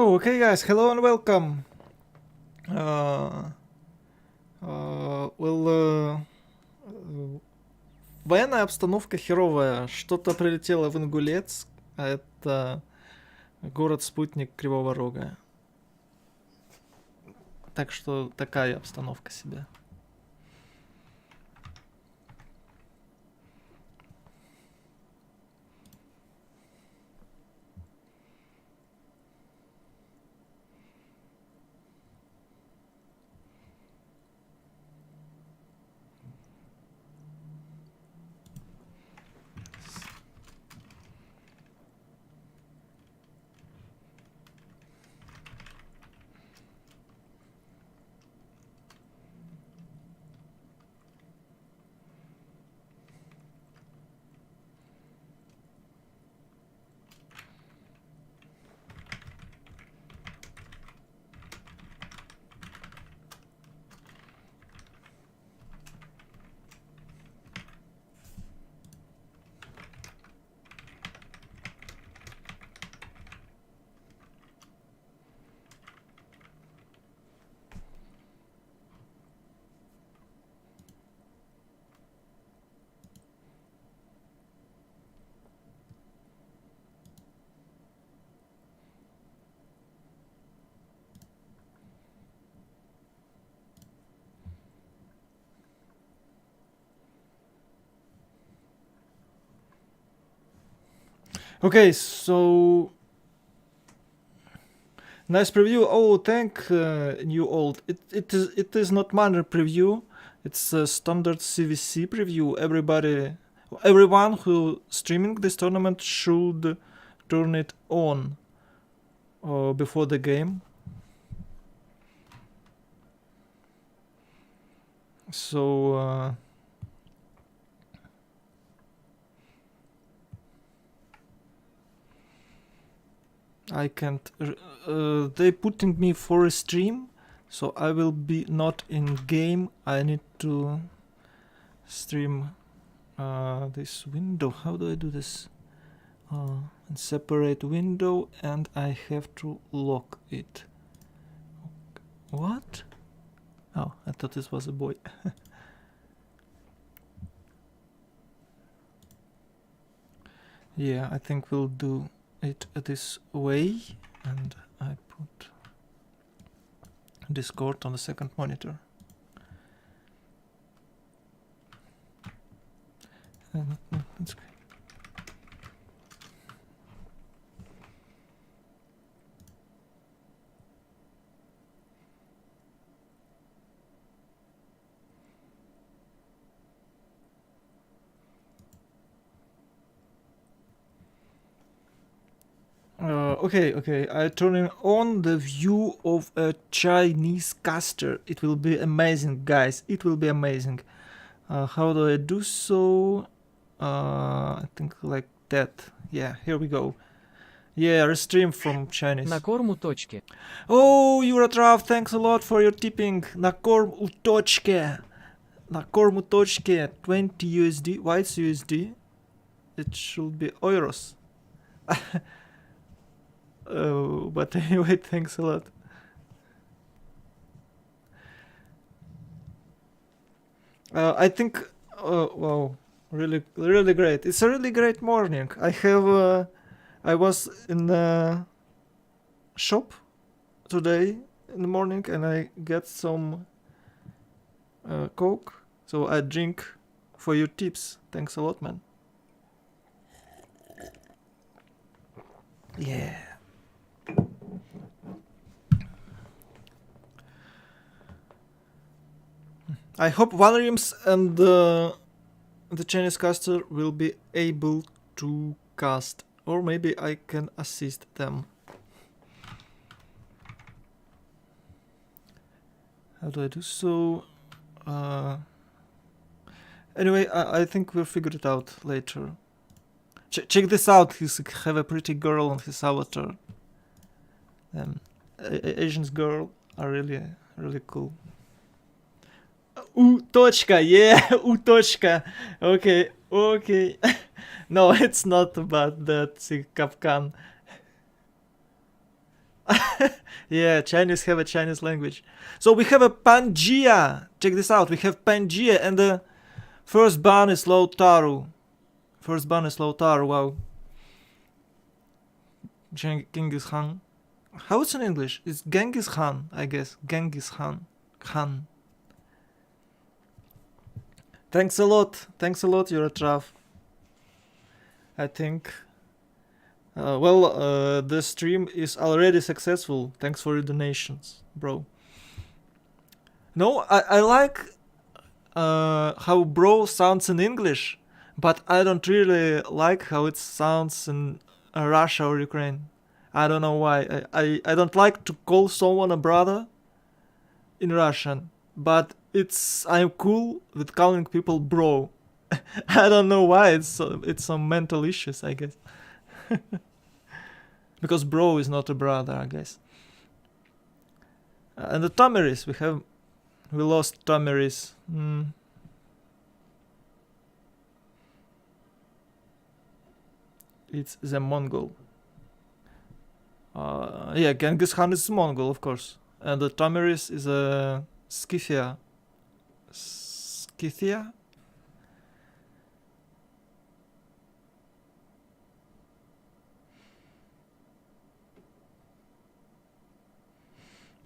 Oh, okay, guys, hello and welcome. Uh, well, военная обстановка херовая. Что-то прилетело в Ингулец, а это город-спутник Кривого Рога. Так что такая обстановка себе. Okay, so nice preview. Oh, thank new old. It is not minor preview. It's a standard CVC preview. Everyone who streaming this tournament should turn it on before the game. So I can't. They putting me for a stream, so I will be not in game. I need to stream this window. How do I do this? And separate window, and I have to lock it. What? Oh, I thought this was a boy. Yeah, I think we'll do it this way, and I put Discord on the second monitor. That's great. Okay, I turning on the view of a Chinese caster. It will be amazing, guys. It will be amazing. How do I do so? I think like that. Yeah, here we go. Yeah, restream from Chinese. На корм у точки. Oh, Eurotrav, thanks a lot for your tipping. На корм у точки. На корм у точки. 20 USD. Why it's USD? It should be euros. Oh, but anyway, thanks a lot. I think, wow, really great. It's a really great morning. I was in the shop today in the morning and I get some Coke. So I drink for your tips. Thanks a lot, man. Yeah. I hope Valeriums and the Chinese caster will be able to cast, or maybe I can assist them. How do I do so? Anyway, I think we'll figure it out later. Check this out. He's have a pretty girl on his avatar. Asian girl are really cool. Точка, yeah, точка. Okay. No, it's not about that, Kapkan. Yeah, Chinese have a Chinese language. So we have a Pangea. Check this out. We have Pangea, and the first ban is Lautaro. First ban is Lautaro. Wow. Genghis Khan. How it's in English? It's Genghis Khan, I guess. Genghis Khan. Khan. Thanks a lot. Thanks a lot, you're a trav. I think. The stream is already successful. Thanks for your donations, bro. No, I like how bro sounds in English, but I don't really like how it sounds in Russia or Ukraine. I don't know why. I don't like to call someone a brother in Russian, but I'm cool with calling people bro. I don't know why. It's some mental issues, I guess. Because bro is not a brother, I guess. And the Tamiris, we lost Tamiris. It's the Mongol. Yeah, Genghis Khan is Mongol, of course. And the Tamiris is a Scythia. Scythia?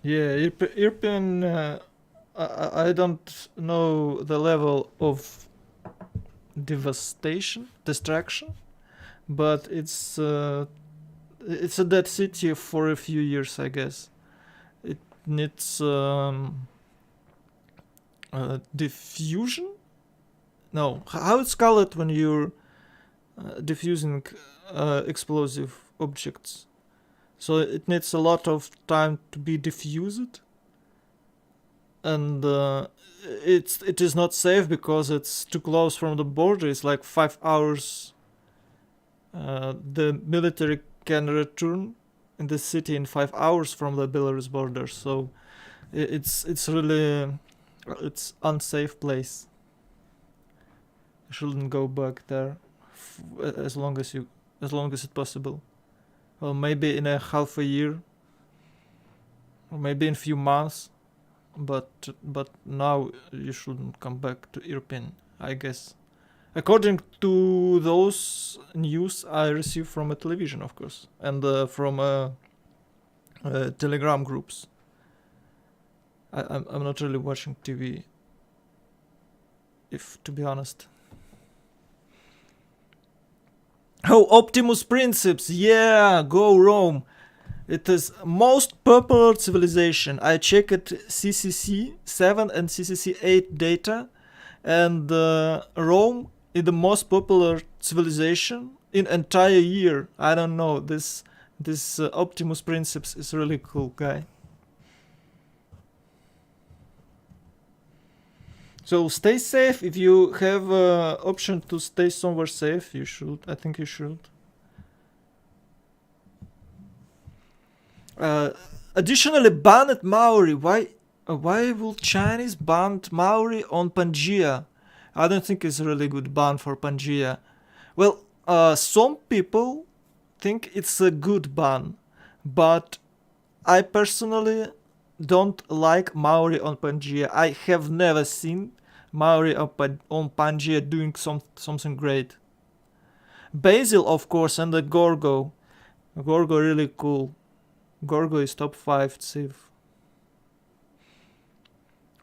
Yeah, European. I don't know the level of destruction, but it's a dead city for a few years, I guess. It needs diffusion. No, how it's called when you're diffusing explosive objects. So it needs a lot of time to be diffused, and it is not safe because it's too close from the border. It's like 5 hours. The military can return in the city in 5 hours from the Belarus border. So it's really it's unsafe place. You shouldn't go back there as long as it's possible. Well, maybe in a half a year, or maybe in a few months, but now you shouldn't come back to Irpin, I guess. According to those news I received from a television, of course, and from Telegram groups. I'm not really watching TV, if to be honest. Oh, Optimus Princeps, yeah, go Rome. It is most popular civilization. I checked CCC 7 and CCC 8 data, and Rome is the most popular civilization in entire year. I don't know, this Optimus Princeps is really cool guy. So stay safe. If you have option to stay somewhere safe, you should. I think you should. Additionally, banned Maori. Why will Chinese ban Maori on Pangea? I don't think it's a really good ban for Pangea. Well, some people think it's a good ban, but I personally don't like Maori on Pangea. I have never seen Maori on Pangea doing something great. Basil, of course, and the Gorgo. Gorgo really cool. Gorgo is top 5 Civ.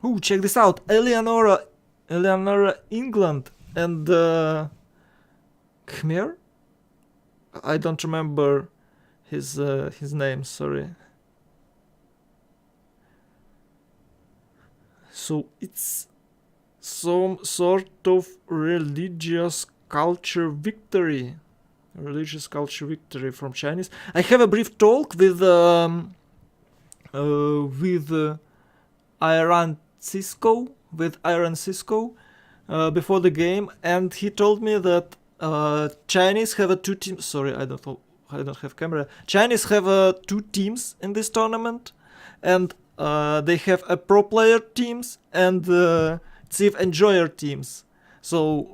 Ooh, check this out. Eleonora England and Khmer? I don't remember his name, sorry. So it's some sort of religious culture victory from Chinese. I have a brief talk with Iron Cisco before the game, and he told me that Chinese have two teams. Sorry, I don't have camera. Chinese have 2 teams in this tournament, and they have a pro player teams and Civ enjoyer teams. So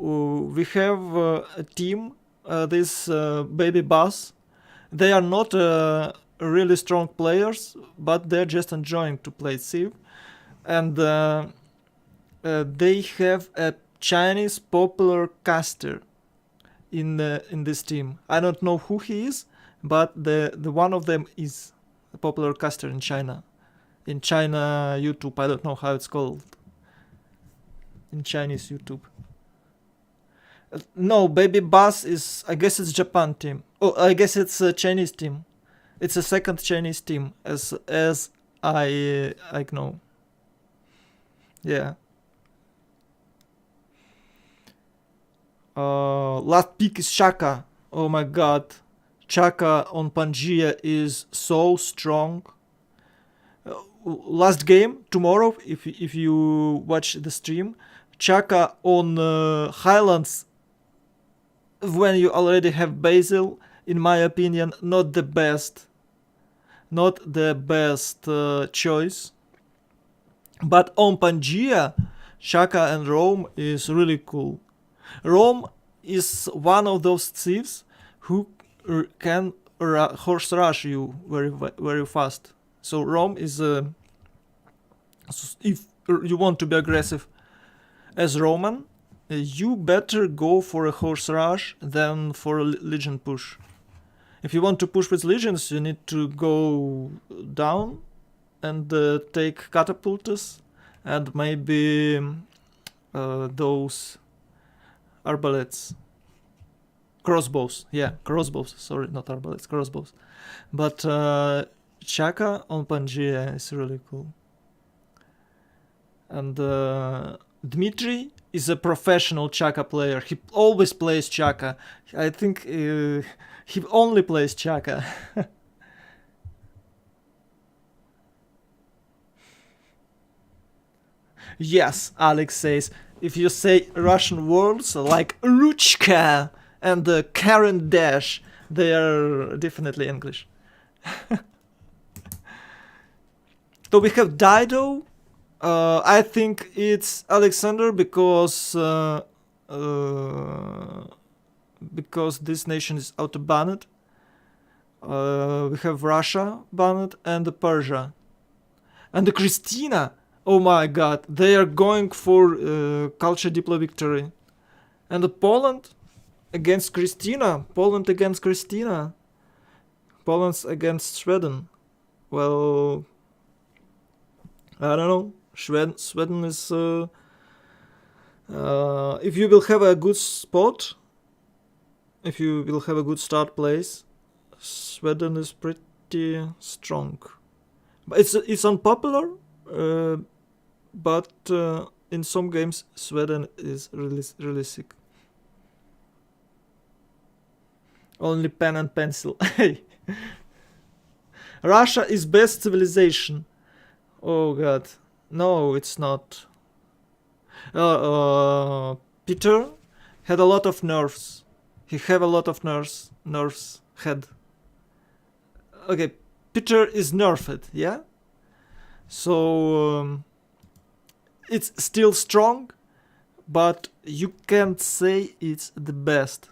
we have a team, this BabyBus. They are not really strong players, but they're just enjoying to play Civ. And they have a Chinese popular caster in this team. I don't know who he is, but the one of them is a popular caster in China. In China YouTube, I don't know how it's called. In Chinese YouTube. No, BabyBus is, I guess it's Japan team. Oh, I guess it's a Chinese team. It's a second Chinese team, as I know. Yeah. Last pick is Chaka. Oh my god. Chaka on Pangea is so strong. Last game, tomorrow, if you watch the stream, Chaka on Highlands, when you already have Basil, in my opinion, not the best. Not the best choice. But on Pangea, Chaka and Rome is really cool. Rome is one of those thieves who can horse rush you very fast. So Rome is if you want to be aggressive as Roman, you better go for a horse rush than for a legion push. If you want to push with legions, you need to go down and take catapults and maybe those arbalets. Crossbows, yeah, crossbows. Sorry, not arbalets, crossbows. But Chaka on Pangea is really cool. And Dmitry is a professional Chaka player. He always plays Chaka. I think he only plays Chaka. Yes, Alex says, if you say Russian words like Ruchka and Karen Dash, they are definitely English. So we have Dido. I think it's Alexander because this nation is auto-banned. We have Russia banned and Persia. And Christina. Oh my god, they are going for culture diplo victory. And Poland against Christina. Poland against Christina. Poland against Sweden. Well, I don't know. Sweden is... if you will have a good spot, if you will have a good start place, Sweden is pretty strong. But it's unpopular, but in some games Sweden is really sick. Only pen and pencil. Russia is best civilization. Oh god. No, it's not. Peter had a lot of nerfs. He have a lot of nerfs had. Okay, Peter is nerfed, yeah? So it's still strong, but you can't say it's the best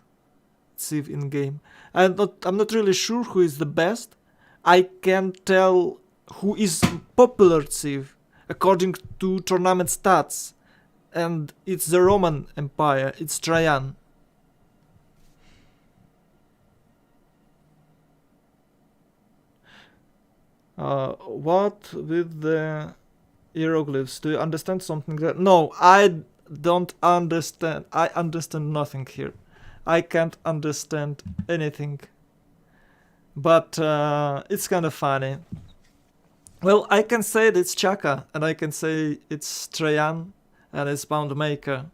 Civ in game. I'm not really sure who is the best. I can tell who is popular Civ according to tournament stats, and it's the Roman Empire. It's Trajan. What with the hieroglyphs? Do you understand something? No, I don't understand. I understand nothing here. I can't understand anything. But it's kind of funny. Well, I can say that it's Chaka, and I can say it's Trajan, and it's Boundmaker.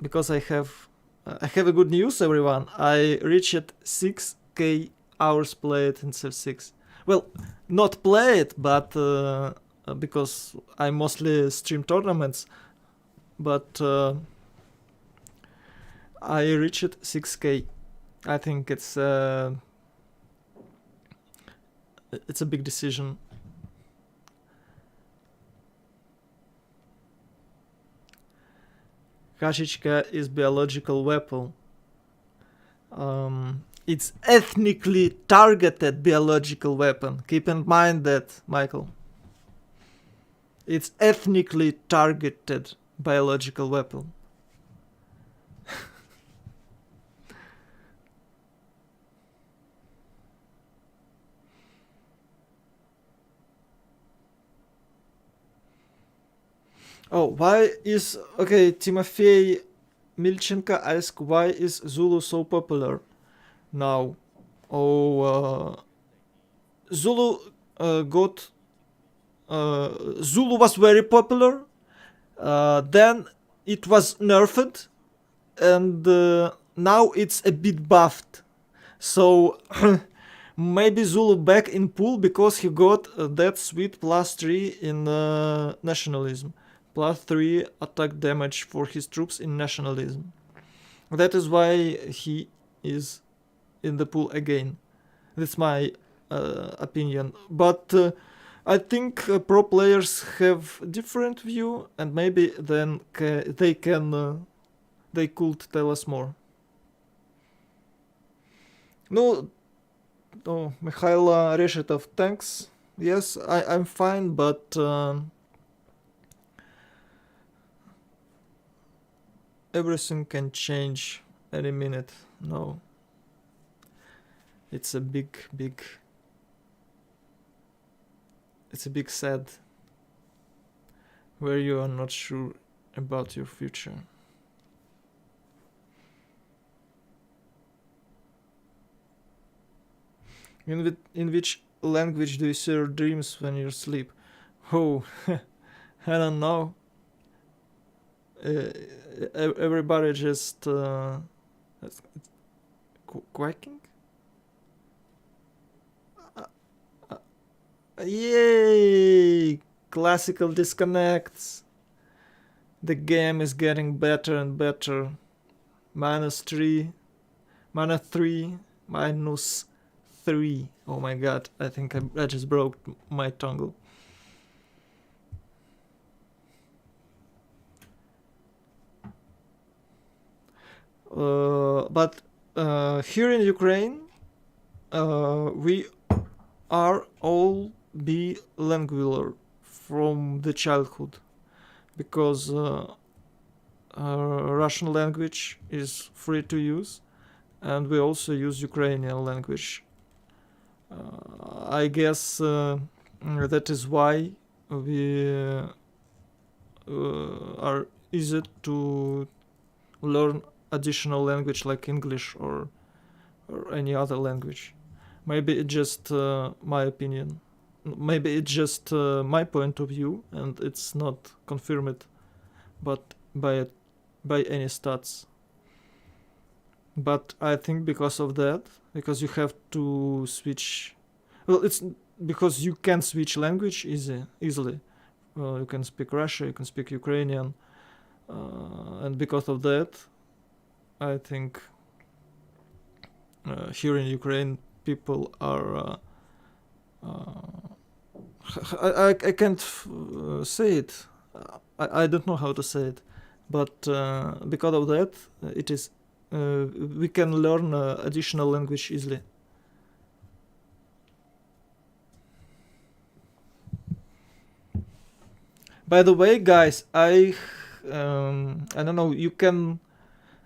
Because I have a good news, everyone. I reached 6k hours played in Civ 6. Well, not played, but because I mostly stream tournaments. But I reached 6k. I think it's a big decision. Kashichka is biological weapon. It's ethnically targeted biological weapon. Keep in mind that, Michael. It's ethnically targeted biological weapon. Oh, why is... Okay, Timofey Milchenko asks, why is Zulu so popular now? Zulu got... Zulu was very popular. Then it was nerfed. And now it's a bit buffed. So... maybe Zulu back in pool because he got that sweet +3 in nationalism. +3 attack damage for his troops in nationalism. That is why he is in the pool again. That's my opinion. But I think pro players have different view, and maybe then they could tell us more. No, Mikhail Reshetov, thanks. Yes, I'm fine, but everything can change any minute. No. It's a big sad where you are not sure about your future. In which language do you see your dreams when you sleep? Oh, I don't know. Everybody just quacking? Yay! Classical disconnects. The game is getting better and better. -3, -3, -3. Oh my god, I think I just broke my tongue. But here in Ukraine, we are all bilingual from the childhood, because Russian language is free to use, and we also use Ukrainian language. I guess that is why we are easy to learn additional language like English or any other language. Maybe it's just my opinion. Maybe it's just my point of view, and it's not confirmed, but by any stats. But I think because of that, because you have to switch. Well, it's because you can switch language easily. You can speak Russian, you can speak Ukrainian, and because of that, I think here in Ukraine people are. I can't say it. I don't know how to say it, but because of that, it is. We can learn additional language easily. By the way, guys, I don't know. You can,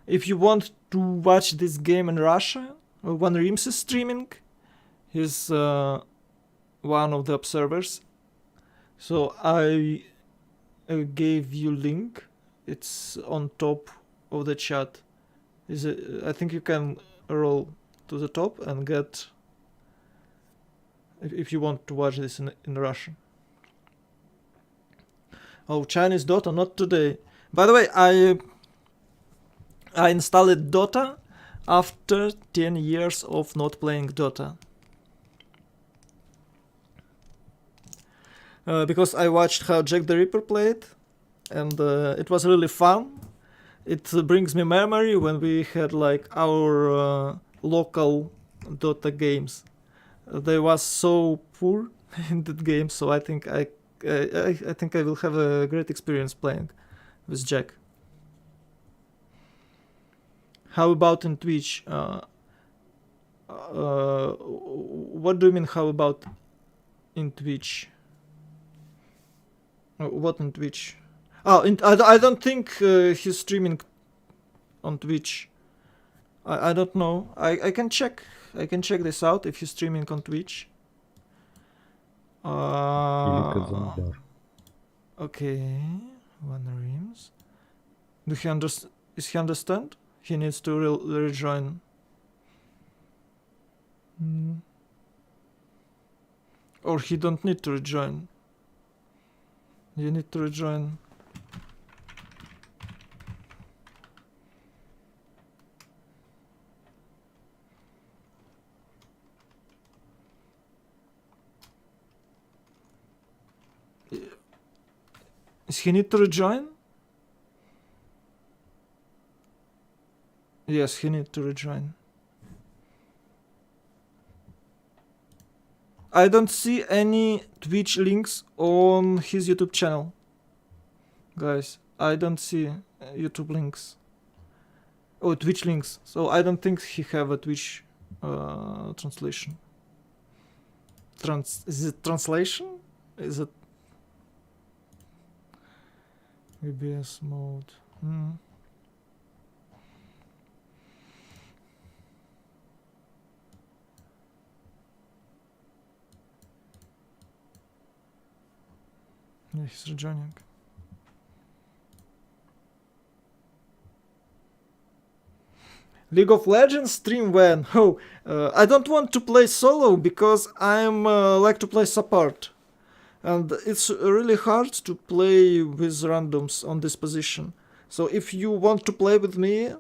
if you want to watch this game in Russia, One Rims is streaming. He's one of the observers. So I gave you link. It's on top of the chat. I think you can roll to the top and get, if you want to watch this in Russian. Oh, Chinese Dota, not today. By the way, I installed Dota after 10 years of not playing Dota. Because I watched how Jack the Ripper played, and it was really fun. It brings me memory when we had like our local Dota games. They was so poor in that game, so I think I think I will have a great experience playing with Jack. How about in Twitch? What do you mean? How about in Twitch? What in Twitch? Oh, I don't think he's streaming on Twitch. I don't know. I can check. I can check this out if he's streaming on Twitch. Okay. One Reams. Does he understand? He needs to rejoin. Or he don't need to rejoin. You need to rejoin. Does he need to rejoin? Yes, he needs to rejoin. I don't see any Twitch links on his YouTube channel. Guys, I don't see YouTube links. Oh, Twitch links. So I don't think he have a Twitch translation. Is it translation? Is it BBS mode? Yeah, he's rejoining. League of Legends stream when? Oh, I don't want to play solo because I'm like to play support. And it's really hard to play with randoms on this position. So if you want to play with me,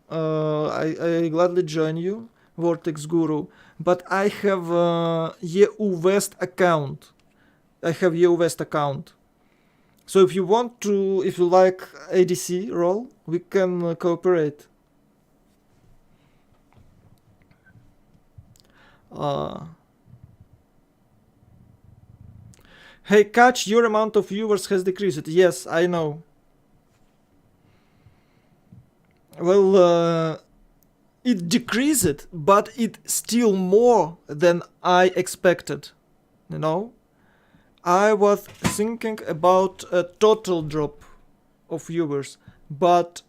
I gladly join you, Vortex Guru. But I have EU West account. So if you want to, if you like ADC role, we can cooperate. Hey Catch, your amount of viewers has decreased. Yes, I know. Well, it decreased, but it's still more than I expected. You know? I was thinking about a total drop of viewers, but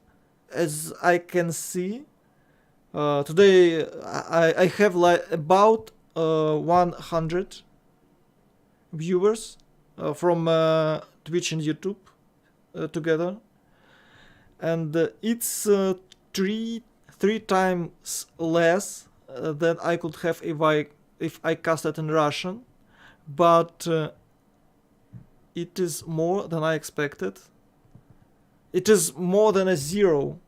as I can see, today I have like about 100 viewers from Twitch and YouTube together, and it's three times less than I could have if I casted in Russian, but it is more than I expected. It is more than a zero.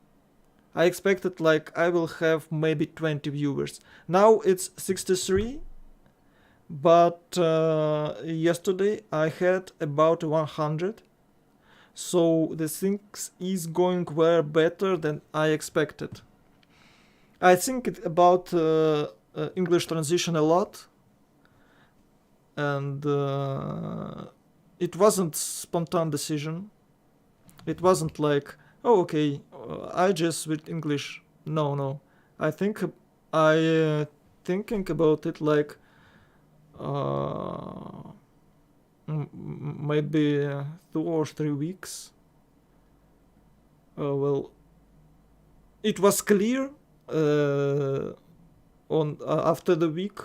I expected like I will have maybe 20 viewers. Now it's 63, but yesterday I had about 100. So the things is going way better than I expected. I think about English transition a lot, and it wasn't spontaneous decision. It wasn't like, oh okay, I just with English. No. I think I thinking about it like maybe 2 or 3 weeks. Well, it was clear on after the week.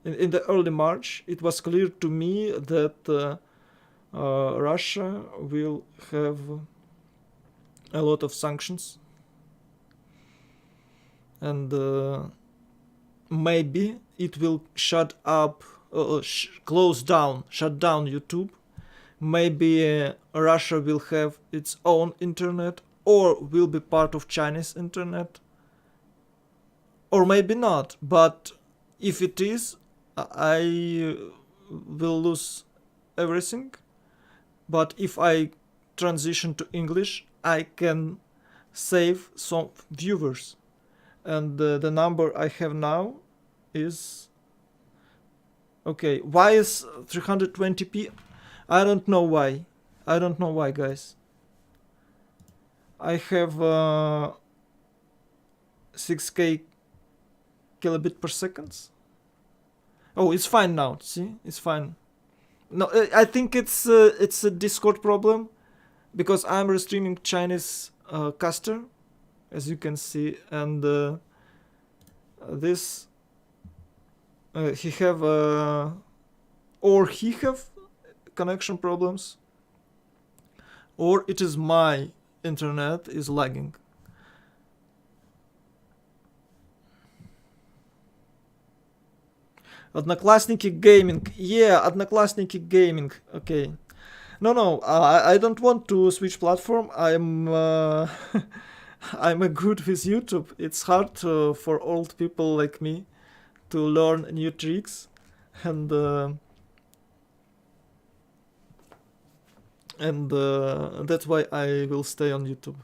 In the early March, it was clear to me that Russia will have a lot of sanctions, and maybe it will shut down YouTube. Maybe Russia will have its own internet, or will be part of Chinese internet, or maybe not. But if it is, I will lose everything. But if I transition to English, I can save some viewers. And the number I have now is... Okay, why is 320p? I don't know why. I don't know why, guys. I have 6K kilobit per second. Oh, it's fine now. See, it's fine. No, I think it's a Discord problem because I'm restreaming Chinese caster, as you can see, and this he have connection problems, or it is my internet is lagging. Одноклассники gaming. Yeah, Одноклассники gaming. Okay. No, I don't want to switch platform. I'm I'm good with YouTube. It's hard for old people like me to learn new tricks, and that's why I will stay on YouTube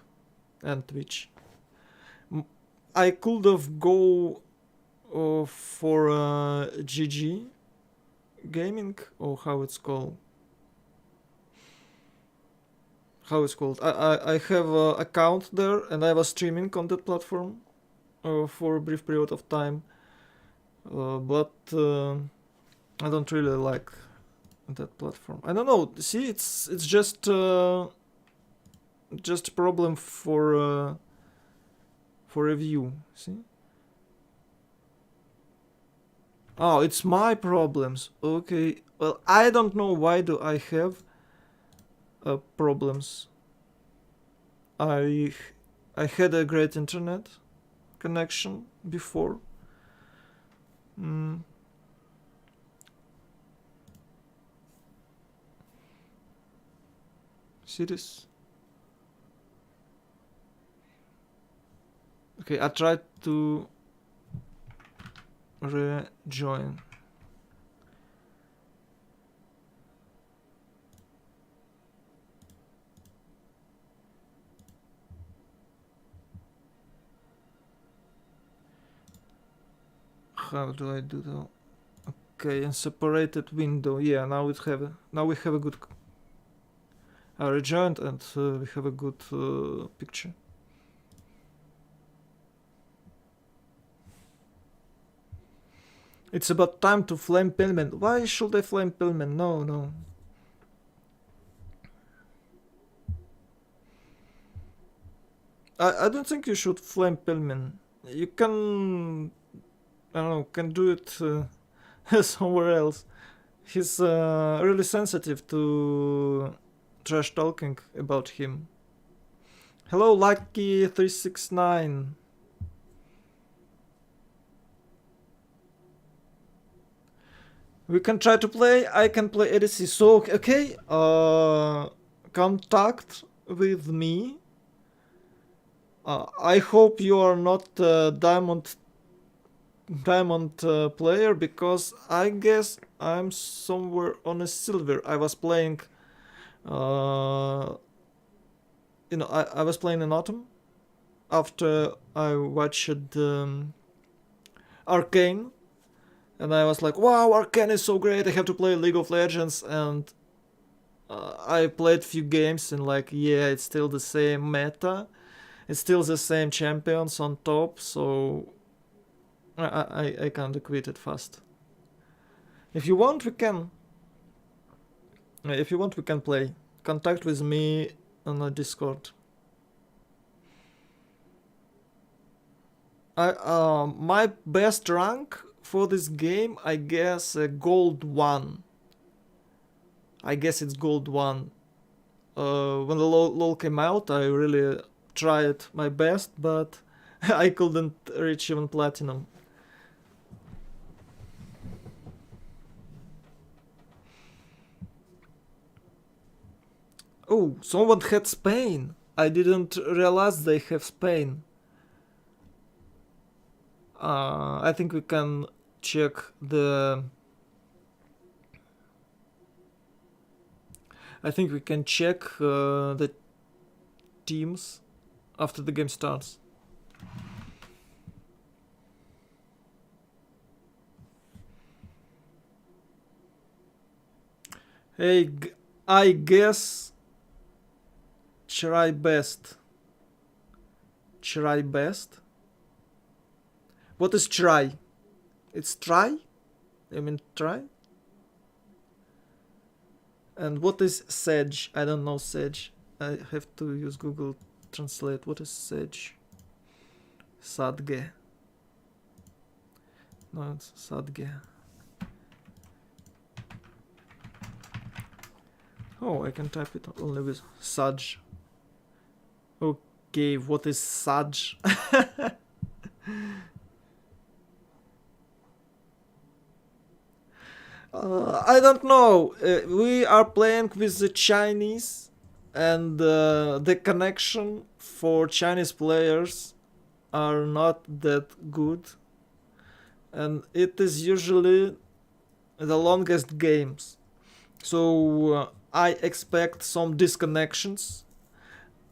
and Twitch. I could have go for GG gaming, or how it's called. I have an account there, and I was streaming on that platform for a brief period of time, but I don't really like that platform. I don't know. See, it's just a problem for review. See. Oh, it's my problems. Okay. Well, I don't know why do I have problems. I had a great internet connection before. See this? Okay, I tried to rejoin. How do I do that? Okay, and separated window. Yeah, now we have a good. I rejoined and we have a good picture. It's about time to flame Pillman. Why should I flame Pillman? No. I don't think you should flame Pillman. You can, I don't know, can do it somewhere else. He's really sensitive to trash talking about him. Hello, Lucky369. We can try to play. I can play ADC. So, okay. Contact with me. I hope you are not a diamond player, because I guess I'm somewhere on a silver. I was playing. I was playing in autumn after I watched Arcane. And I was like, wow, Arcane is so great, I have to play League of Legends. And I played few games and like, yeah, it's still the same meta. It's still the same champions on top, so I kinda quit it fast. If you want, we can. If you want, we can play. Contact with me on a Discord. My best rank for this game, I guess gold 1. I guess it's gold 1. When the LoL came out, I really tried my best, but I couldn't reach even platinum. Oh, someone had Spain. I didn't realize they have Spain. I think we can check the. I think we can check the teams after the game starts. Hey, I guess try best. Try best? What is try? It's try? I mean try? And what is sedge? I don't know sedge. I have to use Google Translate. What is sedge? Sadge. No, it's sadge. Oh, I can type it only with Saj. Okay, what is Saj? I don't know. We are playing with the Chinese, and the connection for Chinese players are not that good, and it is usually the longest games. So I expect some disconnections.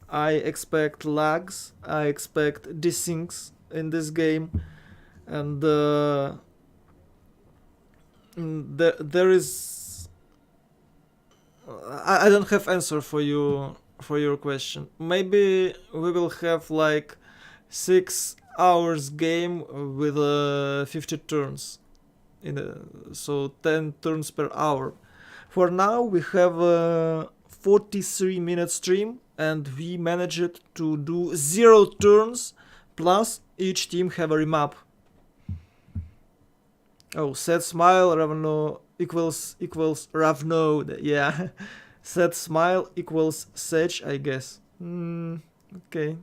I expect lags. I expect desyncs in this game, and there is. I don't have answer for your question. Maybe we will have like 6 hours game with 50 turns, so 10 turns per hour. For now, we have a 43-minute stream, and we managed to do 0 turns, plus each team have a remap. Oh, set smile Ravno equals Ravno, yeah. Set smile equals Sedge, I guess. Okay.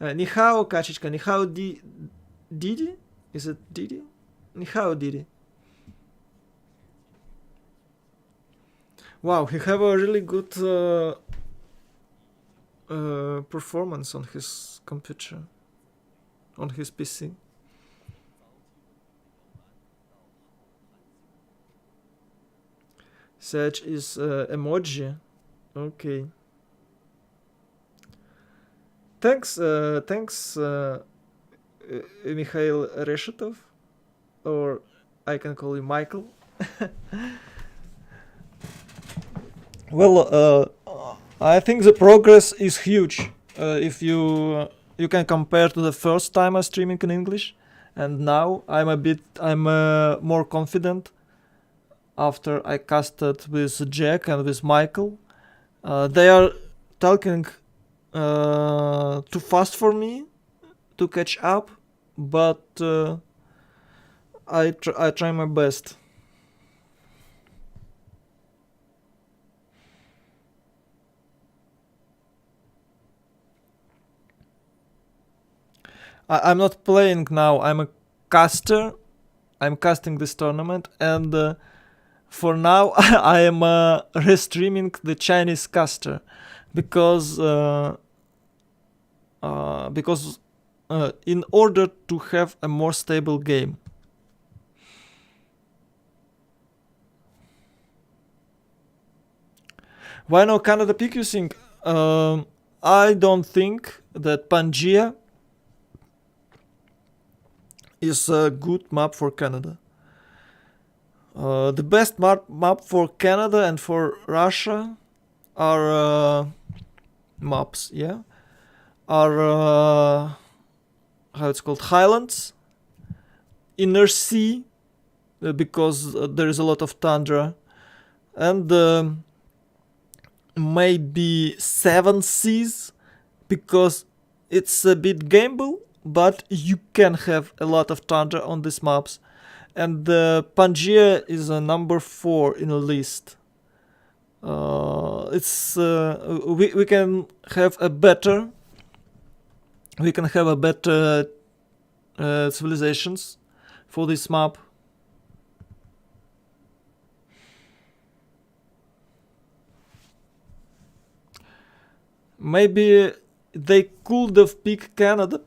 Ni hao, Kachechka, ni hao Didi? Is it Didi? Ni hao Didi. Wow, he have a really good performance on his computer, on his PC. Sedge is emoji. Okay. Thanks, Mikhail Reshetov, or I can call you Michael. Well, I think the progress is huge. If you can compare to the first time I streaming in English, and now I'm more confident after I casted with Jack and with Michael. They are talking too fast for me to catch up, but I try my best. I'm not playing now. I'm a caster. I'm casting this tournament, and for now I am restreaming the Chinese caster because in order to have a more stable game. Why no Canada pick using? I don't think that Pangaea is a good map for Canada. The best map for Canada and for Russia are maps, yeah, are how it's called, Highlands, Inner Sea, because there is a lot of tundra, and maybe Seven Seas, because it's a bit gamble, but you can have a lot of tundra on these maps. And Pangaea is a number 4 in the list. It's we can have a better civilizations for this map. Maybe they could have picked Canada.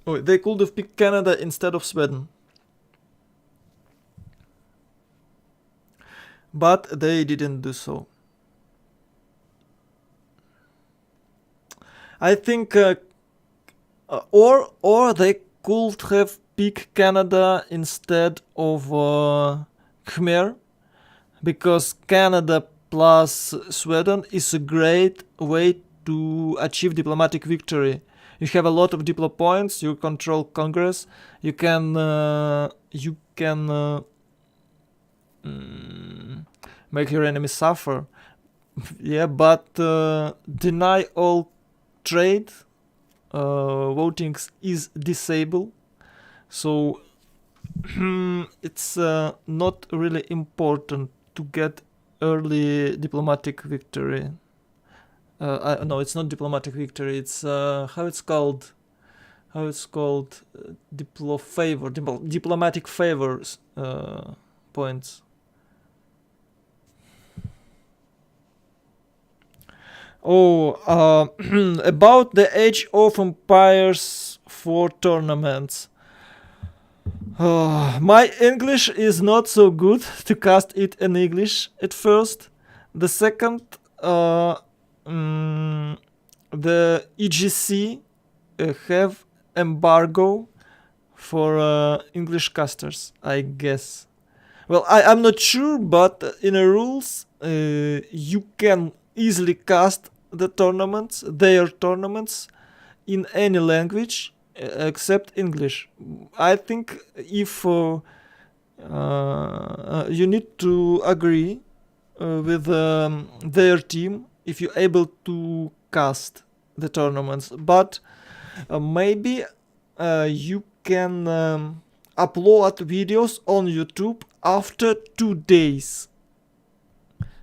Oh, they could have picked Canada instead of Sweden. But they didn't do so. I think or they could have picked Canada instead of Khmer, because Canada plus Sweden is a great way to achieve diplomatic victory. You have a lot of diplo points. You control Congress. You can make your enemy suffer. Yeah, but deny all trade votings is disabled. So it's not really important to get early diplomatic victory. No, it's not diplomatic victory. It's how it's called. Diplomatic favors points. Oh, about the Age of Empires 4 tournaments. My English is not so good to cast it in English at first. The second, the EGC have embargo for English casters, I guess. Well, I'm not sure, but in the rules, you can easily cast their tournaments in any language except English. I think if you need to agree with their team if you're able to cast the tournaments, but maybe you can upload videos on YouTube after 2 days.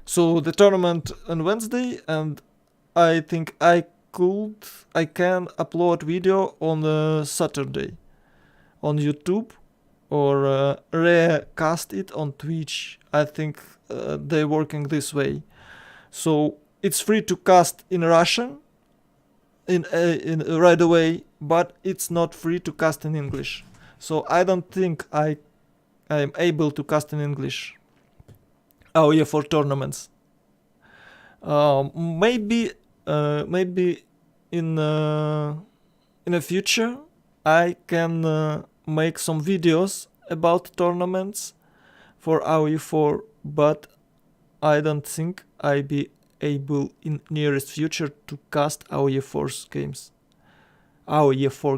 So the tournament on Wednesday, and I think I can upload video on Saturday on YouTube or recast it on Twitch. I think they're working this way. So it's free to cast in Russian in right away, but it's not free to cast in English. So I don't think I'm able to cast in English. Oh yeah, for tournaments. Maybe in the future I can make some videos about tournaments for AOE4, but I don't think I'll be able in nearest future to cast AOE4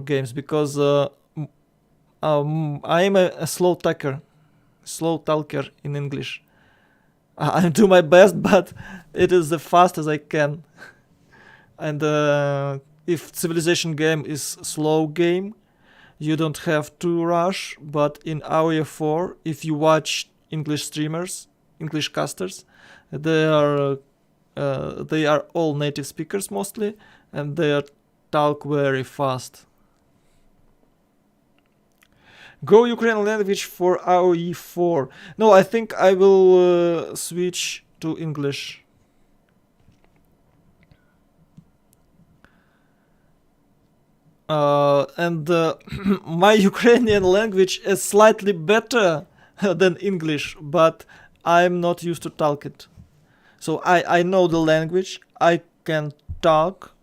games because I'm a slow talker in English. I do my best, but it is the fast as I can. And if civilization game is slow game, you don't have to rush. But in AOE4, if you watch English streamers, English casters, they are all native speakers mostly, and they talk very fast. Go Ukrainian language for AOE4. No, I think I will switch to English. And my Ukrainian language is slightly better than English, but I'm not used to talk it. So I know the language, I can talk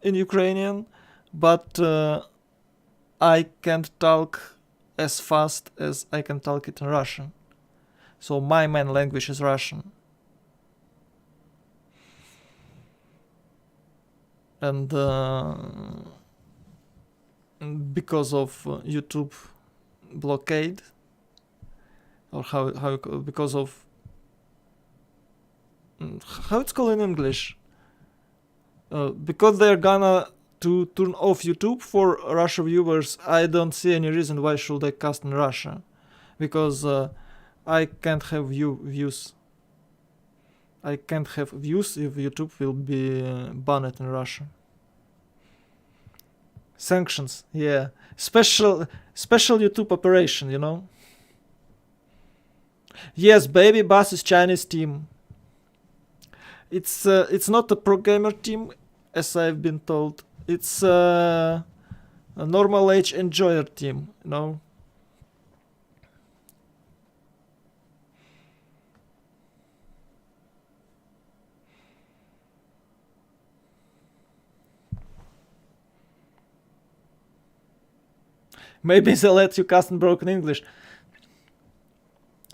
in Ukrainian, but I can't talk as fast as I can talk it in Russian. So my main language is Russian. And because of YouTube blockade, or because of how it's called in English, because they're gonna to turn off YouTube for Russia viewers, I don't see any reason why should I cast in Russia, because I can't have views. I can't have views if YouTube will be banned in Russia. Sanctions, yeah, special YouTube operation, you know. Yes, BabyBus is Chinese team. It's not a pro gamer team, as I've been told. It's a normal age enjoyer team, you know. Maybe they let you cast in broken English.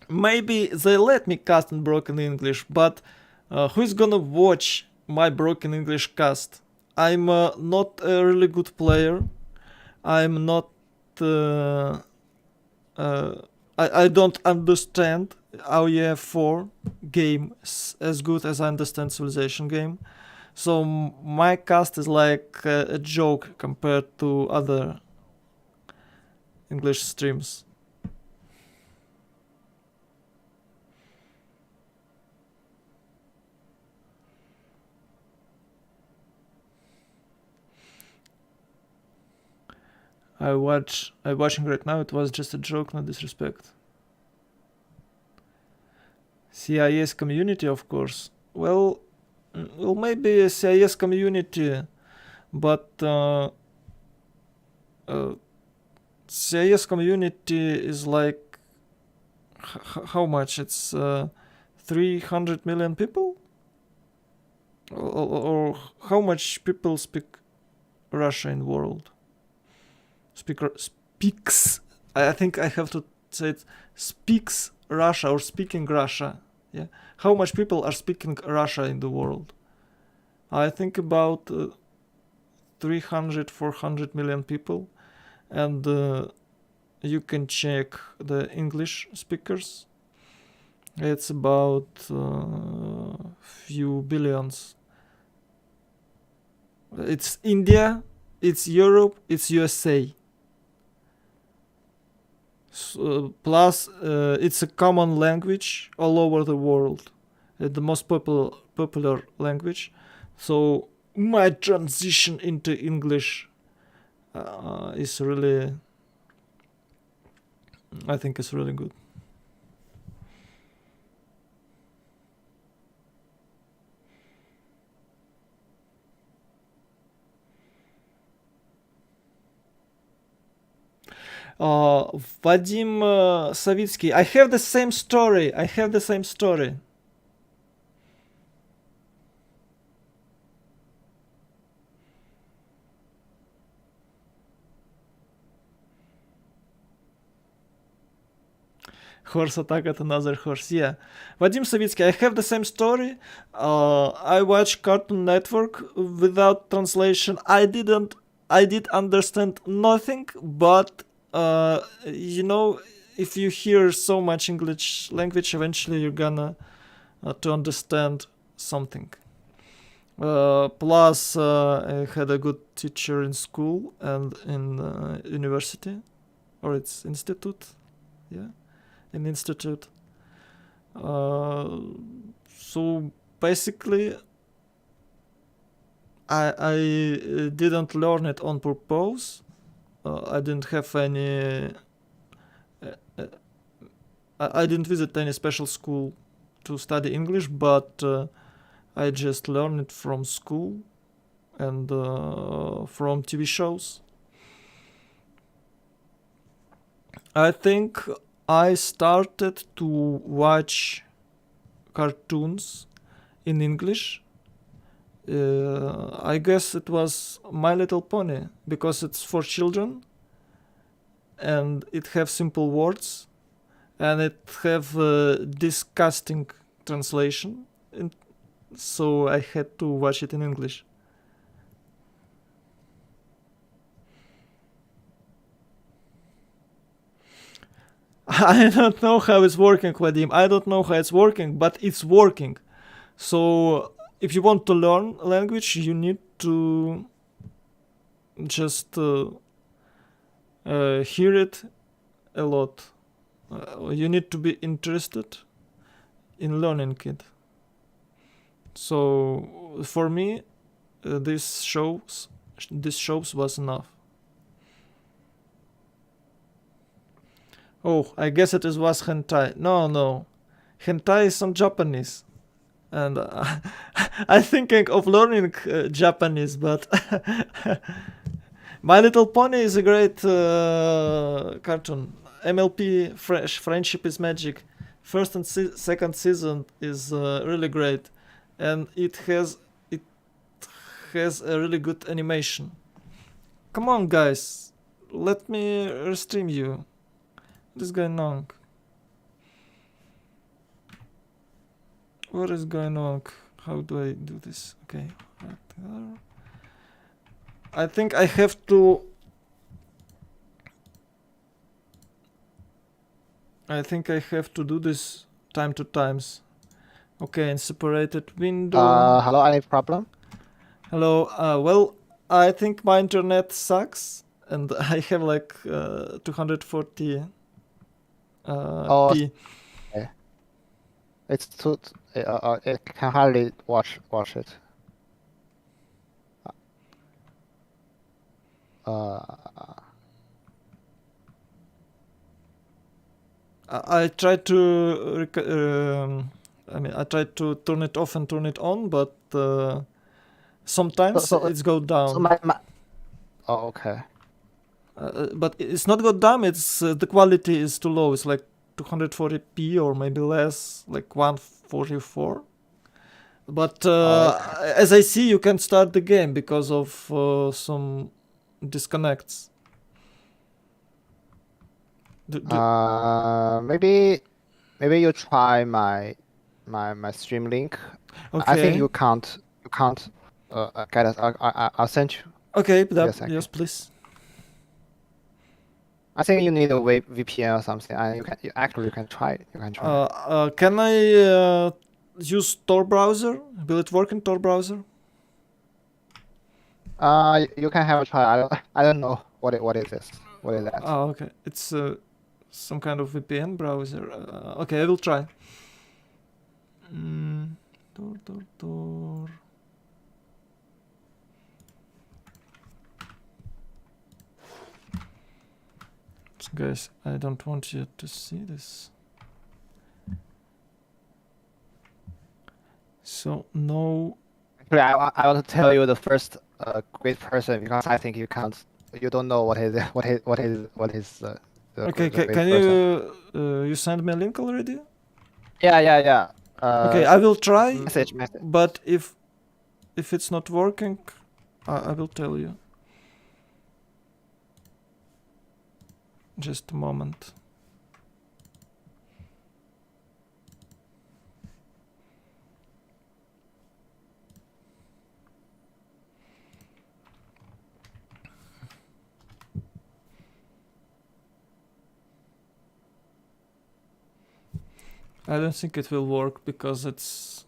Maybe they let me cast in broken English, but who's gonna watch my broken English cast? I'm not a really good player. I'm not. I don't understand AOE4 game as good as I understand Civilization game. So my cast is like a joke compared to other English streams. I'm watching right now. It was just a joke, no disrespect. CIS community, of course. Well, maybe a CIS community, but CIS community is like how much? It's 300 million people, or how much people speak Russia in the world? Speaks. I think I have to say it. Speaks Russia or speaking Russia. Yeah. How much people are speaking Russia in the world? I think about 300, 400 million people, and you can check the English speakers. It's about few billions. It's India, it's Europe, it's USA. Plus, it's a common language all over the world. The most popular language. So my transition into English is really, I think it's really good. Vadim Savitsky. I have the same story. Horse attack at another horse. Yeah. Vadim Savitsky. I have the same story. I watch Cartoon Network without translation. I did understand nothing, but if you hear so much English language, eventually you're gonna to understand something. Plus, I had a good teacher in school and in university, or it's institute. Yeah, an institute. So basically, I didn't learn it on purpose. I didn't have any. I didn't visit any special school to study English, but I just learned it from school and from TV shows. I think I started to watch cartoons in English. I guess it was My Little Pony, because it's for children and it have simple words and it have disgusting translation, so I had to watch it in English. I don't know how it's working, Vadim. I don't know how it's working, but it's working. So if you want to learn a language, you need to just hear it a lot. You need to be interested in learning it. So for me, this shows was enough. Oh, I guess it was hentai. No, hentai is on Japanese, and I'm thinking of learning Japanese, but My Little Pony is a great cartoon. MLP Friendship is Magic. First and second season is really great, and it has a really good animation. Come on, guys, let me restream you. What is going on? What is going on? How do I do this? Okay. I think I have to. I think I have to do this time to times. Okay, in separated window. Hello, any problem? Hello. Well, I think my internet sucks, and I have like 240 Oh, p. okay. It's too. It can hardly watch it. Uh, I tried to. I mean, I tried to turn it off and turn it on, but sometimes so it's go down. my. Oh, okay. But it's not go down. It's the quality is too low. It's like 240p or maybe less, like 144. But Okay. as I see, you can start the game because of some disconnects. Maybe you try my stream link. Okay. I think you can't get it. I'll send you. Okay, Yes, please. I think you need a VPN or something, and you can try it. You can try. Can I use Tor browser? Will it work in Tor browser? You can have a try. I don't know what is this. What is that? Oh, okay. It's some kind of VPN browser. Okay, I will try. Tor. Guys, I don't want you to see this. So no. Actually, I want to tell you the first great person, because I think you don't know what is the Okay, great can person. you send me a link already? Yeah. Okay, I will try. Message. But if it's not working, I will tell you. Just a moment. I don't think it will work because it's...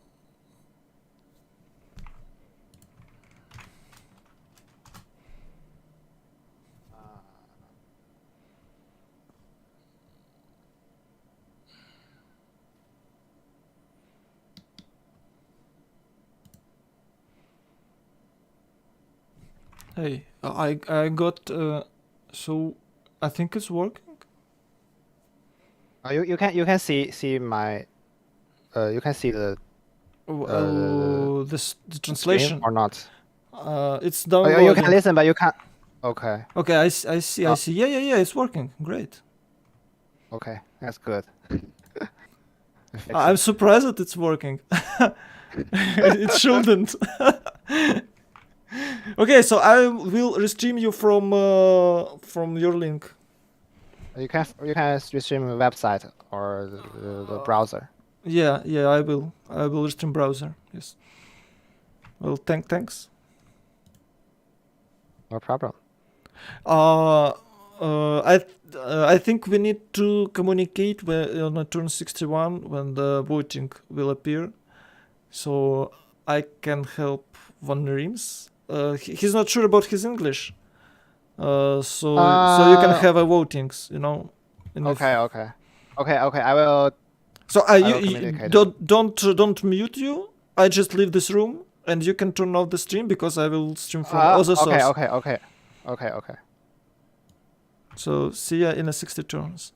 Hey, I got... so I think it's working. You can see my you can see the the translation or not. It's downloading. You can listen, but you can't. Okay. Okay, I see. Yeah, it's working. Great. Okay, that's good. I'm surprised that it's working. It shouldn't. Okay, so I will restream you from your link. You can restream the website or the browser. Yeah, I will restream browser. Yes. Well, thanks. No problem. I think we need to communicate on turn 61 when the voting will appear, so I can help Von Reams. He's not sure about his English, so you can have a votings, you know. Okay. I will. So don't mute you. I just leave this room, and you can turn off the stream because I will stream from other source. Okay. So see ya in a 60 turns.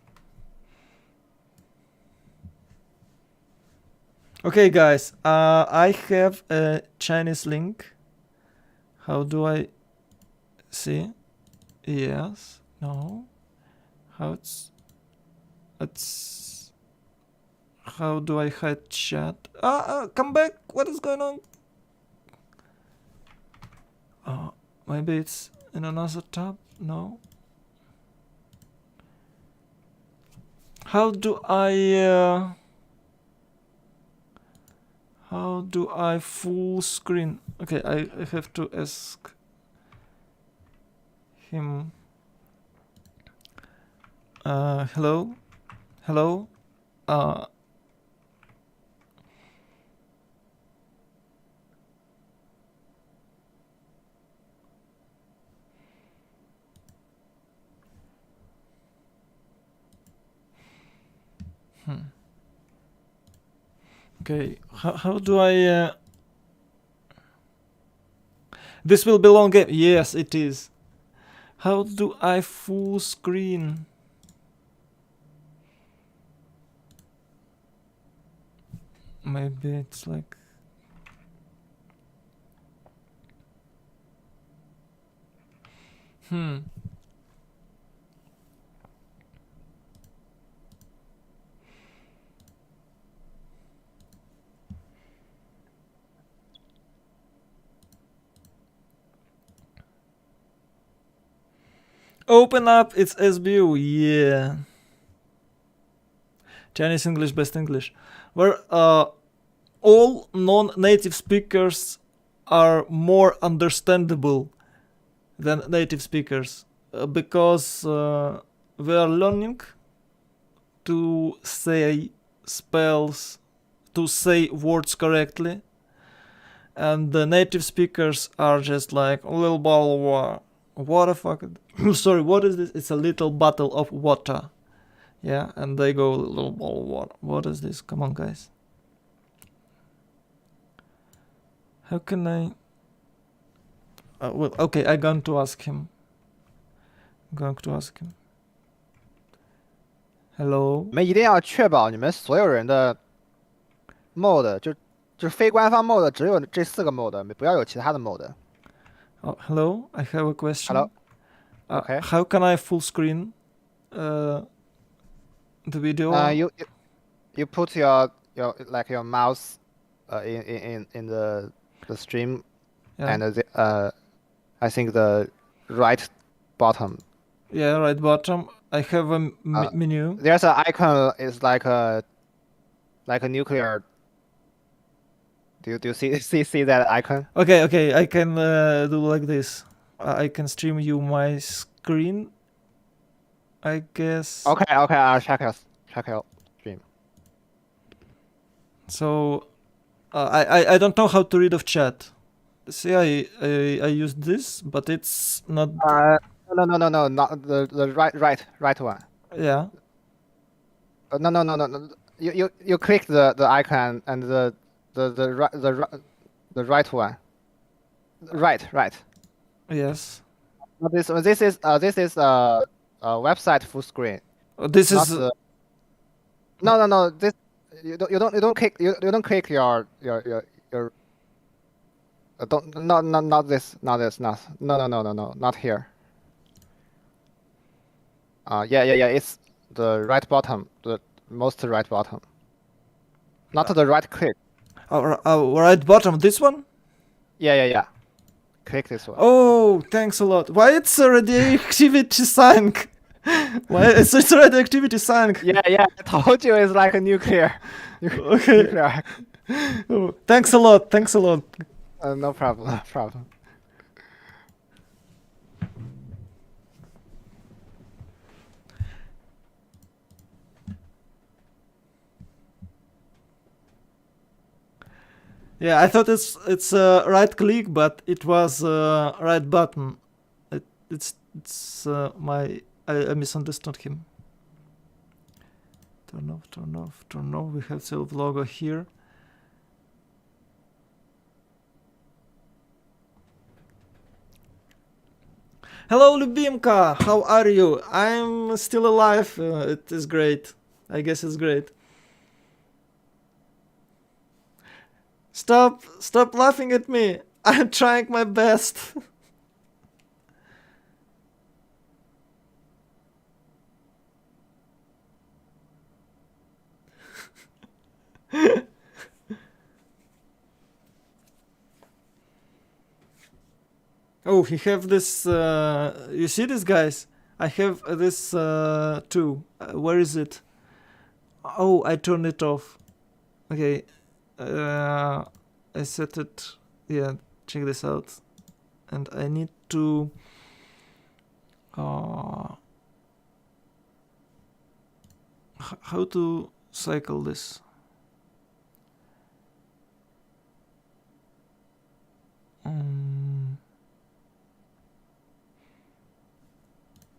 Okay, guys. I have a Chinese link. How do I see? Yes. No. How it's how do I hide chat? Come back. What is going on? Maybe it's in another tab. No. How do I full screen? Okay, I have to ask. him. Hello, hello. Okay, how do I? This will be long game. Yes, it is. How do I full screen? Maybe it's like. Open up, it's SBU, yeah. Chinese English, best English. Where all non-native speakers are more understandable than native speakers. Because we are learning to say spells, to say words correctly. And the native speakers are just like, little bottle of water. What the fuck? Sorry, what is this? It's a little bottle of water. Yeah, and they go, little bottle of water. What is this? Come on, guys. How can I... well, okay, I'm going to ask him. Hello? 你们一定要确保你们所有人的 mode 就是非官方 mode 只有这4个 mode， 不要有其他的 mode。 Oh, hello, I have a question. Hello. Okay. How can I full screen the video? You put your like your mouse in the stream, Yeah. and I think the right bottom. Yeah, right bottom. I have a menu. There's an icon. It's like a nuclear. Do you see that icon? Okay, I can do like this. I can stream you my screen, I guess. Okay, I'll check your stream. So, I don't know how to read of chat. See, I used this, but it's not. No, not the right one. Yeah. No. You click the icon and the right one. Right. Yes. This is a website full screen. This Not is. No. This you don't click your don't not this no not here. Yeah. It's the right bottom, the most right bottom. Not the right click. Right bottom. This one. Yeah. Click this one. Oh, thanks a lot. Why it's radioactivity sank? Why it's radioactivity sank? Yeah. I told you it's like a nuclear. Okay. Nuclear. Oh, thanks a lot. No problem. Yeah, I thought it's right click, but it was right button. It's I misunderstood him. Turn off. We have self logo here. Hello, Lubimka. How are you? I'm still alive. It is great. I guess it's great. Stop laughing at me. I'm trying my best. Oh, he have this. You see this, guys? I have this too. Where is it? Oh, I turned it off. Okay. I set it. Yeah, check this out. And I need to how to cycle this?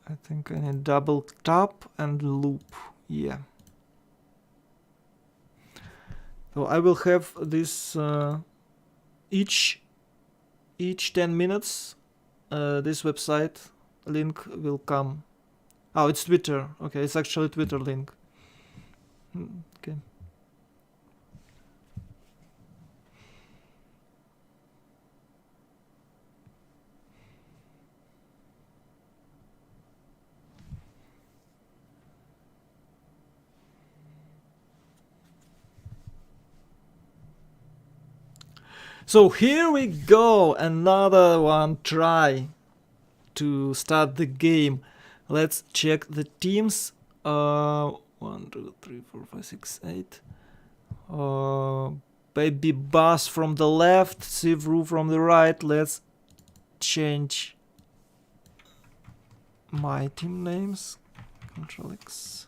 I think I need double tap and loop. Yeah. So I will have this each 10 minutes. This website link will come. Oh, it's Twitter. Okay, it's actually Twitter link. Okay. So here we go, another one try to start the game. Let's check the teams. 1, 2, 3, 4, 5, 6, 8. BabyBus from the left, CivRU from the right. Let's change my team names. Control X.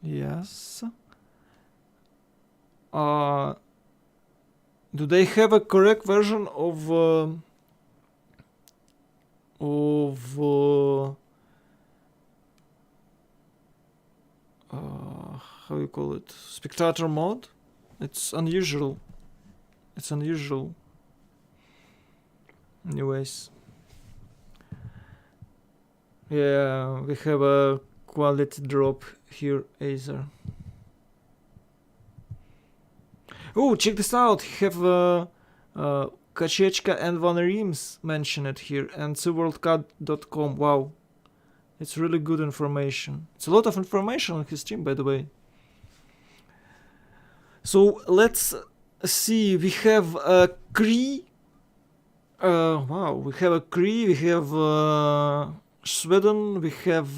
Yes. Do they have a correct version of how you call it? Spectator mode? It's unusual. It's unusual. Anyways. Yeah, we have a quality drop here, Aether. Oh, check this out. We have Kachechka and Van Reems mentioned here, and CivWorldCat.com. Wow. It's really good information. It's a lot of information on his stream, by the way. So let's see. We have a Cree. Wow, we have a Cree. We have Sweden. We have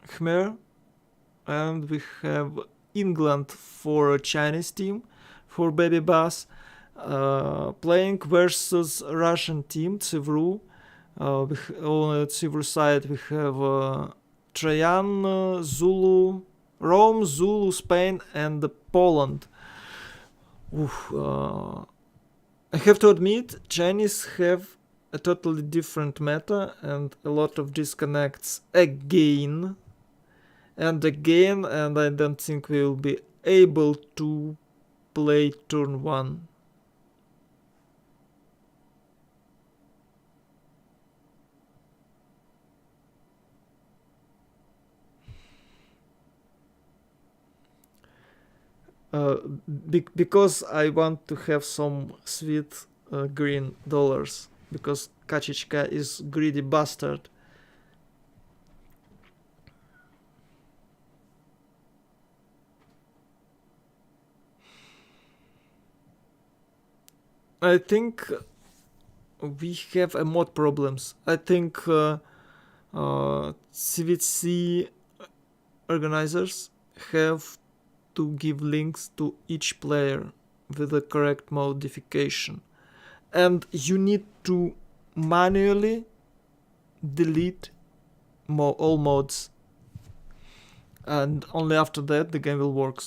Khmer, and we have England for a Chinese team for BabyBus. Playing versus Russian team, CivRU. On the CivRU side we have Trajan, Zulu, Rome, Zulu, Spain, and Poland. I have to admit, Chinese have a totally different meta and a lot of disconnects again and again, and I don't think we will be able to play turn 1. Because I want to have some sweet green dollars, because Kachichka is greedy bastard. I think we have mod problems. I think CVC organizers have to give links to each player with the correct modification, and you need to manually delete all mods, and only after that the game will work.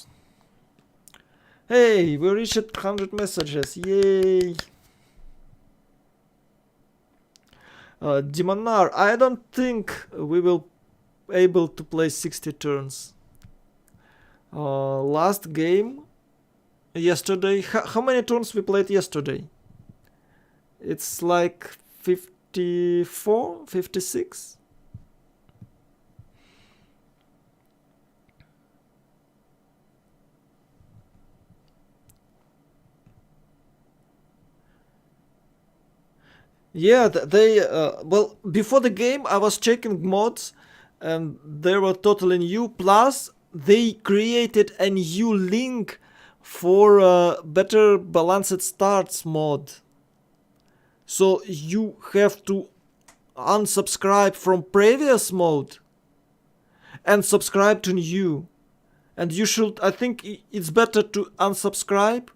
Hey, we reached 100 messages, yay! Demonar, I don't think we will able to play 60 turns. Last game yesterday, how many turns we played yesterday? It's like 54, 56. Yeah, they well, before the game I was checking mods and they were totally new, plus they created a new link for better balanced starts mod. So you have to unsubscribe from previous mode and subscribe to new. And you should, I think it's better to unsubscribe,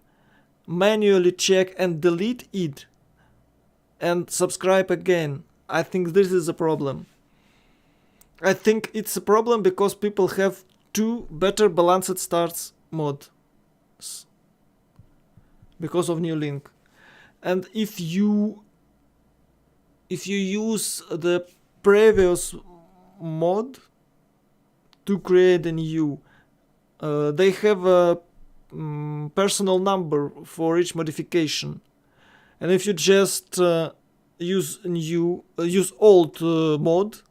manually check and delete it, and subscribe again. I think this is a problem. I think it's a problem because people have two better balanced starts mods because of new link. And if you use the previous mod to create a new, they have a personal number for each modification. And if you just use old mod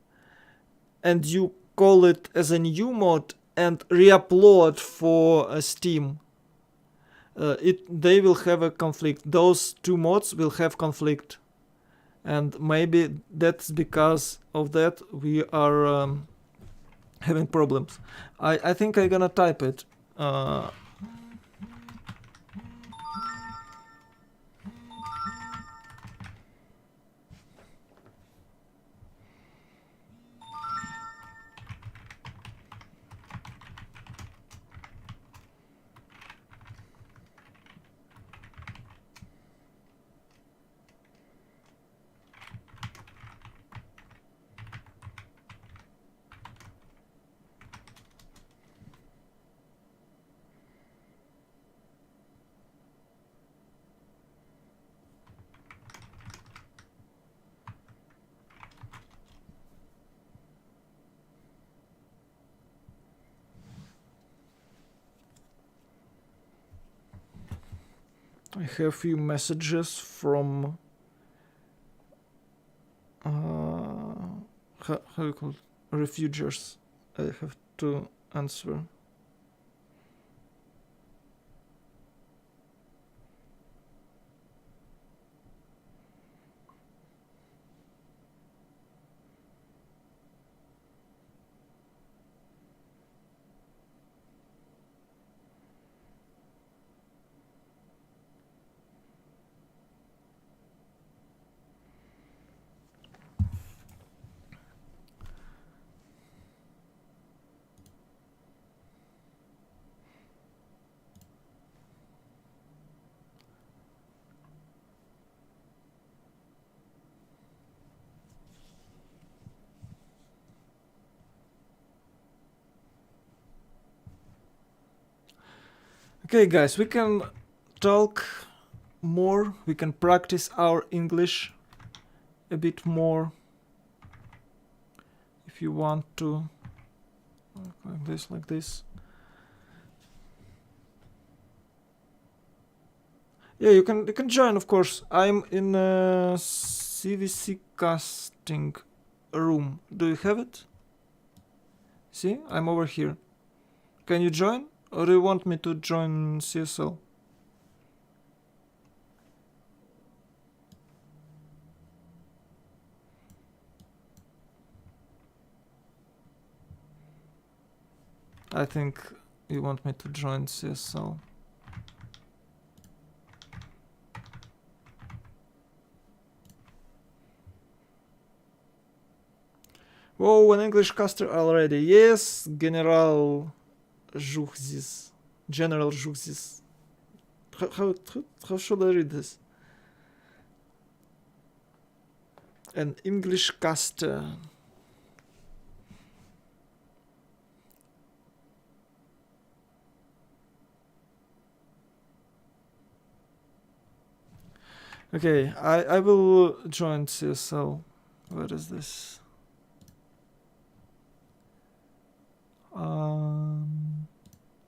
and you call it as a new mod and re-upload for Steam, they will have a conflict. Those two mods will have conflict, and maybe that's because of that we are having problems. I think I'm gonna type it. I have a few messages from how you call it? Refugees. I have to answer. Okay, guys, we can talk more. We can practice our English a bit more if you want to. Like this. Yeah, you can join, of course. I'm in a CVC casting room. Do you have it? See, I'm over here. Can you join? Or do you want me to join CSL? I think you want me to join CSL. Whoa, an English caster already. Yes, General Juchzis. General Juchzis. How should I read this? An English caster. Okay, I will join CSL. Where is this?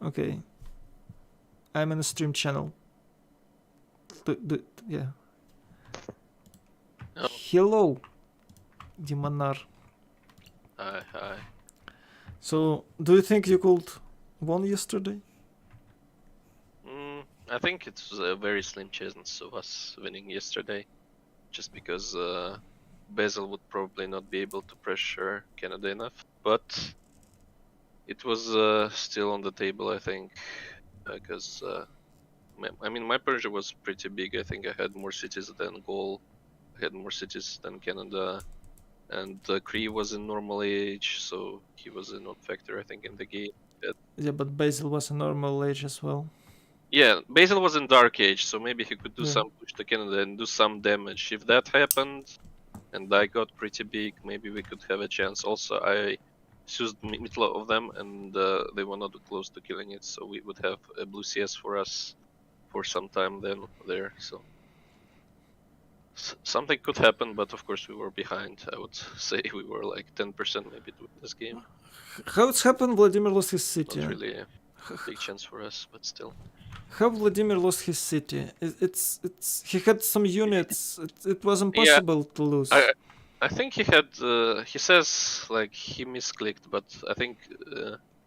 Okay. I'm in a stream channel. Yeah. Oh. Hello, Dimonar. Hi. So, do you think you could won yesterday? I think it was a very slim chance of us winning yesterday, just because Basil would probably not be able to pressure Canada enough. But it was still on the table, I think, because I mean my Persia was pretty big. I think I had more cities than Gaul. I had more cities than Canada, and Cree was in normal age, so he was a non-factor, I think, in the game. Yeah, but Basil was a normal age as well. Yeah, Basil was in Dark Age, so maybe he could do Yeah. some push to Canada and do some damage. If that happened, and I got pretty big, maybe we could have a chance. Also, I used middle of them, and they were not close to killing it, so we would have a blue CS for us for some time then there. So something could happen, but of course we were behind. I would say we were like 10% maybe to win this game. How it's happened? Vladimir lost his city. Not really a big chance for us, but still. How Vladimir lost his city? It's he had some units. It was impossible to lose. I think he had. He says like he misclicked, but I think.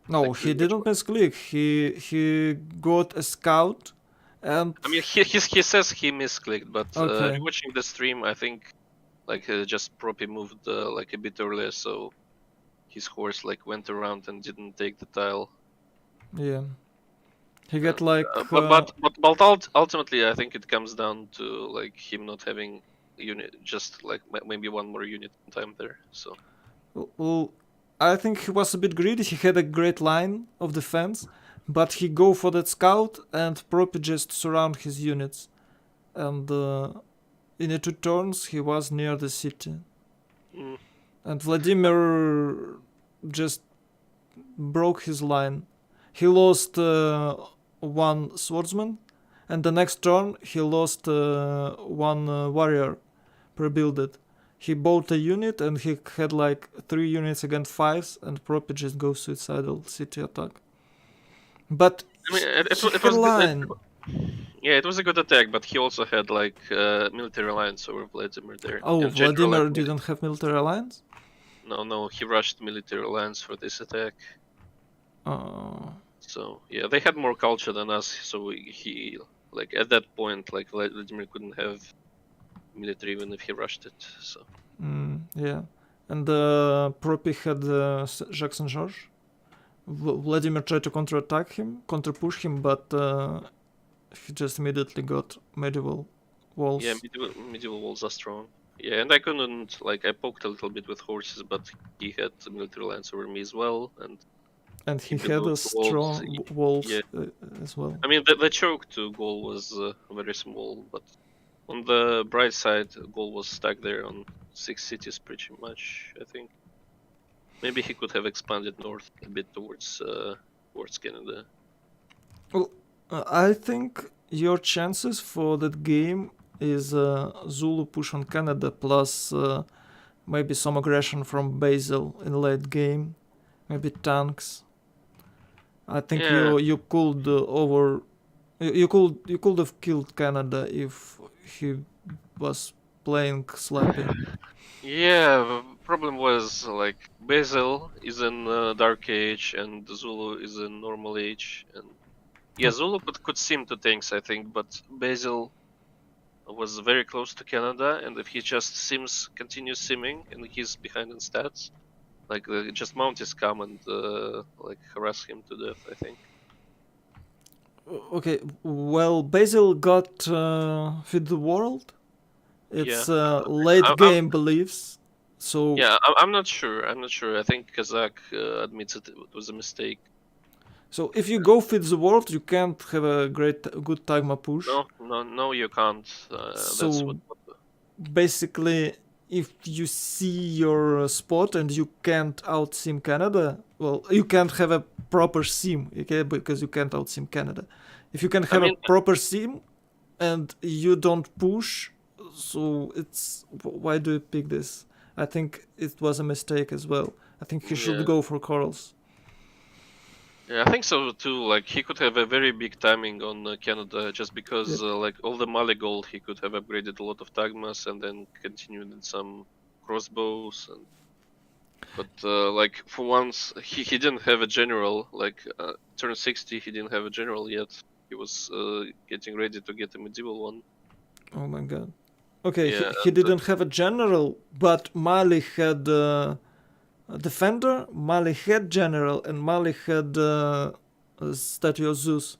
No, like, he didn't misclick. He got a scout, and I mean, he says he misclicked, but Okay. watching the stream, I think like just Proppy moved like a bit earlier, so his horse like went around and didn't take the tile. yeah, he got like. But ultimately, I think it comes down to like him not having unit, just like maybe one more unit in time there. So Well, I think he was a bit greedy. He had a great line of defense, but he go for that scout and Proppy just surround his units, and in the 2 turns he was near the city, mm, and Vladimir just broke his line. He lost 1 swordsman, and the next turn he lost 1 warrior pre-builded. He bought a unit and he had like 3 units against 5s, and Proppy just goes suicidal city attack. But I mean, it he was had line. Yeah, it was a good attack, but he also had like military alliance over Vladimir there. Oh, In general, Vladimir like, didn't have military alliance? No, he rushed military alliance for this attack. Uh, So yeah, they had more culture than us. So he like at that point, like Vladimir couldn't have military even if he rushed it. So yeah. And Proppy had Jackson George. Vladimir tried to counter-push him, but he just immediately got medieval walls. yeah, medieval walls are strong. Yeah, and I couldn't like I poked a little bit with horses, but he had military alliance over me as well, and he he had a built walls. strong walls Yeah. as well. I mean, the choke to goal was very small, but on the bright side, goal was stuck there on 6 cities pretty much. I think maybe he could have expanded north a bit towards Canada. I think your chances for that game is Zulu push on Canada plus maybe some aggression from Basil in late game, maybe tanks. I think Yeah. you could you could have killed Canada if he was playing slappy. Yeah, the problem was like Basil is in Dark Age and Zulu is in Normal Age, and yeah, Zulu could sim to tanks, I think, but Basil was very close to Canada, and if he just continues simming, and he's behind in stats, like just Mounties come and like harass him to death, I think. Okay, well, Basil got Feed the World. It's late game beliefs. So yeah, I'm not sure. I think Kazakh admits it was a mistake. So if you go Feed the World, you can't have a good Tagma push. No, you can't. So that's what. Basically, if you see your spot and you can't out-sim Canada, well, you can't have a proper sim, okay? Because you can't out-sim Canada. If you can have a proper sim and you don't push, so it's why do you pick this? I think it was a mistake as well. I think he should go for corals. Yeah, I think so too. Like he could have a very big timing on Canada just because like all the Mali gold he could have upgraded a lot of Tagmas and then continued in some crossbows and but like for once he didn't have a general like turn 60 he didn't have a general yet. He was getting ready to get a medieval one. Oh my god. Okay, he didn't have a general, but Mali had a defender, Mali had general, and Mali had a statue of Zeus.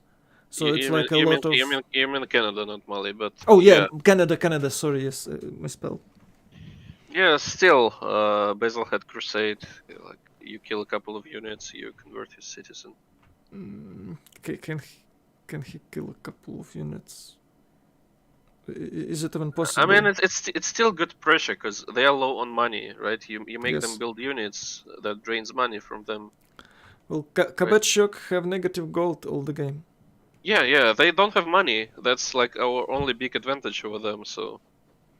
So it's like a lot of... You mean Canada, not Mali, but... Oh yeah, Canada, sorry, yes, misspelled. Yeah, still, Basil had Crusade, like, you kill a couple of units, you convert his citizen. can he kill a couple of units? Is it even possible? I mean, it's still good pressure because they are low on money, right? You make them Yes. build units that drains money from them. Well, Kabachok have negative gold all the game. Yeah, they don't have money. That's like our only big advantage over them. So,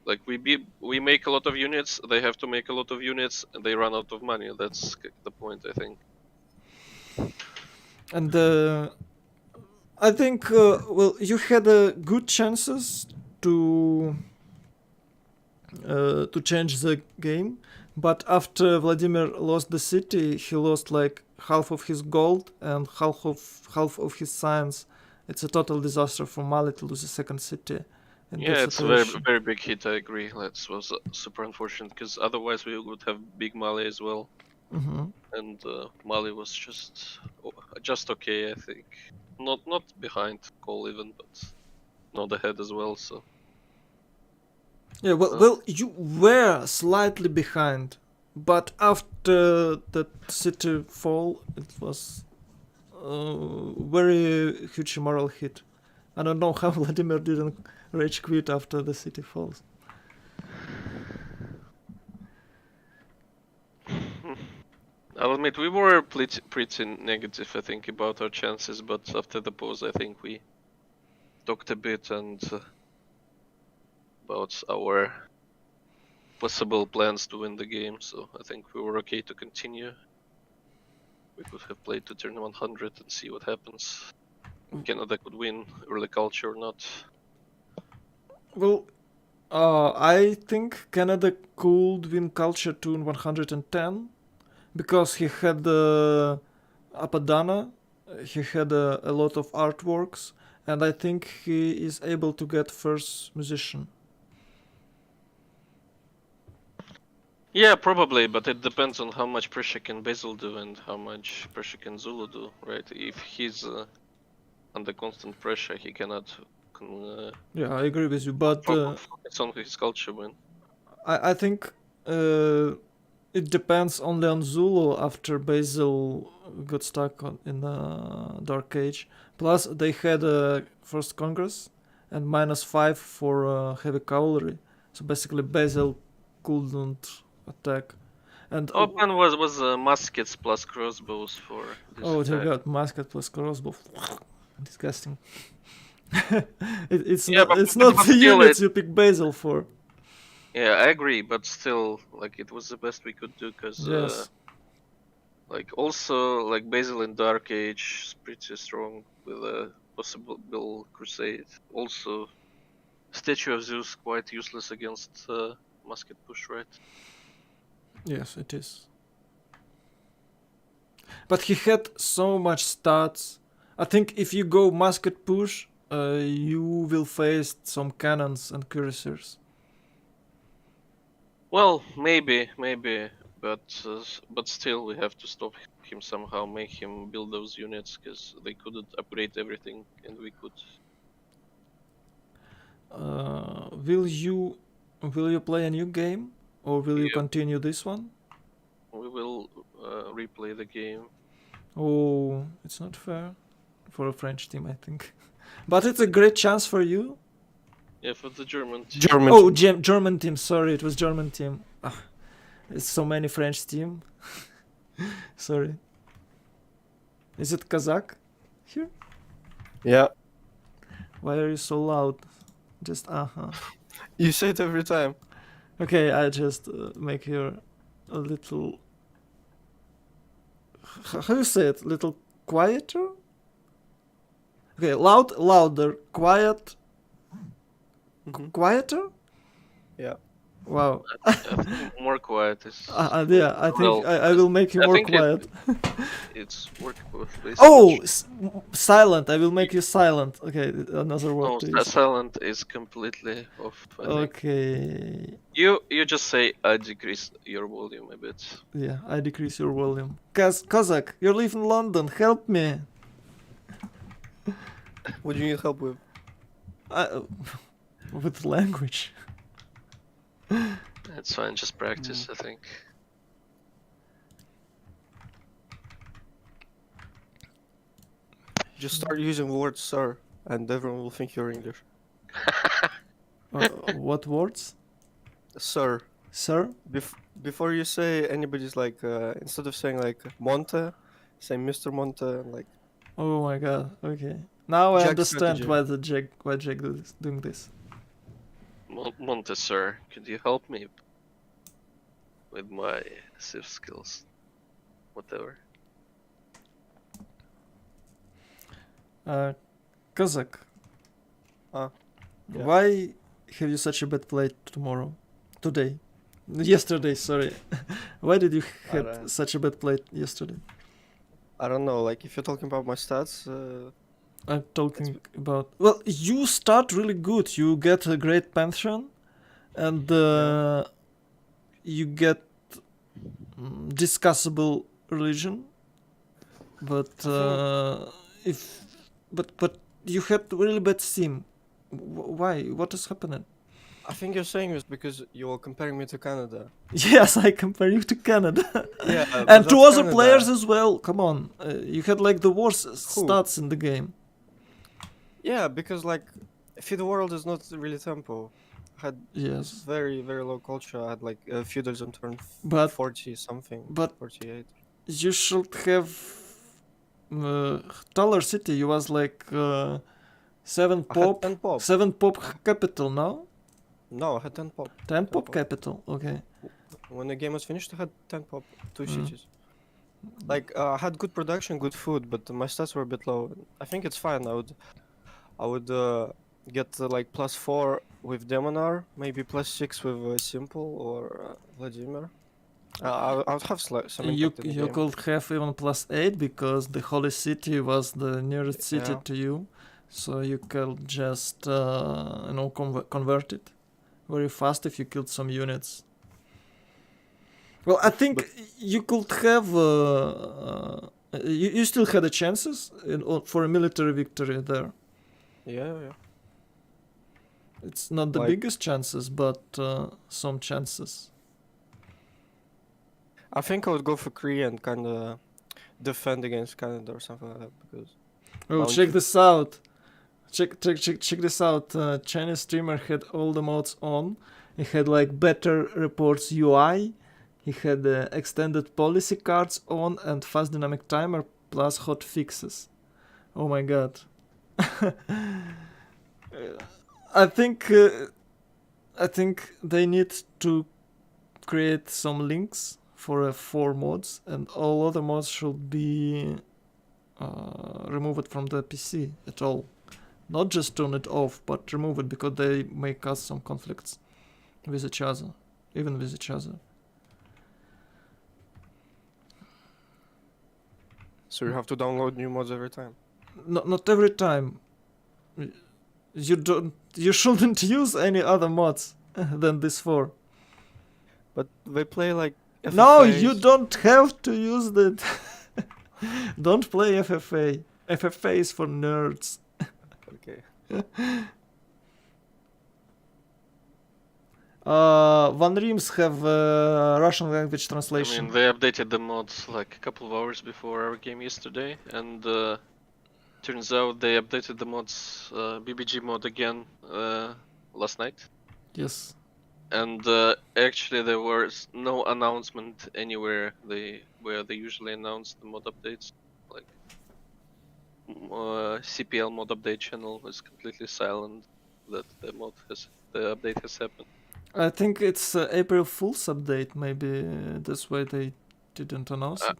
like we make a lot of units, they have to make a lot of units, and they run out of money. That's the point, I think. And I think well, you had good chances to change the game, but after Vladimir lost the city, he lost like half of his gold and half of his science. It's a total disaster for Mali to lose a second city. In Yeah, that it's a very situation. very big hit. I agree. That was super unfortunate because otherwise we would have big Mali as well. Mhm. And Mali was just okay, I think. Not behind Cole even, but not ahead as well. So Yeah, well, you were slightly behind, but after that city fall, it was very huge moral hit. I don't know how Vladimir didn't rage quit after the city falls. I'll admit we were pretty negative, I think, about our chances. But after the pause, I think we talked a bit and about our possible plans to win the game. So I think we were okay to continue. We could have played to turn 100 and see what happens. Canada could win early culture or not. Well, I think Canada could win culture to 110 because he had Apadana, he had a lot of artworks, and I think he is able to get first musician. Yeah, probably, but it depends on how much pressure can Basil do and how much pressure can Zulu do, right? If he's under constant pressure, he cannot. Yeah, I agree with you, but Focus on his culture win. I think it depends only on Zulu after Basil got stuck in Dark Age. Plus, they had a first Congress and -5 for heavy cavalry, so basically Basil couldn't attack. And Open was muskets plus crossbows for this oh dear attack. God, musket plus crossbow, disgusting. It's Yeah, not. but- It's but- not but the still units you pick Basil for. Yeah, I agree, but still, like it was the best we could do because, Yes. like also like Basil in Dark Age is pretty strong with a possible crusade. Also, Statue of Zeus quite useless against musket push, right? Yes, it is. But he had so much stats. I think if you go musket push, you will face some cannons and cuirassiers. Well, maybe, but still we have to stop him somehow, make him build those units because they couldn't upgrade everything, and we could. Will you play a new game, or will you Yeah. continue this one? We will replay the game. Oh, it's not fair for a French team, I think. But it's a great chance for you. Yeah, for the German team. German. Oh, German team. Sorry, it was German team. Ah, it's so many French team. Sorry. Is it Kazakh here? Yeah, Why are you so loud? Just you say it every time. Okay, I just make here a little. How do you say it? Little quieter? Okay, louder, quiet, Mhm. quieter? Yeah. Wow. I think more quiet is. Yeah, I think Well, I will make you I more think quiet. It's work both ways. Oh, silent. I will make you silent. Okay, another word No, to use. silent is completely off. I think. Okay. You just say I decrease your volume a bit. Yeah, I decrease your volume. Kazakh, you live in London. Help me. What do you need help with? With language. It's fine, just practice. I think. Just start using the word sir, and everyone will think you're English. What words? Sir. Sir? Before you say anybody's like, instead of saying like Monte, say Mr. Monte, and like Oh my god, okay. Now I Jack understand strategy. why Jack doing this. Monte, sir, could you help me with my Civ skills? Whatever. Kazakh, Yeah. why have you such a bad play tomorrow? Today? Yesterday, sorry. Why did you have Alright. such a bad play yesterday? I don't know, like if you're talking about my stats, I'm talking about... Well, you start really good. You get a great pension, and you get discussable religion. But but you had really bad sim. Why? What is happening? I think you're saying this because you're comparing me to Canada. Yes, I compare you to Canada. Yeah, And but to that's other Canada. players as well. Come on, you had like the worst stats in the game. Yeah, because like Feed the World is not really tempo. I had Yes, very very low culture. I had like feudals on turn But- 40 something, but 48. you should have taller city. You was like 7 I had pop, 10 pop. 7 pop capital now. No, I had 10 pop. 10 pop pop. capital. Okay. When the game was finished, I had 10 pop, 2 Mm. cities. Like I had good production, good food, but my stats were a bit low. I think it's fine. I would get like +4 with Demonar, maybe +6 with Simple or Vladimir. I would have some You impact in the game. could have even +8 because the holy city was the nearest city Yeah. to you, so you could just convert it very fast if you killed some units. Well, I think you could have you still had the chances for a military victory there. Yeah. It's not the Like- biggest chances, but some chances. I think I would go for Korea and kind of defend against Canada or something like that because Oh, Bounty. check this out. Check this out. Chinese streamer had all the mods on. He had like better reports UI. He had extended policy cards on and fast dynamic timer plus hot fixes. Oh my god. I think they need to create some links for 4 mods, and all other mods should be removed from the PC at all. Not just turn it off, but remove it because they may cause some conflicts with each other, even with each other. so you have to download new mods every time. Not every time. You shouldn't use any other mods than this 4. But they play like No, FFAs. you don't have to use that. Don't play FFA. FFA is for nerds. Okay. Van Reams have Russian language I translation. mean, they updated the mods like a couple of hours before our game yesterday, and turns out they updated the mods, BBG mod again last night. Yes. And actually, there was no announcement anywhere where they usually announce the mod updates. Like CPL mod update channel is completely silent that the update has happened. I think it's April Fool's update. Maybe that's why they didn't announce it.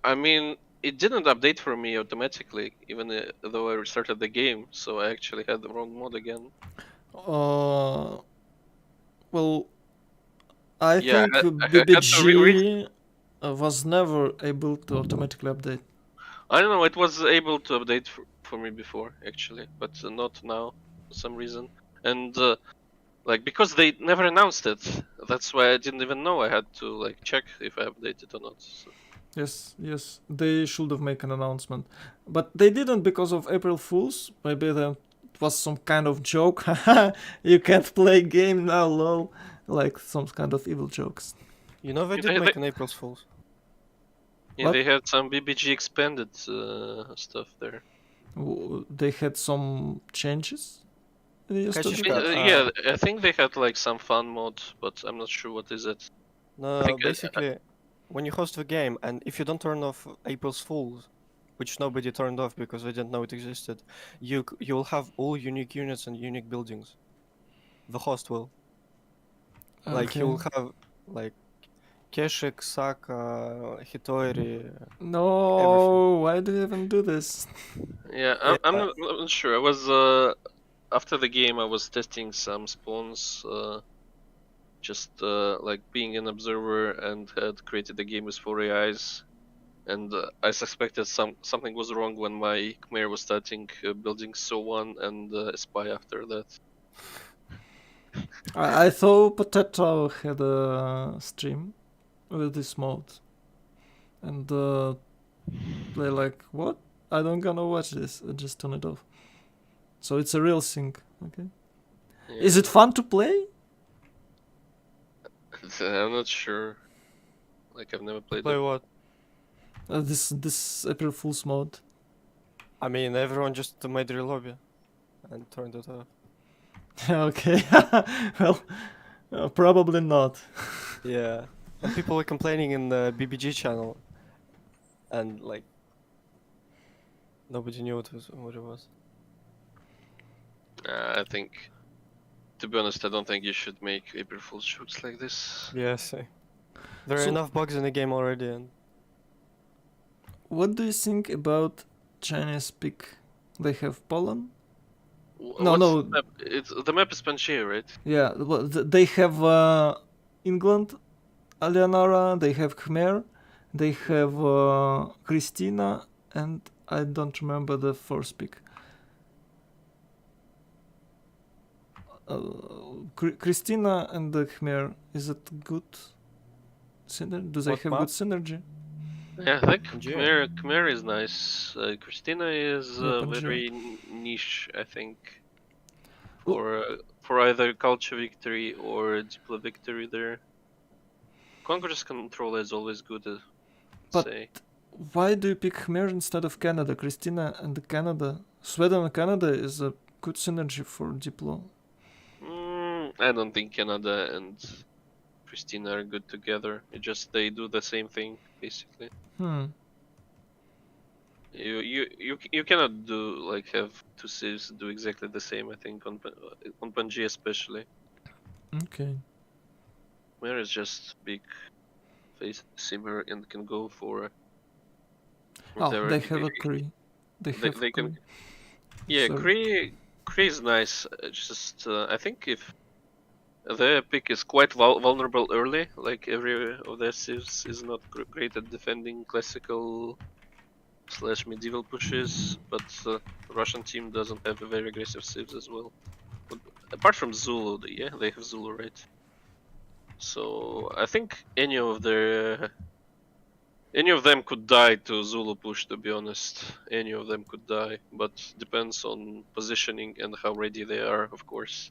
I mean, it didn't update for me automatically, even though I restarted the game, so I actually had the wrong mod again. Well, I Yeah, think I had to BBG was never able to automatically update. I don't know, it was able to update for me before, actually, but not now, for some reason. And, like, because they never announced it, that's why I didn't even know I had to, like, check if I updated or not. So. Yes, they should have made an announcement. But they didn't because of April Fools. Maybe that was some kind of joke. You can't play game now, lol. Like some kind of evil jokes. You know they Yeah, did they- make an April's Fools. Yeah, What? they had some BBG expanded stuff there. They had some changes yesterday. Kachishka, Yeah, I think they had like some fun mode, but I'm not sure what is it. no, think, basically, when you host the game, and if you don't turn off April's Fools, which nobody turned off because they didn't know it existed, you'll have all unique units and unique buildings. The host will. Like you'll Okay. have like Keshik, Saka, Hitori. No, why do you even do this? Yeah, Yeah. I'm not sure. I was after the game, I was testing some spawns, just like being an observer, and had created a game with 4 AIs. And I suspected something was wrong when my Khmer was starting building So1 and Spy after that. I thought Potato had a stream with this mode, and they're like, "What? I don't gonna watch this. I just turn it off." So it's a real thing. Okay. Yeah. Is it fun to play? I'm not sure. Like I've never played Play it. what? This April Fool's mode. I mean, everyone just made their lobby and turned it off. Okay. Well, probably not. Yeah. And people were complaining in the BBG channel, and like nobody knew what it was. I think, to be honest, I don't think you should make April Fool's jokes like this. Yes. There are So- enough bugs in the game already, and What do you think about Chinese pick? They have Poland. No, What's no. The map? The map is Pangaea, right? Yeah, well, they have England, Eleonora. They have Khmer. They have Christina, and I don't remember the first pick. Christina and the Khmer, is it good? Do they What have map? good synergy? Yeah, I think Pangaea. Khmer is nice. Christina is Yeah, Pangaea. very niche, I think, Well- for either culture victory or Diplo victory there. Congress control is always good to But- say. Why do you pick Khmer instead of Canada? Christina and Canada. Sweden and Canada is a good synergy for Diplo. I don't think Canada and Christina are good together. It just they do the same thing basically. You cannot do like have two civs do exactly the same. I think on Pangaea especially. Okay. Meier is just big face simmer and can go for Oh, whatever. they have a Cree. They have they can- Cree. Yeah, Sorry. Kree is nice. Just I think if their pick is quite vulnerable early, like every of their civs is not great at defending classical / medieval pushes, but Russian team doesn't have a very aggressive civs as well. But apart from Zulu, yeah, they have Zulu, right? So I think any of them could die to Zulu push, to be honest. Any of them could die, but depends on positioning and how ready they are, of course.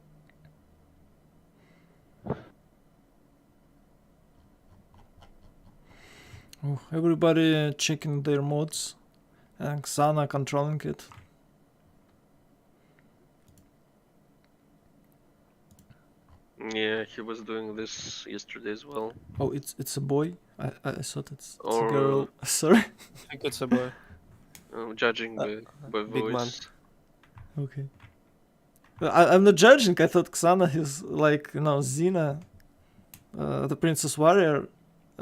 Oh, everybody checking their mods. And Xana controlling it. Yeah, he was doing this yesterday as well. Oh, it's a boy. I thought it's a Or- girl. Sorry. I think it's a boy. Judging by big man. voice. Okay. I'm not judging. I thought Xana is like, Xena, the Princess Warrior.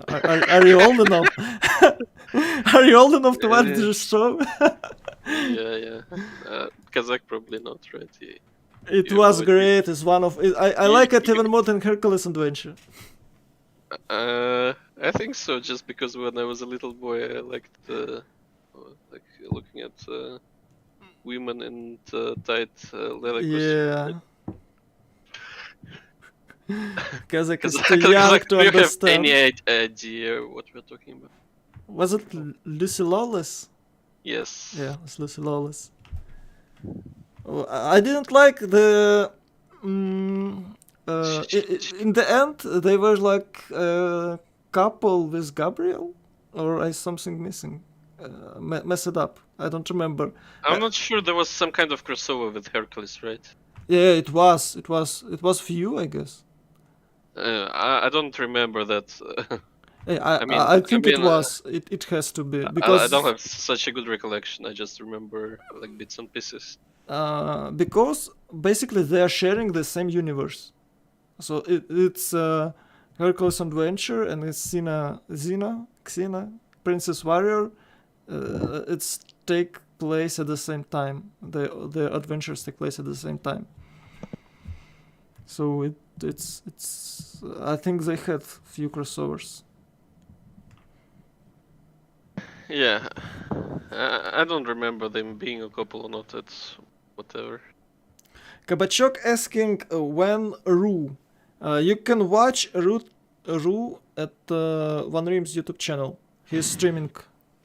Are you old enough? Are you old enough to watch this show? Yeah. Kazakh probably not, right? Yeah. It Yeah, was but- great. It's one of. I like it even more than Hercules Adventure. I think so. Just because when I was a little boy, I liked like looking at women in tight leather costumes. Yeah. Kazakh is Because too young to do you have understand. any idea what we're talking about? Was it Lucy Lawless? Yes. Yeah, it's Lucy Lawless. Oh, I didn't like the. In the end, they were like a couple with Gabriel, or is something missing? mess it up. I don't remember. I'm not sure there was some kind of crossover with Hercules, right? Yeah, it was. It was for you, I guess. I don't remember that. Yeah, I mean, I think it mean, was. It has to be I because don't have such a good recollection. I just remember like bits and pieces. because basically they are sharing the same universe. So it's Hercules Adventure and it's Xena, Princess Warrior. It's take place at the same time. The adventures take place at the same time. So it's. I think they had few crossovers. Yeah, I don't remember them being a couple or not. It's whatever. Kabachok asking when Ru. You can watch Ru at Van Reem's YouTube channel. He's streaming.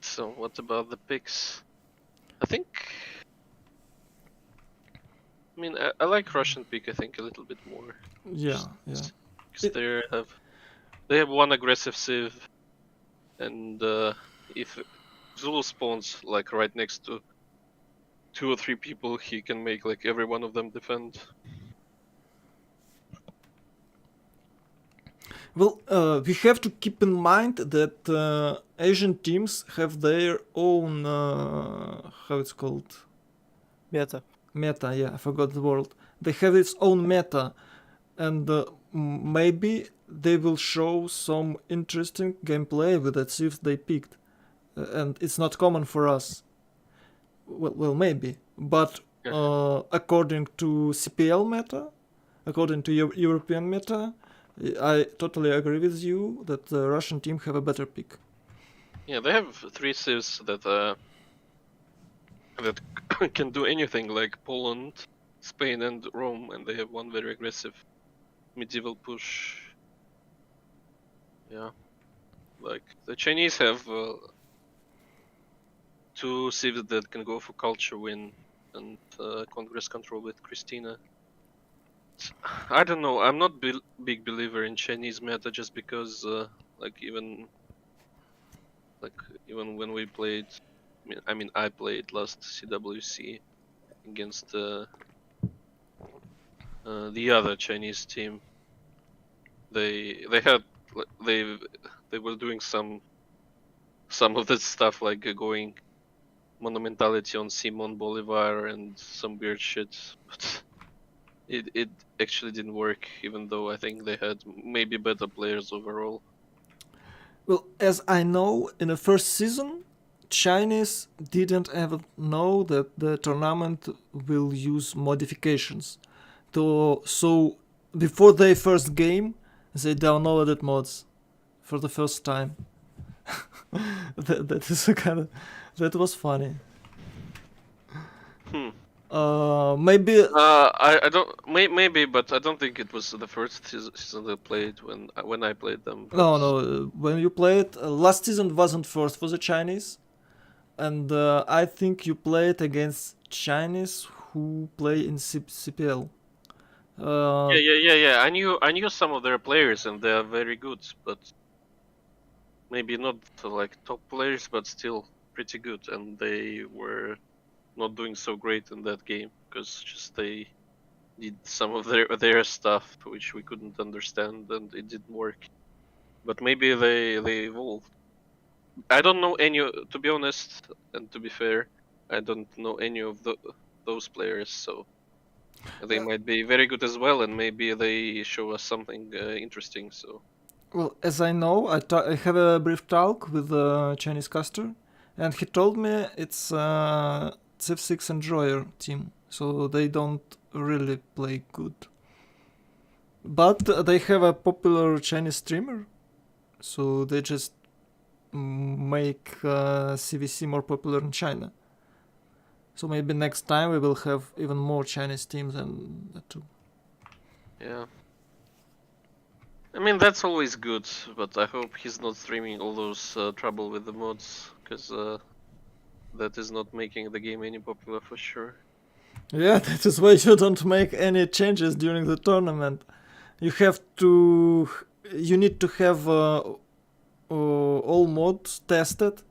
So what about the picks? I think. I mean, I like Russian pick. I think a little bit more. Yeah, yeah. Because they have one aggressive civ, and if Zulu spawns like right next to 2 or 3 people, he can make like every one of them defend. Well, we have to keep in mind that Asian teams have their own how it's called Meta. meta. Yeah, I forgot the word. They have its own meta, and maybe they will show some interesting gameplay with the civs they picked, and it's not common for us. Well, maybe, but according to CPL meta, according to European meta, I totally agree with you that the Russian team have a better pick. Yeah, they have 3 civs that that can do anything, like Poland, Spain, and Rome, and they have one very aggressive medieval push. Yeah, like the Chinese have 2 civs that can go for culture win and Congress control with Christina. I don't know. I'm not big believer in Chinese meta just because, like even when we played, I played last CWC against the other Chinese team. They were doing some of that stuff like going monumentality on Simon Bolivar and some weird shit, but it actually didn't work, even though I think they had maybe better players overall. Well, as I know, in the first season, Chinese didn't ever know that the tournament will use modifications. So before their first game, they downloaded mods for the first time. That is a kind of that was funny. Maybe I don't maybe, but I don't think it was the first season they played when I played them. no. When you played last season wasn't first for the Chinese, and I think you played against Chinese who play in CPL. Yeah. I knew some of their players, and they are very good, but maybe not like top players, but still pretty good. And they were not doing so great in that game because just they did some of their stuff which we couldn't understand, and it didn't work. But maybe they evolved. I don't know any, to be honest, and to be fair, I don't know any of those players, so they might be very good as well, and maybe they show us something interesting. So, well, as I know, I have a brief talk with a Chinese caster, and he told me it's Civ6 Enjoyer team, so they don't really play good. But they have a popular Chinese streamer, so they just make CVC more popular in China. So maybe next time we will have even more Chinese teams than that too. yeah. I mean, that's always good, but I hope he's not streaming all those trouble with the mods, because that is not making the game any popular for sure. Yeah, that is why you don't make any changes during the tournament. You need to have all mods tested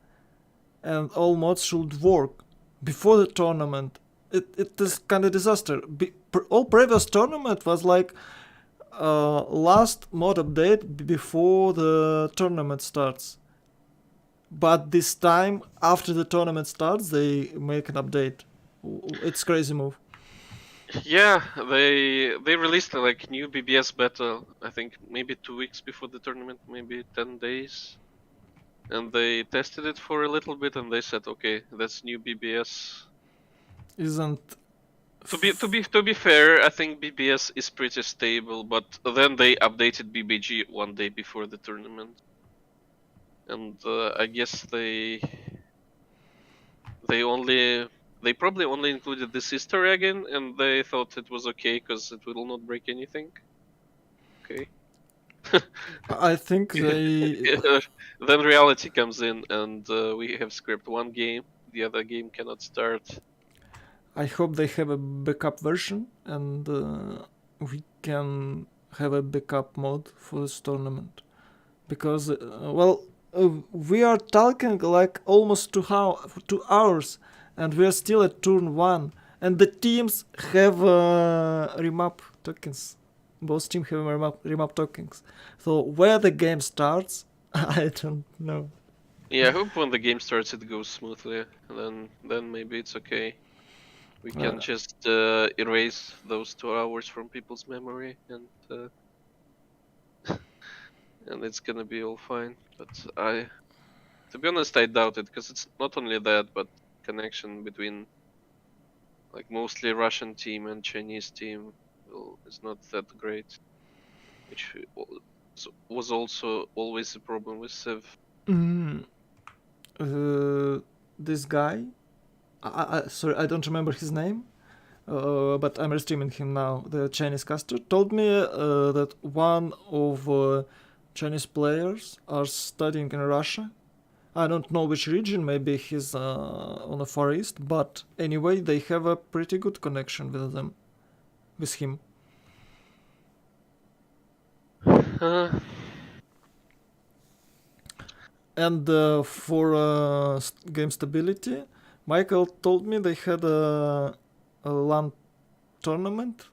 and all mods should work before the tournament. It is kind of disaster. All previous tournament was like last mod update before the tournament starts. But this time, after the tournament starts, they make an update. It's crazy move. Yeah, they released like new BBS beta. I think maybe 2 weeks before the tournament, maybe 10 days, and they tested it for a little bit, and they said, okay, that's new BBS. Isn't To be fair, I think BBS is pretty stable, but then they updated BBG 1 day before the tournament, and I guess they probably only included this Easter egg in, and they thought it was okay because it will not break anything. Okay. I think they Then reality comes in, and we have scrapped one game. The other game cannot start. I hope they have a backup version and we can have a backup mode for this tournament. Because, we are talking like almost 2 hours and we are still at turn 1. And the teams have remap tokens. Both teams have remap tokens. So where the game starts, I don't know. Yeah, I hope when the game starts it goes smoothly. Then maybe it's okay. We can just erase those 2 hours from people's memory, and and it's gonna be all fine. But to be honest, I doubt it, because it's not only that, but connection between like mostly Russian team and Chinese team is not that great, which was also always a problem with Civ. This guy, sorry, I don't remember his name, but I'm restreaming him now. The Chinese caster told me that one of Chinese players are studying in Russia. I don't know which region, maybe he's on the Far East, but anyway, they have a pretty good connection with him. And for game stability, Michael told me they had a LAN tournament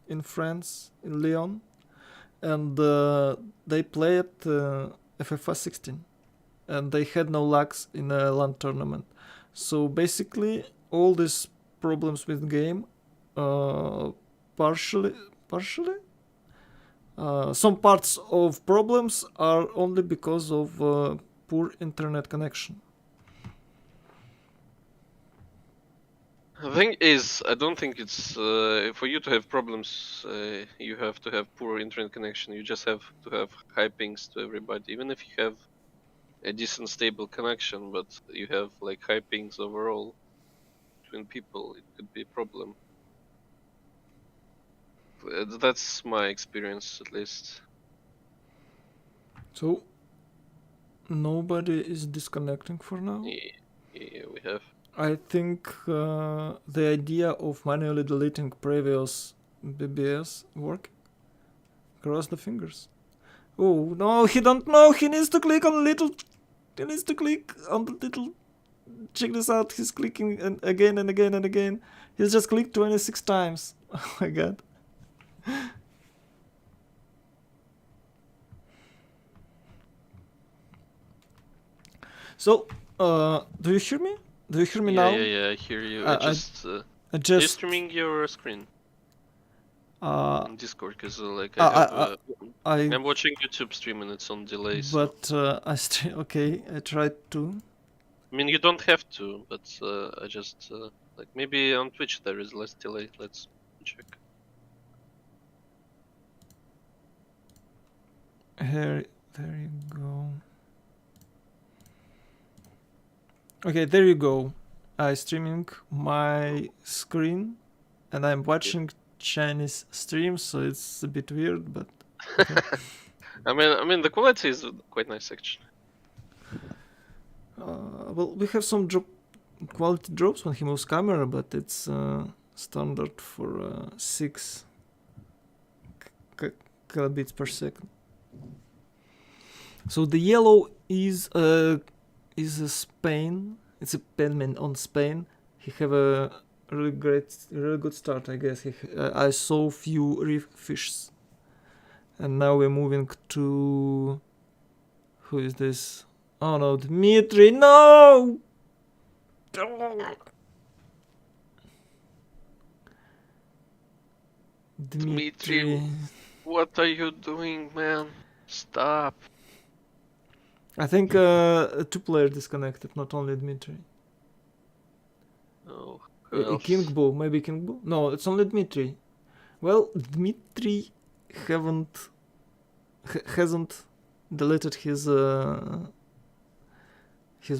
in France, in Lyon, and they played FFA 16, and they had no lags in a LAN tournament. So basically, all these problems with game, partially, some parts of problems are only because of poor internet connection. The thing is, I don't think it's for you to have problems. You have to have poor internet connection. You just have to have high pings to everybody. Even if you have a decent stable connection, but you have like high pings overall between people, it could be a problem. That's my experience, at least. So nobody is disconnecting for now. Yeah, we have. I think the idea of manually deleting previous BBS work. Cross the fingers. Oh no, he don't know. He needs to click on the little. He needs to click on the little. Check this out. He's clicking again and again and again. He's just clicked 26 times. Oh my god. So, do you hear me? Do you hear me now? Yeah, I hear you. I Are just you streaming your screen on Discord? Because I'm watching YouTube stream and it's on delay. But okay, I tried to. I mean, you don't have to, but I just like maybe on Twitch there is less delay. Let's check. Here, there you go. Okay, there you go. I'm streaming my screen, and I'm watching Chinese streams, so it's a bit weird, but. Okay. I mean, the quality is quite nice, actually. Well, we have some quality drops when he moves camera, but it's standard for 6 kilobits per second. So the yellow is is Spain. It's a penman on Spain. He have a really good start, I guess. I saw few reef fishes, and now we're moving to. Who is this? Oh no, Dmitry! No! Dmitry, what are you doing, man? Stop. I think two players disconnected, not only Dmitry. Oh, who else? King Boo, maybe King Boo? No, it's only Dmitry. Well, Dmitry hasn't deleted his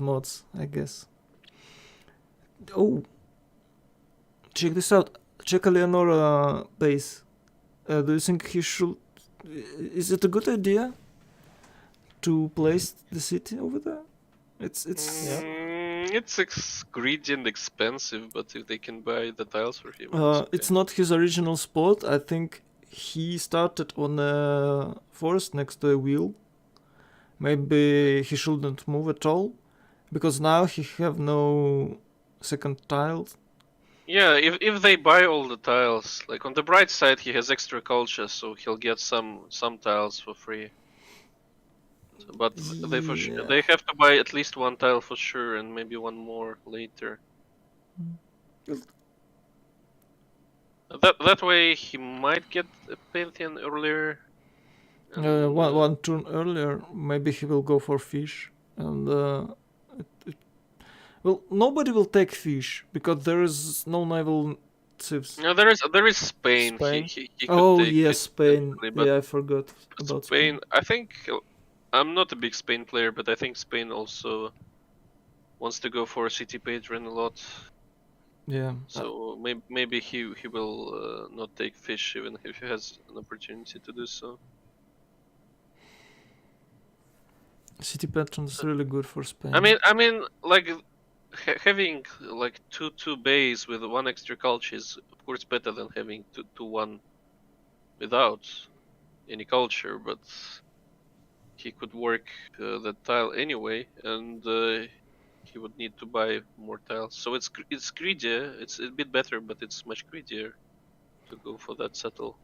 mods, I guess. Oh, check this out. Check Eleonora base. Do you think he should? Is it a good idea to place the city over there? It's greedy and expensive, but if they can buy the tiles for him, it's not his original spot. I think he started on a forest next to a wheel. Maybe he shouldn't move at all, because now he have no second tiles. Yeah, if they buy all the tiles, like on the bright side, he has extra culture, so he'll get some tiles for free. So, but they have to buy at least one tile for sure, and maybe one more later. That way he might get a Pantheon earlier. One turn earlier, maybe he will go for fish, and well, nobody will take fish because there is no naval civs. No, there is Spain. Spain? He could Oh take yes, Spain. but Yeah, I forgot about Spain. I think I'm not a big Spain player, but I think Spain also wants to go for a city patron a lot. Yeah. So maybe he will not take fish even if he has an opportunity to do so. City patron is really good for Spain. I mean, like having like two bays with one extra culture is of course better than having one without any culture, but he could work that tile anyway, and he would need to buy more tiles. So it's greedier. It's a bit better, but it's much greedier to go for that settle.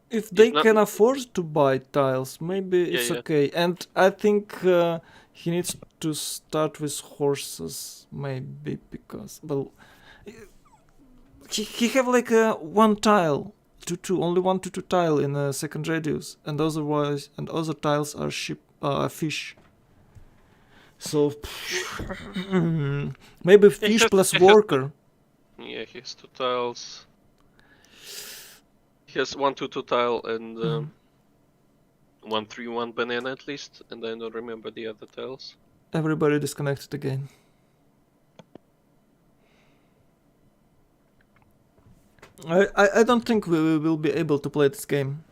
If they can afford to buy tiles, maybe it's okay. And I think he needs to start with horses, maybe, because, well, he have like one tile, only 1 to 2 tile in a second radius, and other tiles are fish. So maybe fish plus worker. Yeah, he has 2 tiles. He has 1 2 tile and 1 3 1 banana at least, and I don't remember the other tiles. Everybody disconnected again. I don't think we will be able to play this game.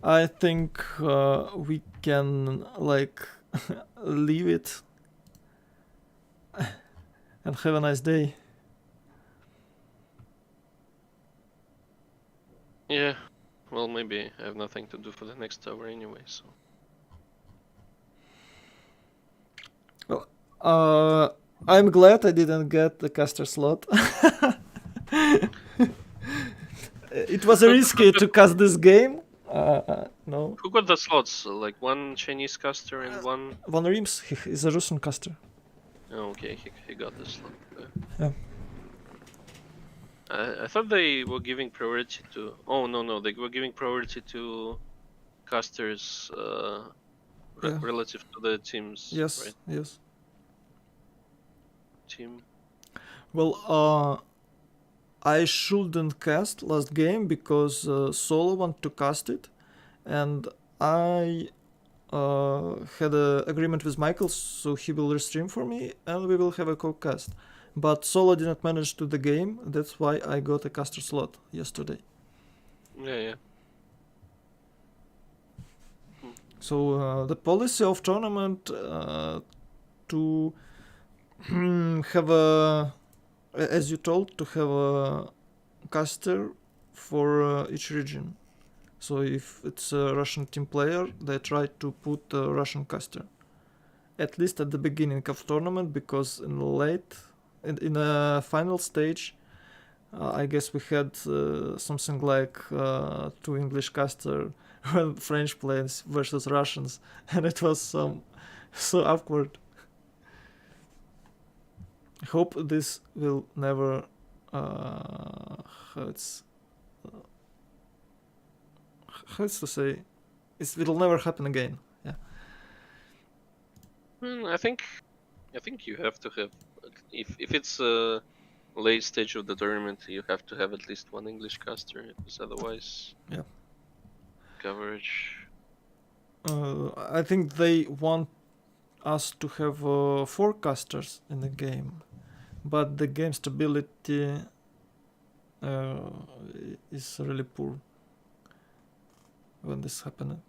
I think we can like leave it and have a nice day. Yeah, well, maybe I have nothing to do for the next hour anyway, so. Well, I'm glad I didn't get the caster slot. It was risky to cast this game. No. Who got the slots? Like one Chinese caster and one. Von Reims, he is a Russian caster. Oh, okay, he got the slot. Yeah. I thought they were giving priority to. Oh no, they were giving priority to casters relative to the teams. Yes, right? yes. Team. Well, I shouldn't cast last game because Solo want to cast it, and I had an agreement with Michael, so he will restream for me, and we will have a co-cast. But Solo did not manage to the game, that's why I got a caster slot yesterday. Yeah. So the policy of tournament to have a, as you told, to have a caster for each region. So if it's a Russian team player, they try to put a Russian caster. at least at the beginning of tournament, because in a final stage, I guess we had something like 2 English caster when French players versus Russians, and it was so awkward. Hope this will never how it's to say, it will never happen again. Yeah. I think you have to have, if it's a late stage of the tournament, you have to have at least one English caster, because otherwise, Yeah. coverage. I think they want us to have 4 casters in the game, but the game stability is really poor when this happened.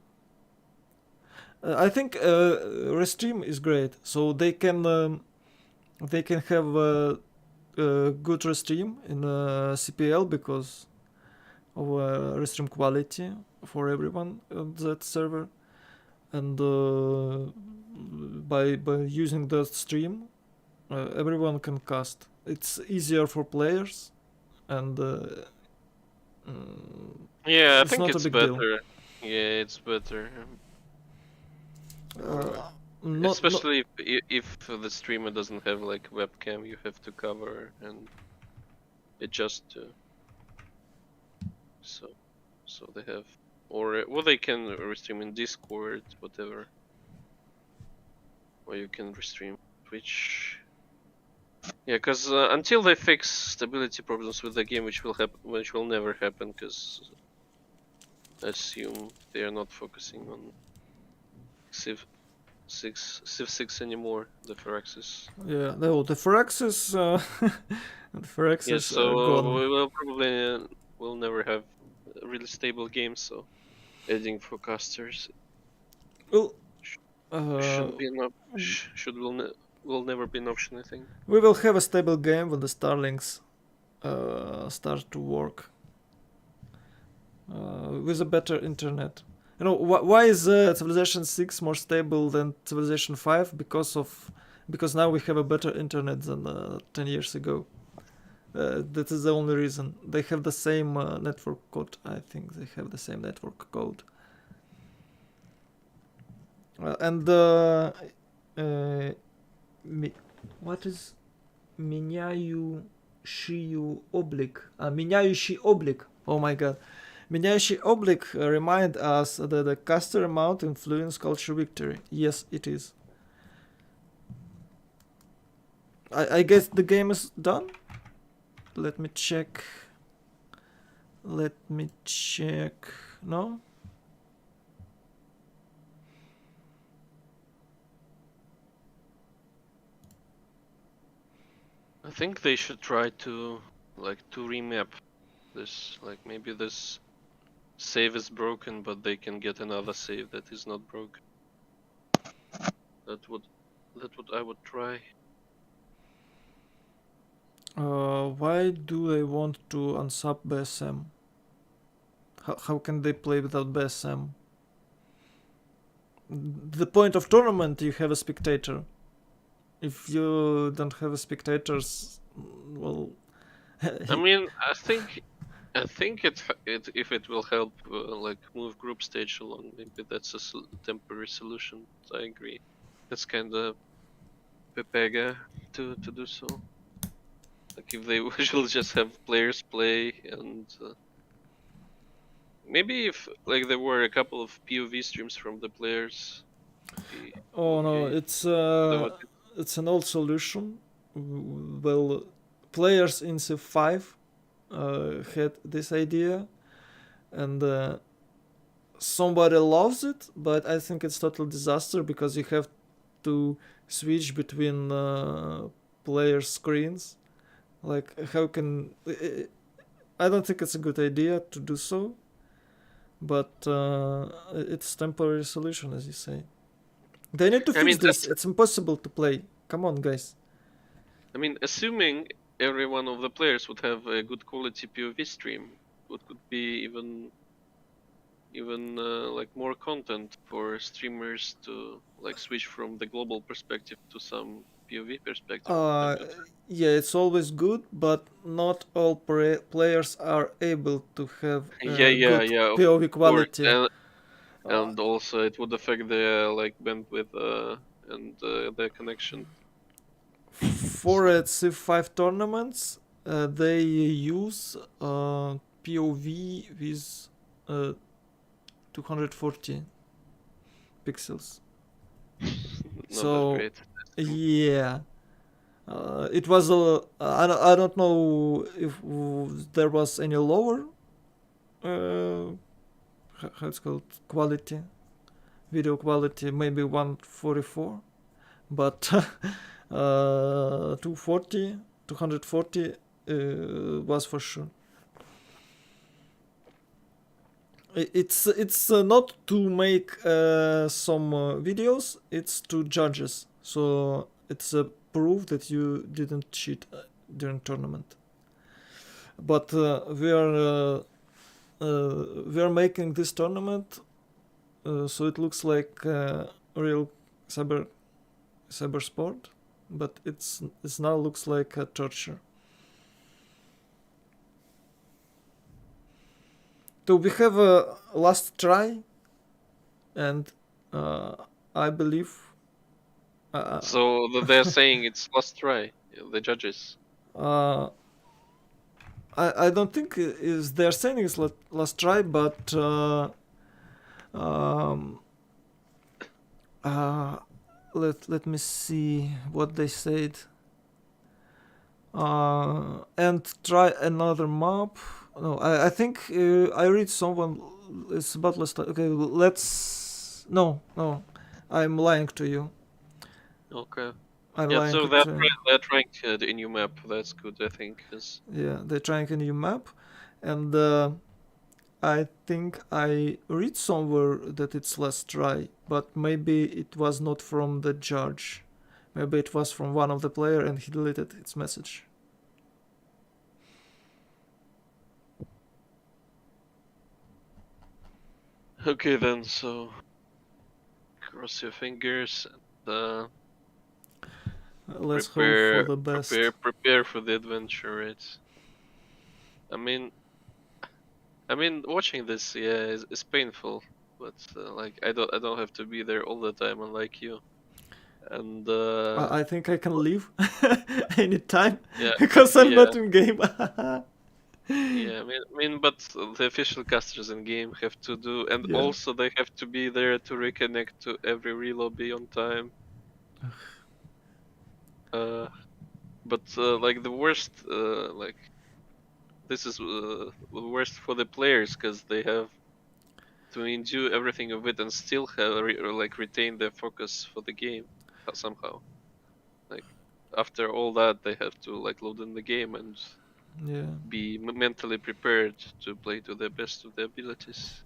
I think Restream is great, so they can have a good Restream in CPL because of Restream quality for everyone on that server, and by using the stream, everyone can cast. It's easier for players, and Yeah, I it's think not a it's big better. deal. Yeah, it's better. Not Especially if the streamer doesn't have like webcam, you have to cover and adjust to. So they have, or they can restream in Discord, whatever. Or you can restream Twitch. Yeah, because until they fix stability problems with the game, which will never happen, because I assume they are not focusing on Civ 6 anymore. The Firaxis. Yeah, no, the Firaxis, the Firaxis Yes, so gone. we will probably will never have a really stable game. So adding forecasters Well, shouldn't be an will never be an option, I think. we will have a stable game when the Starlings start to work with a better internet. You know, why is Civilization 6 more stable than Civilization 5? Because now we have a better internet than 10 years ago. That is the only reason. They have the same network code. I think they have the same network code. And what is Меняющий облик? Меняющий облик. Oh my god. Меняющий облик remind us that the caster amount influence culture victory. Yes, it is. I guess the game is done. Let me check. No? I think they should try to remap this. Like maybe this save is broken, but they can get another save that is not broken. That would I would try. Why do they want to unsub BSM? How can they play without BSM? The point of tournament, you have a spectator. If you don't have spectators, well. I mean, I think it if it will help like move group stage along, maybe that's a temporary solution. I agree. That's kind of Pepega to do so. Like if they will just have players play and maybe if like there were a couple of POV streams from the players. Oh no, okay. it's an old solution. Well, players in Civ 5 had this idea, and somebody loves it, but I think it's total disaster because you have to switch between player screens. Like, how can I don't think it's a good idea to do so, but it's temporary solution, as you say. They need to fix this. It's impossible to play. Come on, guys. I mean, assuming every one of the players would have a good quality POV stream, what could be even like more content for streamers to like switch from the global perspective to some POV perspective. Yeah, it's always good, but not all players are able to have good Yeah, of POV course. quality. And also it would affect the like bandwidth and the connection. For Civ 5 tournaments, they use POV with 240 pixels. Not that So great. yeah, it was I don't know if there was any lower how it's called quality, video quality, maybe 144, but 240 was for sure. It's not to make some videos, it's to judges, so it's a proof that you didn't cheat during tournament. But we are making this tournament so it looks like real cyber sport, but it's now looks like a torture. So we have a last try, and I believe. So they're saying it's last try, the judges. I don't think is they're saying it's last try, but let me see what they said. And try another map. No, I think I read someone. It's about last time. Okay, let's. No, I'm lying to you. Okay. I'm Yeah, lying so to. they're trying the new map. That's good, I think. 'Cause Yeah, they're trying a new map, and I think I read somewhere that it's last try, but maybe it was not from the judge. Maybe it was from one of the player and he deleted its message. Okay then, so cross your fingers and Let's hope prepare, for the best. prepare for the adventure. Right? I mean, watching this, yeah, is painful, but like I don't have to be there all the time, unlike you. And I think I can leave anytime yeah, because I'm yeah, not in game. yeah. But the official casters in game have to do, and Yeah. also they have to be there to reconnect to every relobby on time. But like the worst, like this is the worst for the players because they have to endure everything of it and still have like retain their focus for the game somehow. Like after all that, they have to like load in the game and Yeah. be mentally prepared to play to the best of their abilities,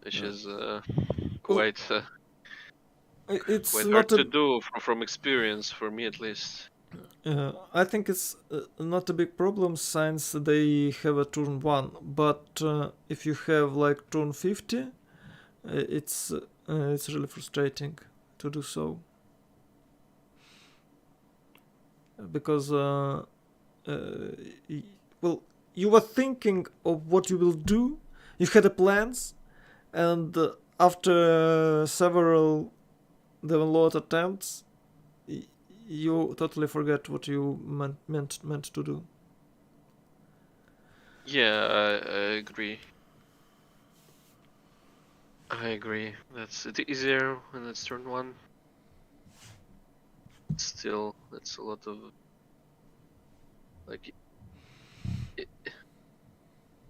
which is quite It's quite not hard to a. do from experience for me at least. I think it's not a big problem since they have a turn 1, but if you have like turn 50, it's really frustrating to do so. Because, well, you were thinking of what you will do, you had a plans, and after several download attempts, you totally forget what you meant to do. Yeah, I agree. I agree. That's it easier when it's turn 1. Still, that's a lot of like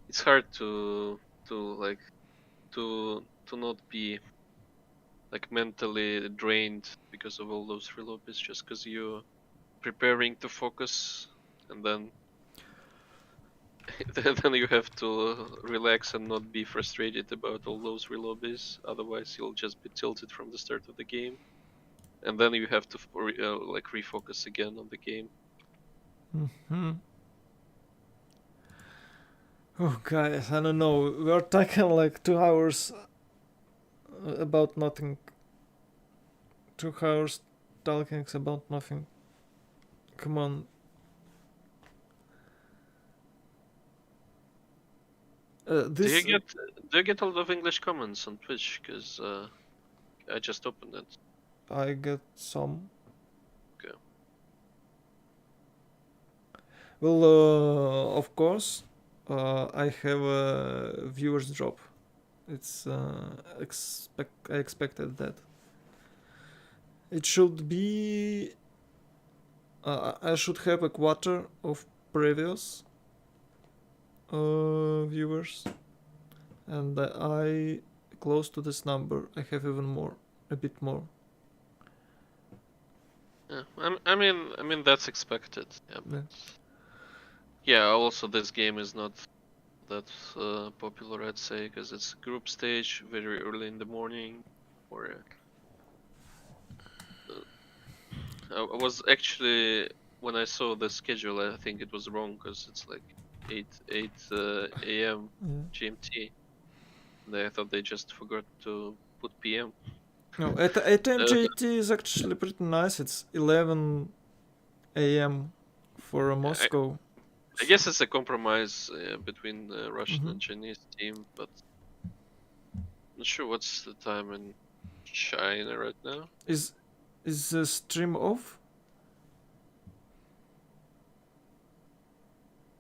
it's hard to like to not be like mentally drained because of all those relobbies just because you're preparing to focus and then then you have to relax and not be frustrated about all those relobbies, otherwise you'll just be tilted from the start of the game and then you have to like refocus again on the game. Mm-hmm. Oh, guys, I don't know. We're talking like 2 hours about nothing. 2 hours talking about nothing. Come on. Do you This get a lot of English comments on Twitch? Because I just opened it. I get some. Okay. Well, of course, I have a viewers drop. It's I expected that. It should be. I should have a quarter of previous viewers, and I close to this number. I have even more, a bit more. Yeah. I mean that's expected. Yeah. Yeah. Yeah. Also, this game is not that popular, I'd say, because it's group stage very early in the morning. Or I was actually, when I saw the schedule, I think it was wrong because it's like 8 a.m. Yeah. GMT. I thought they just forgot to put PM. No, at MJT is actually pretty nice. It's 11 a.m. for Moscow. I guess it's a compromise between the Russian Mhm. and Chinese team, but not sure what's the time in China right now. Is the stream off?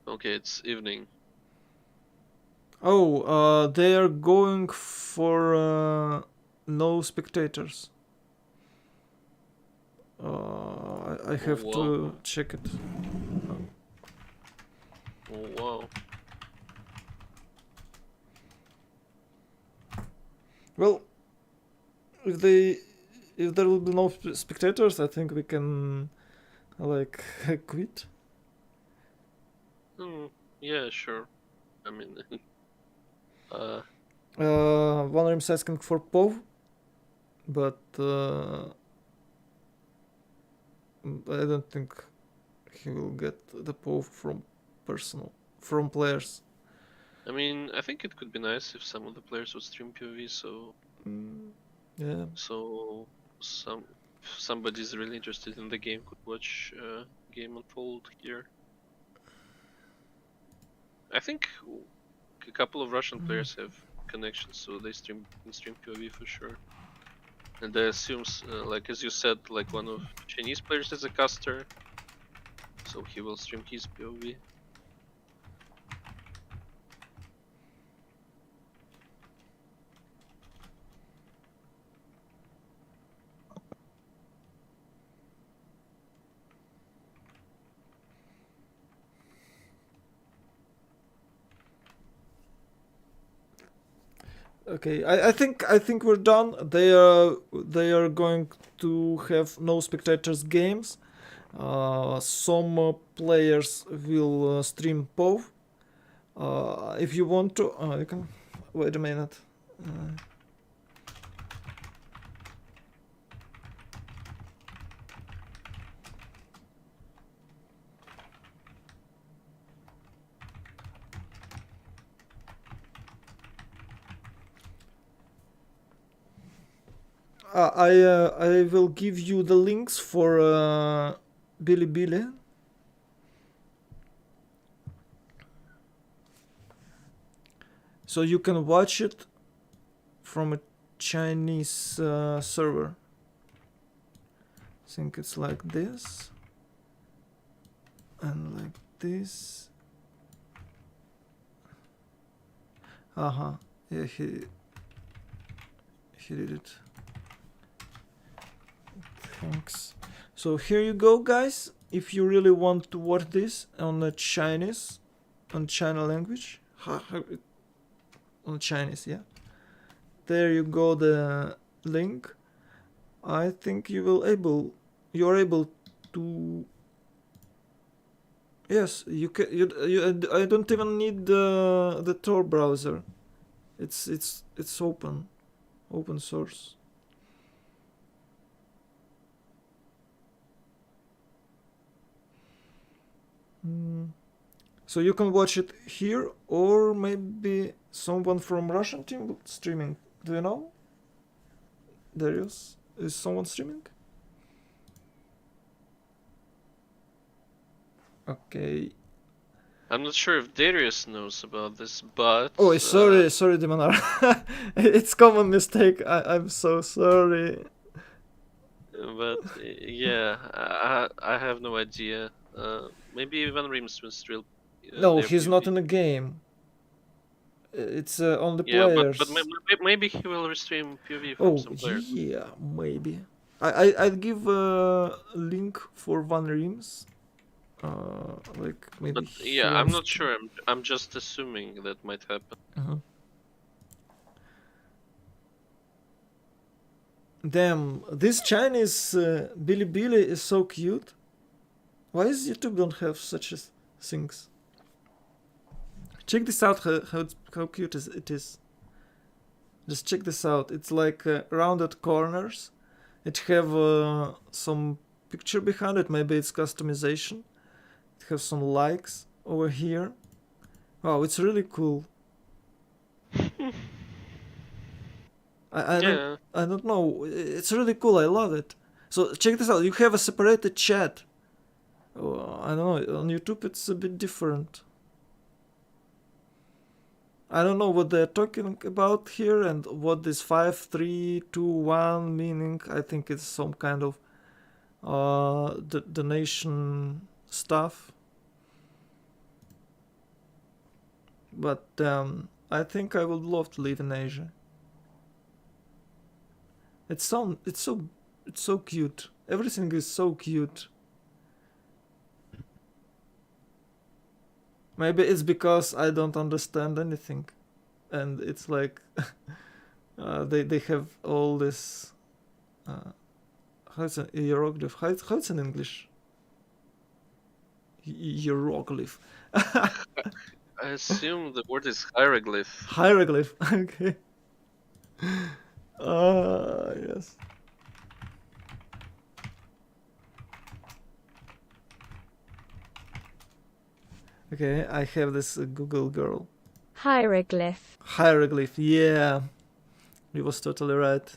Okay, it's evening. Oh, they are going for no spectators. I have to wow. check it. Oh wow. Well, if there will be no spectators, I think we can like quit. Yeah, sure. I mean, One room's asking for POV, but I don't think he will get the POV from players. I mean, I think it could be nice if some of the players would stream POV, so Yeah. so if somebody's really interested in the game could watch game unfold here. I think a couple of Russian players have connections, so they stream POV for sure. And I assume, like as you said, like one of Chinese players is a caster, so he will stream his POV. Okay, I think we're done. They are going to have no spectators games. Some players will stream POV. If you want to, you can wait a minute. I will give you the links for Bilibili. So you can watch it from a Chinese server. I think it's like this. And like this. Yeah, he did it. Thanks. So here you go, guys. If you really want to watch this on the Chinese, on China language, on Chinese, yeah. There you go, the link. I think you're able to. Yes, you can. I don't even need the Tor browser. It's open source. So you can watch it here, or maybe someone from Russian team streaming. Do you know? Darius, is someone streaming? Okay. I'm not sure if Darius knows about this, but Oh, sorry, Demonar. It's common mistake. I'm so sorry. but yeah, I have no idea. Maybe Van Reems will still. No, their he's not PvP. in the game. It's on the Yeah, players. but maybe he will restream PvP from Oh, some players. yeah, maybe. I'd give a link for Van Reems. Like maybe. But yeah, I'm not sure. I'm just assuming that might happen. Uh-huh. Damn, this Chinese Bilibili is so cute. Why is YouTube don't have such things? Check this out. How cute it is. Just check this out. It's like rounded corners. It have some picture behind it. Maybe it's customization. It has some likes over here. Wow, it's really cool. I don't know. It's really cool. I love it. So check this out. You have a separated chat. Oh, I don't know. On YouTube, it's a bit different. I don't know what they're talking about here and what this 5, 3, 2, 1 meaning. I think it's some kind of donation stuff. But I think I would love to live in Asia. It's so cute. Everything is so cute. Maybe it's because I don't understand anything, and it's like they have all this. How's an hieroglyph? How it's in English? Hieroglyph. I assume the word is hieroglyph. Hieroglyph. Okay. Yes. Okay, I have this Google girl. Hieroglyph. Hieroglyph, yeah. He was totally right.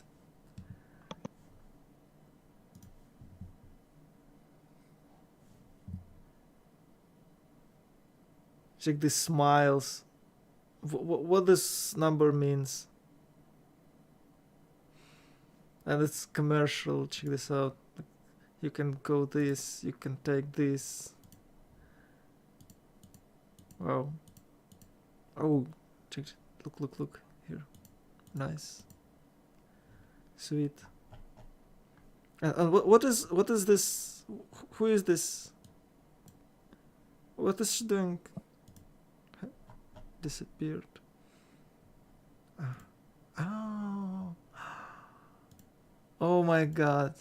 Check these smiles. What this number means. And it's commercial. Check this out. You can go this. You can take this. Wow. Oh, check. Look here. Nice. Sweet. And what is this? Who is this? What is she doing? Disappeared. Oh. Oh my god.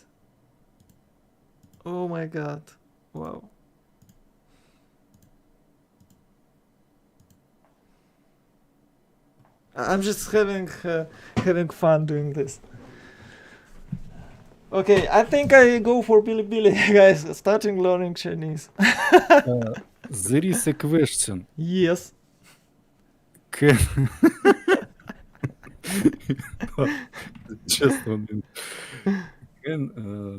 Oh my god. Wow. I'm just having fun doing this. Okay, I think I go for Bilibili, guys. Starting learning Chinese. There is a question. Yes. Can just 1 minute. Can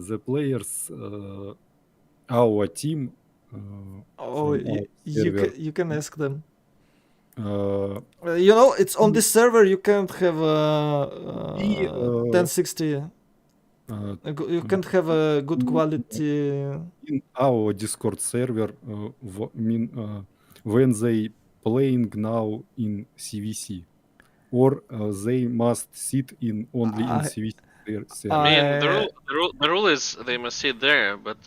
the players our team Oh, from our server, you can ask them. uh, You know, it's on this server. You can't have И, 1060. You can't have a good quality. in our Discord server when they playing now in CVC, or they must sit in only in CVC server. I mean, the rule is they must sit there, but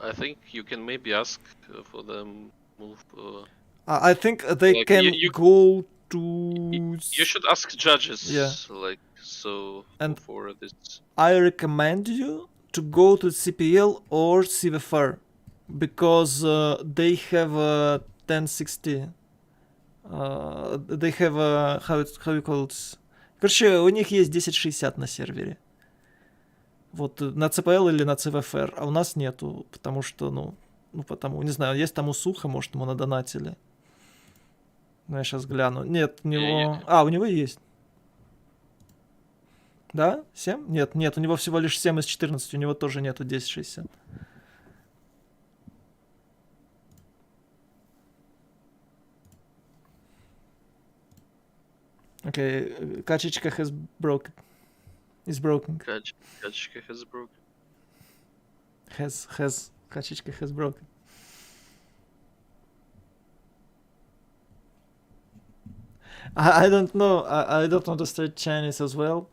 I think you can maybe ask for them move. I think they Like, can you- go to. You should ask judges. Yeah. Like so And- for this. I recommend you to go to CPL or CivRU because they have a 1060. They have a how you call it? Короче, у них есть 1060 на сервере. Вот на CPL или на CivRU, а у нас нету, потому что, ну потому, не знаю, есть там усуха, может, ему надонатили. Ну, я сейчас гляну. Нет, у него... Не-не. А, у него есть. Да? 7? Нет, нет, у него всего лишь 7 из 14, у него тоже нету 1060. Okay, качечка is broken. Качечка has broken. Качечка has broken. I don't know, I don't understand Chinese as well,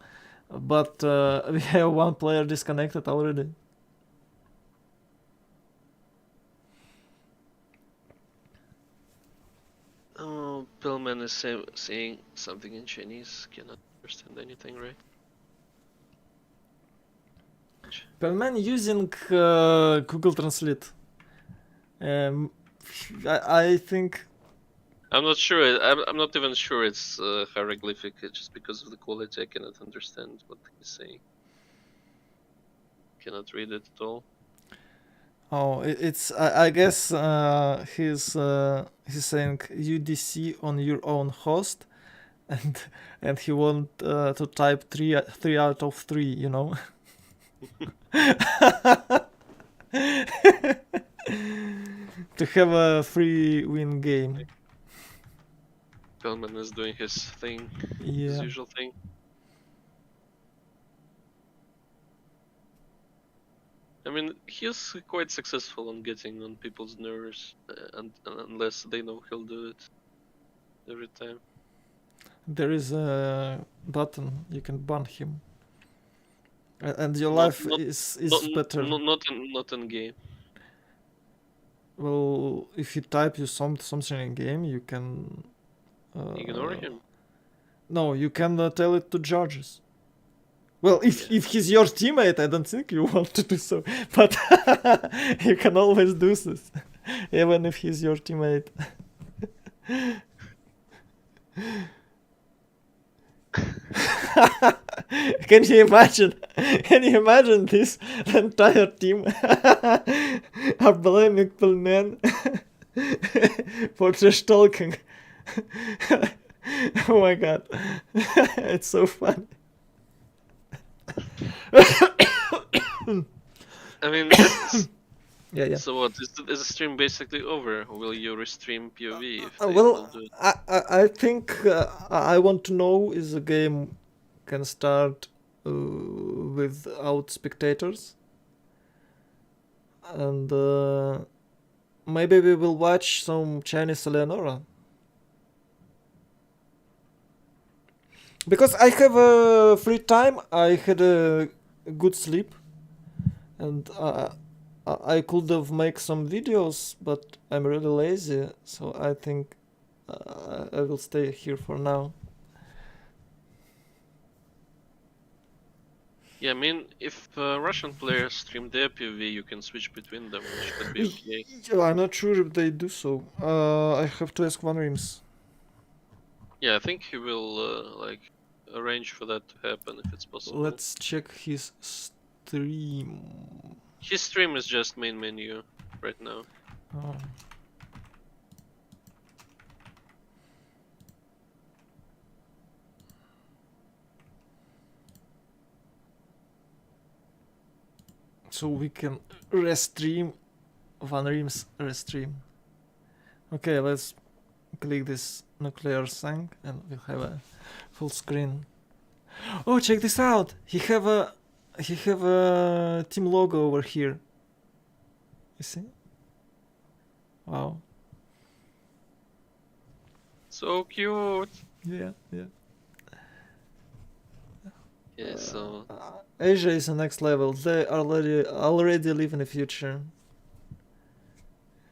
but we have one player disconnected already. Oh, Pillman is saying something in Chinese. Cannot understand anything, right? Perman using Google Translate. I think I'm not sure. I'm not even sure it's hieroglyphic. Just because of the quality, I cannot understand what he's saying. Cannot read it at all. oh, it's I guess he's saying UDC on your own host, and he want to type three out of 3, you know. To have a free win game. Pillman is doing his thing, his Yeah. usual thing. I mean, he's quite successful on getting on people's nerves, and unless they know he'll do it every time. There is a button you can ban him. And your Not- life not- is better. Not in game. Well, if you type you something in game, you can Ignore him. No, you can tell it to judges. Well, if he's your teammate, I don't think you want to do so. But you can always do this, even if he's your teammate. Can you imagine? Can you imagine this? The entire team are blaming Pullman for trash talking. Oh my god, it's so funny. I mean, Yeah. so what? Is the stream basically over? Will you restream POV if they will Well, do it? I think I want to know is the game can start without spectators, and maybe we will watch some Chinese Eleonora. Because I have free time, I had a good sleep, and I could have make some videos, but I'm really lazy, so I think I will stay here for now. Yeah, I mean, if Russian players stream their POV, you can switch between them, which could be okay. Yeah, I'm not sure if they do so. I have to ask Van Rims. Yeah, I think he will like arrange for that to happen if it's possible. Let's check his stream. His stream is just main menu right now. Oh. So we can restream Van Riem's restream. Okay, let's click this nuclear thing and we'll have a full screen. Oh, check this out! He have a team logo over here. You see? Wow. So cute. Yeah. Yeah, so Asia is the next level. They already live in the future.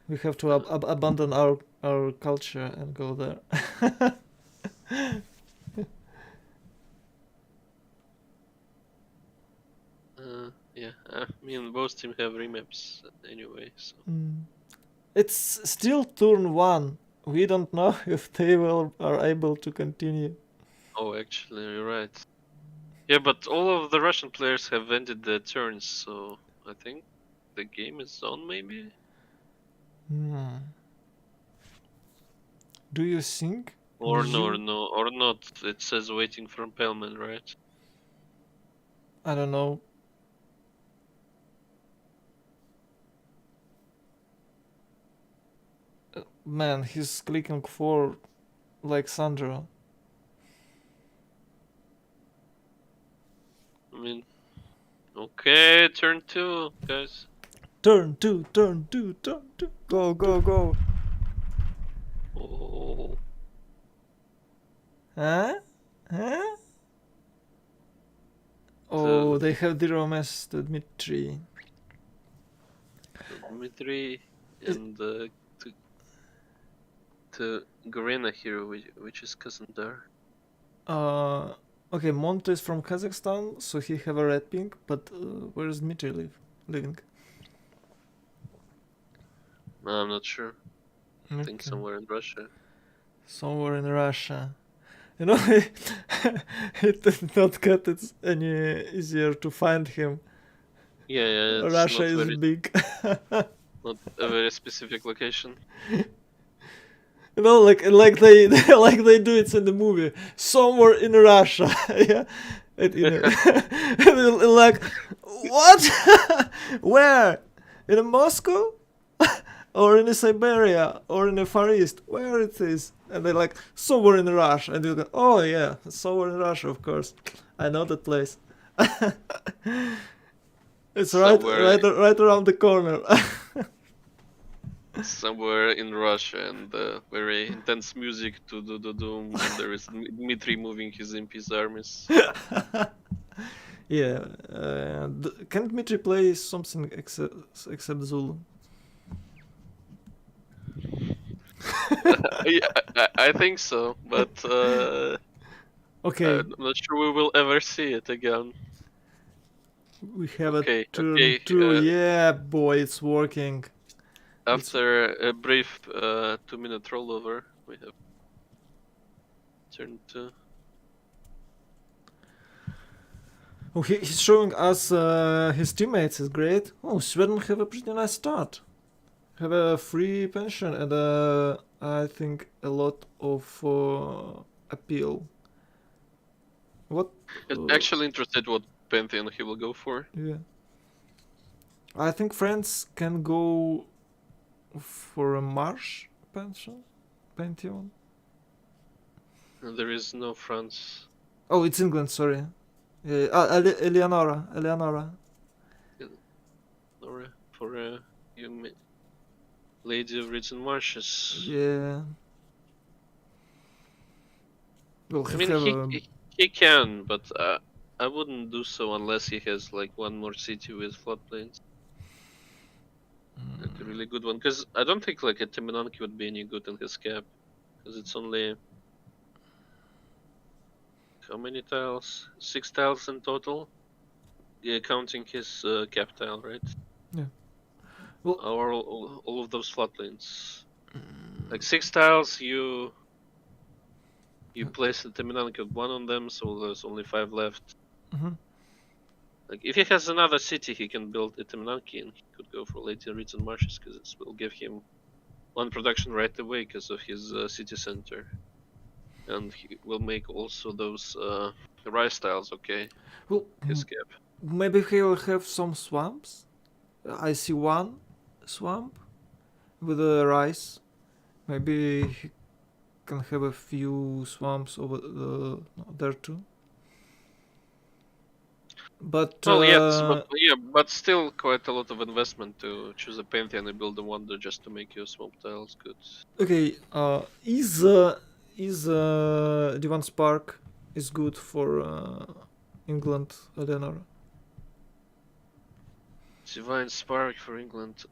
We have to abandon our culture and go there. yeah, I mean both teams have remaps anyway, so It's still turn 1. We don't know if they are able to continue. oh, actually, you're right. Yeah, but all of the Russian players have ended their turns, so I think the game is on, maybe? Do you think? Or no, You- no, or not. It says waiting for impalement, right? I don't know. Man, he's clicking for like Sandro. I mean, okay, turn 2, guys. Turn two, turn two, turn two. Go, go, go. Oh, Huh? Huh? Oh, they have the romance to Dmitri. Dmitry Is- and to Garena here, which is cousin there. Okay, Monto is from Kazakhstan, so he have a red pink, but where is Dmitri living? No, I'm not sure. I think Okay. somewhere in Russia. Somewhere in Russia. You know, it did not get it any easier to find him. Yeah, yeah, it's Russia not is very, big. not a very specific location. You know, like they like they do it in the movie. Somewhere in Russia, yeah. And, you know, and like what? Where? In Moscow? Or in Siberia? Or in the Far East? Where it is? And they're like somewhere in Russia. And you go, oh yeah, somewhere in Russia, of course. I know that place. It's Somewhere- right around the corner. Somewhere in Russia, and very intense music to do. And there is Dmitry moving his MP's armies. Yeah. Can Dmitry play something except Zulu? Yeah, I think so, but Okay, I'm not sure we will ever see it again. we have Okay, a turn okay, 2. Yeah, boy, it's working. After a brief 2-minute rollover, we have turn 2. Oh, he's showing us his teammates. Is great. Oh, Sweden have a pretty nice start. Have a free pension and I think a lot of appeal. What? Actually interested what Pantheon he will go for. Yeah. I think France can go for a Marsh pension, Pantheon. There is no France. Oh, it's England. Sorry. Yeah. Eleonora. Or for Lady of Ridge and Marshes. Yeah. Well, I mean, he can, but I wouldn't do so unless he has like one more city with floodplains. Like a really good one, because I don't think like a Temenanki would be any good in his cap, because it's only how many tiles? 6 tiles in total. Yeah, counting his cap tile, right? Yeah. Well, Or all of those floodplains. Like 6 tiles, you place the Temenanki with 1 on them, so there's only 5 left. Mm-hmm. Like if he has another city, he can build a Temenanki and he could go for Lady Reeds and Marshes, because it will give him 1 production right away because of his city center. And he will make also those rice tiles, okay? Well, His cap. maybe he will have some swamps. I see one swamp with a rice. Maybe he can have a few swamps over there too. But Well, yes, but still quite a lot of investment to choose a Pantheon and build a wonder just to make your swamp tiles good. okay, is Divan Spark is good for England, Eleanor? Divine Spark for England.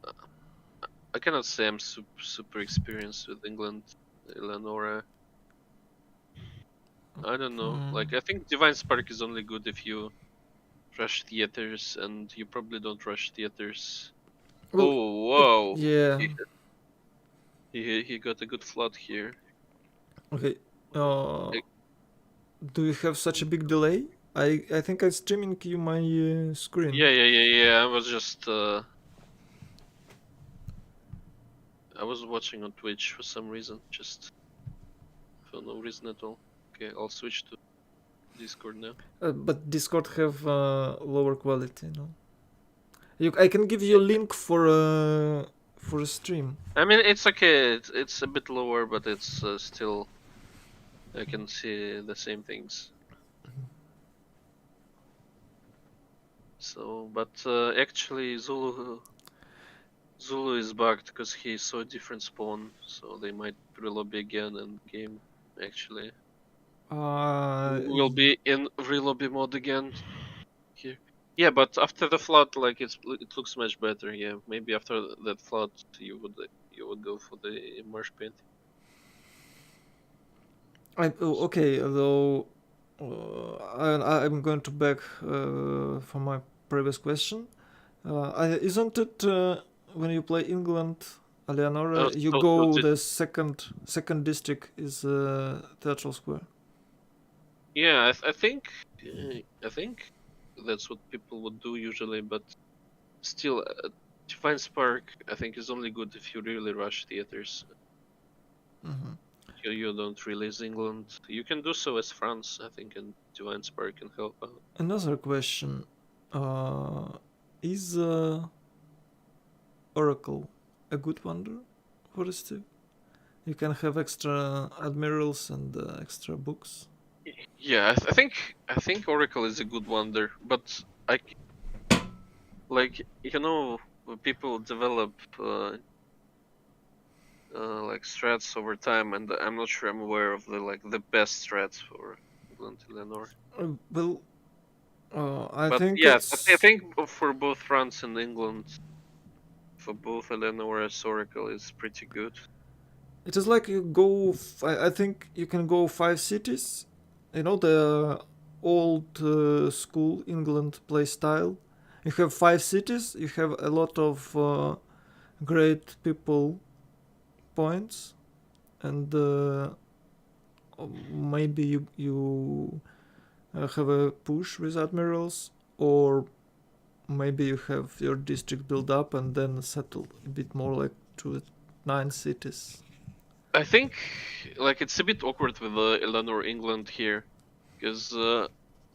I cannot say I'm super experienced with England, Eleonora. I don't know. Like I think Divine Spark is only good if you rush theaters, and you probably don't rush theaters. Well, oh, whoa! Yeah. He got a good flood here. Okay. Do you have such a big delay? I think I'm streaming you my screen. Yeah. I was just I was watching on Twitch for some reason. Just so no reason at all. Okay, I'll switch to Discord now. But Discord have lower quality, no? I can give you a link for a stream. I mean, it's okay. It's a bit lower, but it's still. I can see the same things. So, but actually, Zulu is bugged because he saw a different spawn, so they might relobby again and game actually will be in relobby mode again here. Yeah, but after the flood, like it looks much better. Yeah, maybe after that flood, you would go for the marsh paint. Okay, though I'm going to back from my previous question. Isn't it when you play England, Eleonora, you go the second district is Theatral Square? Yeah, I think that's what people would do usually, but still, Divine Spark I think is only good if you really rush theaters. Mm-hmm. You don't release England. You can do so as France, I think, and Divine Spark can help out. Another question: is Oracle a good wonder for Steve? You can have extra admirals and extra books. Yeah, I think Oracle is a good wonder, but people develop like strats over time, and I'm not sure I'm aware of the best strats for England Eleanor. I think for both France and England, for both Eleanor's Oracle is pretty good. It is like you go. I think you can go 5 cities. You know the old school England play style. You have 5 cities. You have a lot of great people points, and maybe you have a push with admirals, or maybe you have your district build up and then settle a bit more like to 9 cities. I think like it's a bit awkward with Eleanor England here, because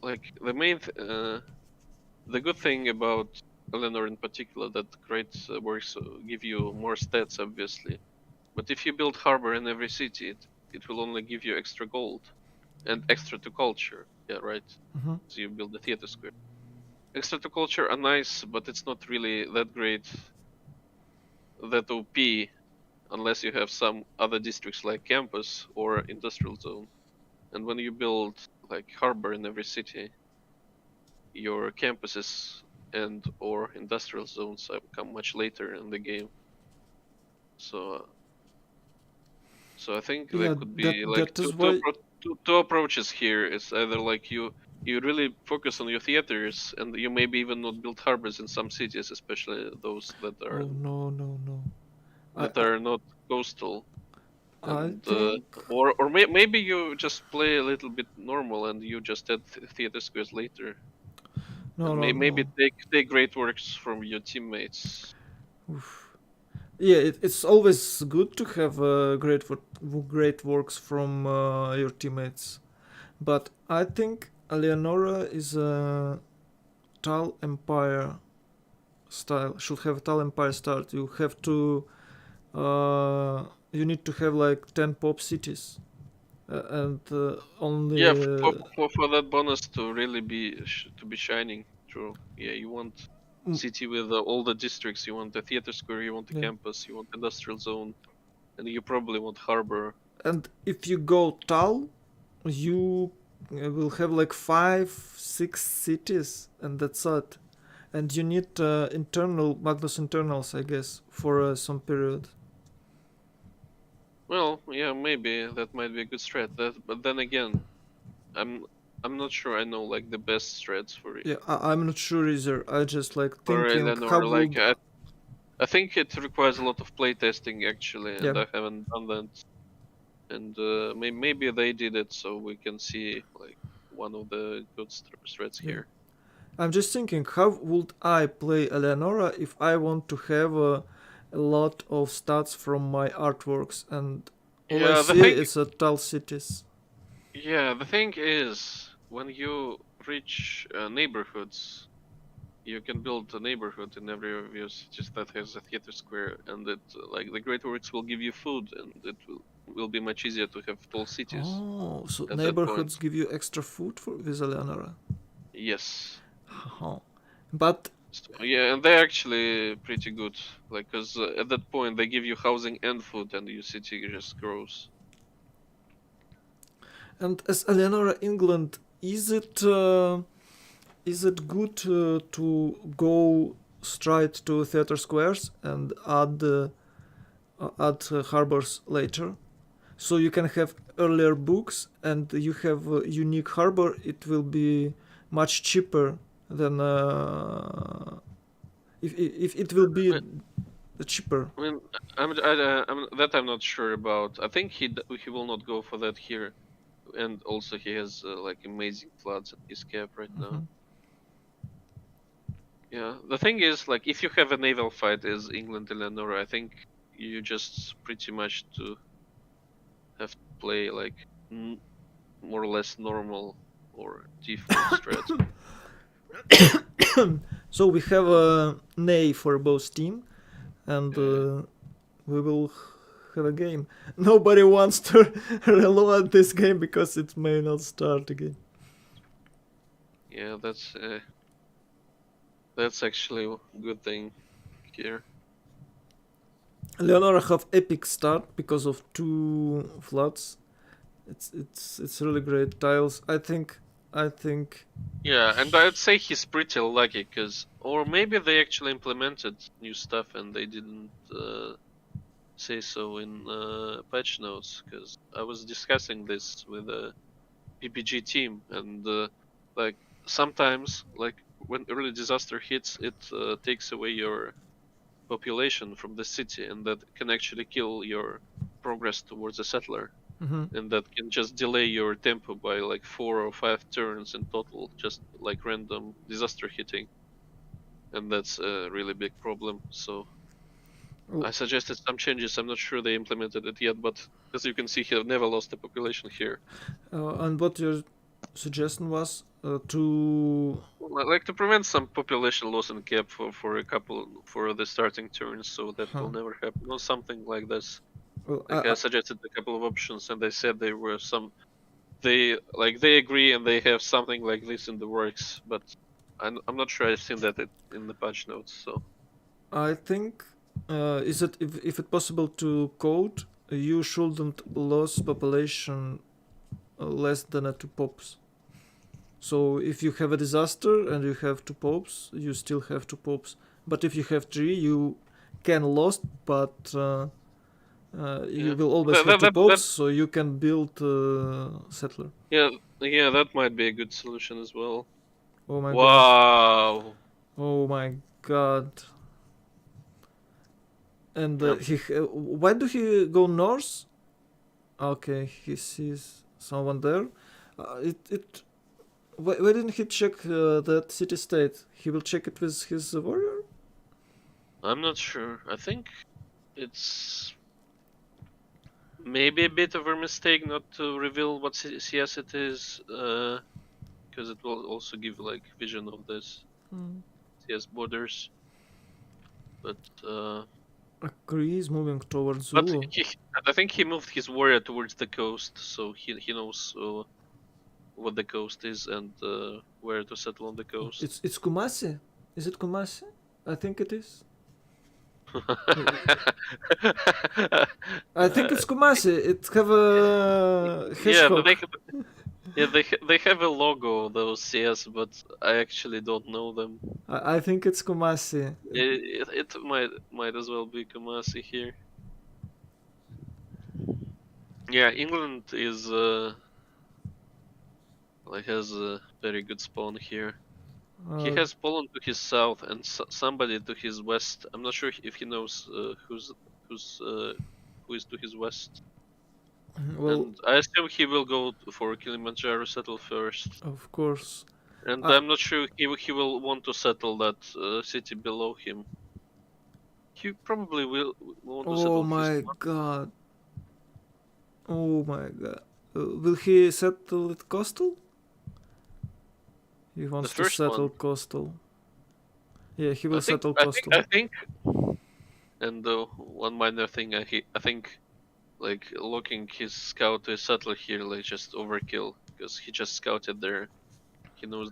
like the good thing about Eleanor in particular that great works give you more stats obviously, but if you build harbor in every city, it will only give you extra gold and extra to culture. Yeah, right. Mm-hmm. So you build the theater square. Extra to culture are nice, but it's not really that great, that OP, unless you have some other districts like campus or industrial zone. And when you build like harbor in every city, your campuses and or industrial zones come much later in the game. So I think there could be like two approaches here. It's either like you really focus on your theaters, and you maybe even not build harbors in some cities, especially those that are are not coastal. And, maybe you just play a little bit normal and you just add theater squares later. Maybe take great works from your teammates. Oof. Yeah, it's always good to have great works from your teammates, but I think Eleonora is a Tal Empire style. Should have Tal Empire start. You have to. You need to have like 10 pop cities, and only. Yeah, for that bonus to really be shining. True. Yeah, you want city with all the districts. You want the theater square. You want the campus. You want industrial zone, and you probably want harbor. And if you go Tal, you will have like 5-6 cities, and that's it. And you need Magnus internals, I guess, for some period. Well, yeah, maybe that might be a good strat. But then again, I'm not sure I know like the best strats for it. Yeah, I'm not sure either. I just like thinking how like I think it requires a lot of playtesting actually, and I haven't done that. And maybe they did it, so we can see like one of the good strats here. I'm just thinking, how would I play Eleonora if I want to have a lot of stats from my artworks? And All I Yeah, the see thing. is tall cities. Yeah, the thing is, when you reach neighborhoods, you can build a neighborhood in every of your cities that has a theater square, and it like the Great Works will give you food, and it will be much easier to have tall cities Oh, so at that neighborhoods point. give you extra food for with Eleonora. Yes. Oh. But So, yeah, and they're actually pretty good, like, cause at that point they give you housing and food, and your city just grows. and as Eleonora England, is it good to go straight to theater squares and add harbors later? So you can have earlier books and you have a unique harbor. It will be much cheaper than if it will be cheaper. I mean, I'm not sure about. I think he will not go for that here, and also he has like amazing floods in his cap right now. Yeah, the thing is, like, if you have a naval fight as England Eleanor, I think you just pretty much to have to play like more or less normal or default strat. So we have a nay for both team, and we will have a game. Nobody wants to reload this game because it may not start again. Yeah, that's actually a good thing here. Leonora have epic start because of 2 floods. It's really great tiles. I think. Yeah, and I'd say he's pretty lucky, or maybe they actually implemented new stuff and they didn't say so in patch notes, because I was discussing this with the PPG team, and like sometimes, like when early disaster hits, it takes away your population from the city, and that can actually kill your progress towards a settler. And that can just delay your tempo by like 4 or 5 turns in total, just like random disaster hitting. And that's a really big problem. So I suggested some changes. I'm not sure they implemented it yet, but as you can see here, I've never lost a population here. And what your suggestion was to Like to prevent some population loss in cap for the starting turns, so that will never happen, or something like this. well, Like I suggested a couple of options, and they said there were some. They agree, and they have something like this in the works, but I'm not sure I've seen that in the patch notes. So I think is it if it possible to code you shouldn't lose population less than 2 pops. So if you have a disaster and you have 2 pops, you still have 2 pops. But if you have 3, you can lose, but you will always have 2 pops, so you can build settler. Yeah, that might be a good solution as well. Oh my god. Wow. Oh my god. And why do he go north? Okay, he sees someone there. Why didn't he check that city state? He will check it with his warrior? I'm not sure. I think it's maybe a bit of a mistake not to reveal what CS it is, because it will also give like vision of this CS borders. But Agree is moving towards but Zulu. I think he moved his warrior towards the coast, so he knows what the coast is and where to settle on the coast. It's Kumasi. Is it Kumasi? I think it is. I think it's Kumasi. It have a hedgehog. They have a logo, those CS, but I actually don't know them. I think it's Kumasi. It might as well be Kumasi here. Yeah, England is like has a very good spawn here. He has Poland to his south and somebody to his west. I'm not sure if he knows who is to his west. Well, and I assume he will go for Kilimanjaro settle first. Of course. And I'm not sure he will want to settle that city below him. He probably will want to settle. Oh my god. Oh my god. Will he settle at coastal? He wants to first settle one? coastal. Yeah, he will I think settle I coastal. think I think. And one minor thing, I think like locking his scout to a settler here like just overkill because he just scouted there. He knows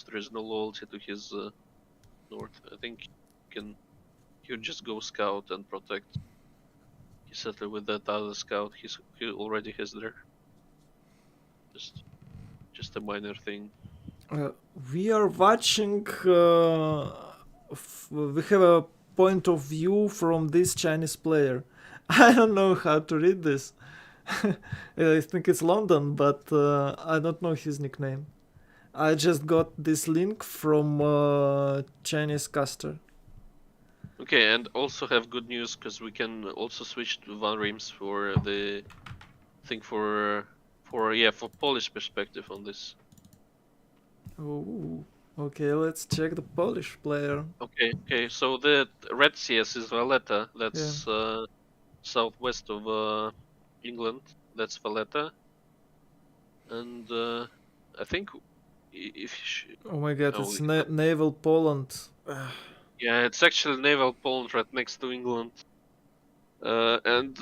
there is no loyalty to his north. I think he would just go scout and protect his settler with that other scout he already has there. Just a minor thing. We are watching. We have a point of view from this Chinese player. I don't know how to read this. I think it's London, but I don't know his nickname. I just got this link from Chinese caster. Okay, and also have good news because we can also switch to Van Reims for the thing for Polish perspective on this. Oh, okay. Let's check the Polish player. Okay. So the Red CS is Valletta. That's southwest of England. That's Valletta, and I think if Oh my god, oh, it's naval Poland. yeah, it's actually naval Poland right next to England. And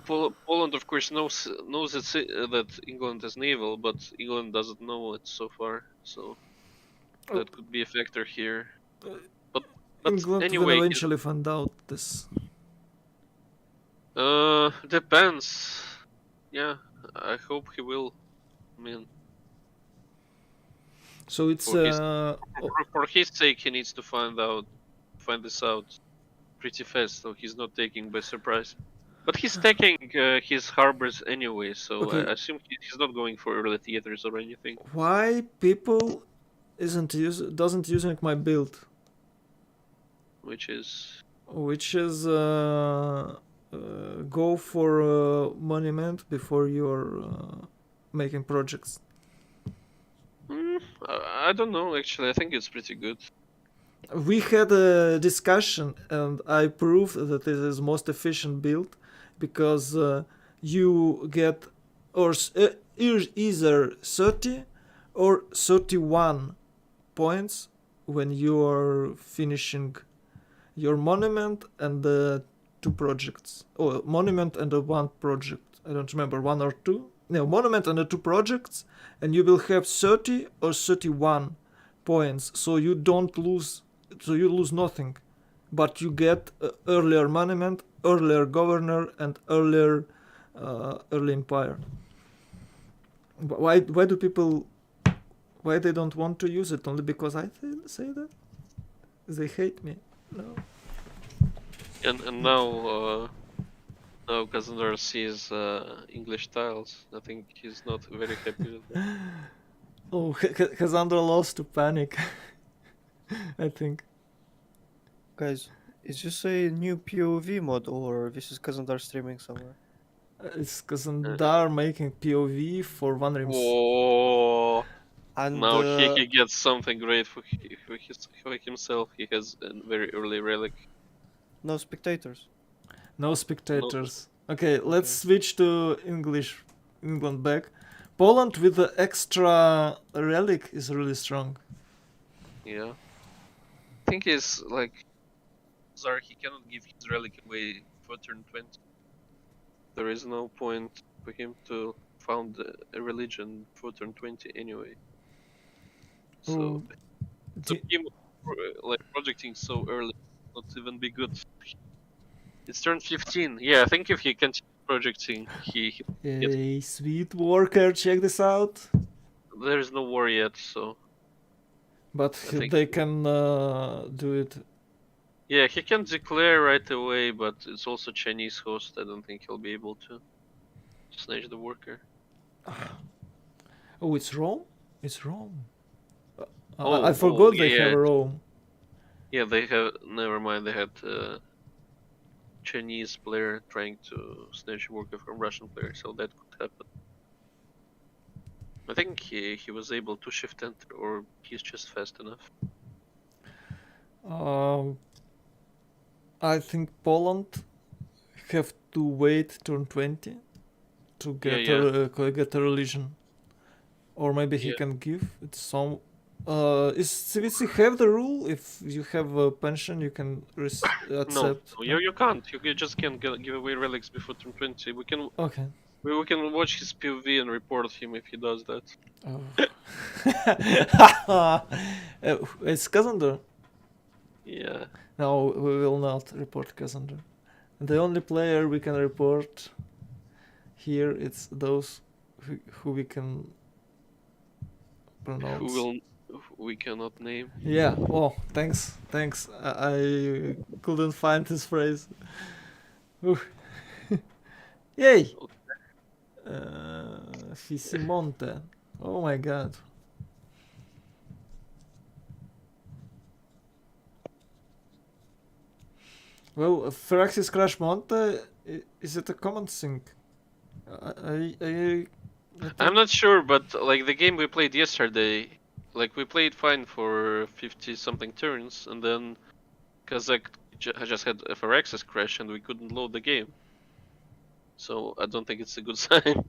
Poland, of course, knows that England is naval, but England doesn't know it so far. So that could be a factor here. But England will anyway, eventually find out this. depends. Yeah, I hope he will. I mean, So it's for his sake, he needs to find this out pretty fast, so he's not taken by surprise. But he's taking his harbors anyway, so Okay. I assume he's not going for early theaters or anything. Why people doesn't using my build, Which is go for monument before you're making projects. I don't know actually. I think it's pretty good. We had a discussion and I proved that it is most efficient build because you get either 30 or 31 points when you are finishing your monument and the two projects. Oh, monument and the one project. I don't remember, one or two. No, monument and the two projects, and you will have 30 or 31 points. So you don't lose. So you lose nothing, but you get earlier monument, earlier governor, and earlier early empire. Why do people? Why they don't want to use it? Only because I say that? They hate me. No. And now Kazandar sees English tiles. I think he's not very happy with that. Oh, Cassandra lost to panic. I think. Guys, is this a new POV mod or this is Kazandar streaming somewhere? It's Cassandra making POV for Van Rims. Whoa! And Now he gets something great for himself. He has a very early relic. no spectators. No spectators. Okay, let's switch to English. England back. Poland with the extra relic is really strong. Yeah. I think he's like Czar, he cannot give his relic away for turn 20. There is no point for him to found a religion for turn 20 anyway. So, him like projecting so early not even be good. It's turn 15. Yeah, I think if he continues projecting, he Hey, sweet worker, check this out. there is no war yet, so. But they can do it. Yeah, he can declare right away, but it's also Chinese host. I don't think he'll be able to snatch the worker. Oh, it's Rome? It's Rome. I forgot they have Rome. Yeah, they have. Never mind, they had Chinese player trying to snatch worker from Russian player, so that could happen. I think he was able to shift enter, or he's just fast enough. I think Poland have to wait turn 20 to Yeah, get yeah. a religion, or maybe he Yeah. can give it some. Is CVC have the rule if you have a pension you can No, accept? no, you can't. You just can't give away relics before turn 20. Okay. We can watch his POV and report him if he does that. Oh. It's Cassandra. Yeah. No, we will not report Cassandra. The only player we can report here it's those who we can pronounce. We cannot name. Yeah. Oh, thanks. I couldn't find this phrase. Ooh. Yay. Fisimonte. Oh my god. Well, Firaxis Crash Monte, is it a common thing? I I'm not sure, but like the game we played yesterday, like we played fine for 50 something turns, and then Kazakh just had a Firaxis crash and we couldn't load the game. So I don't think it's a good sign.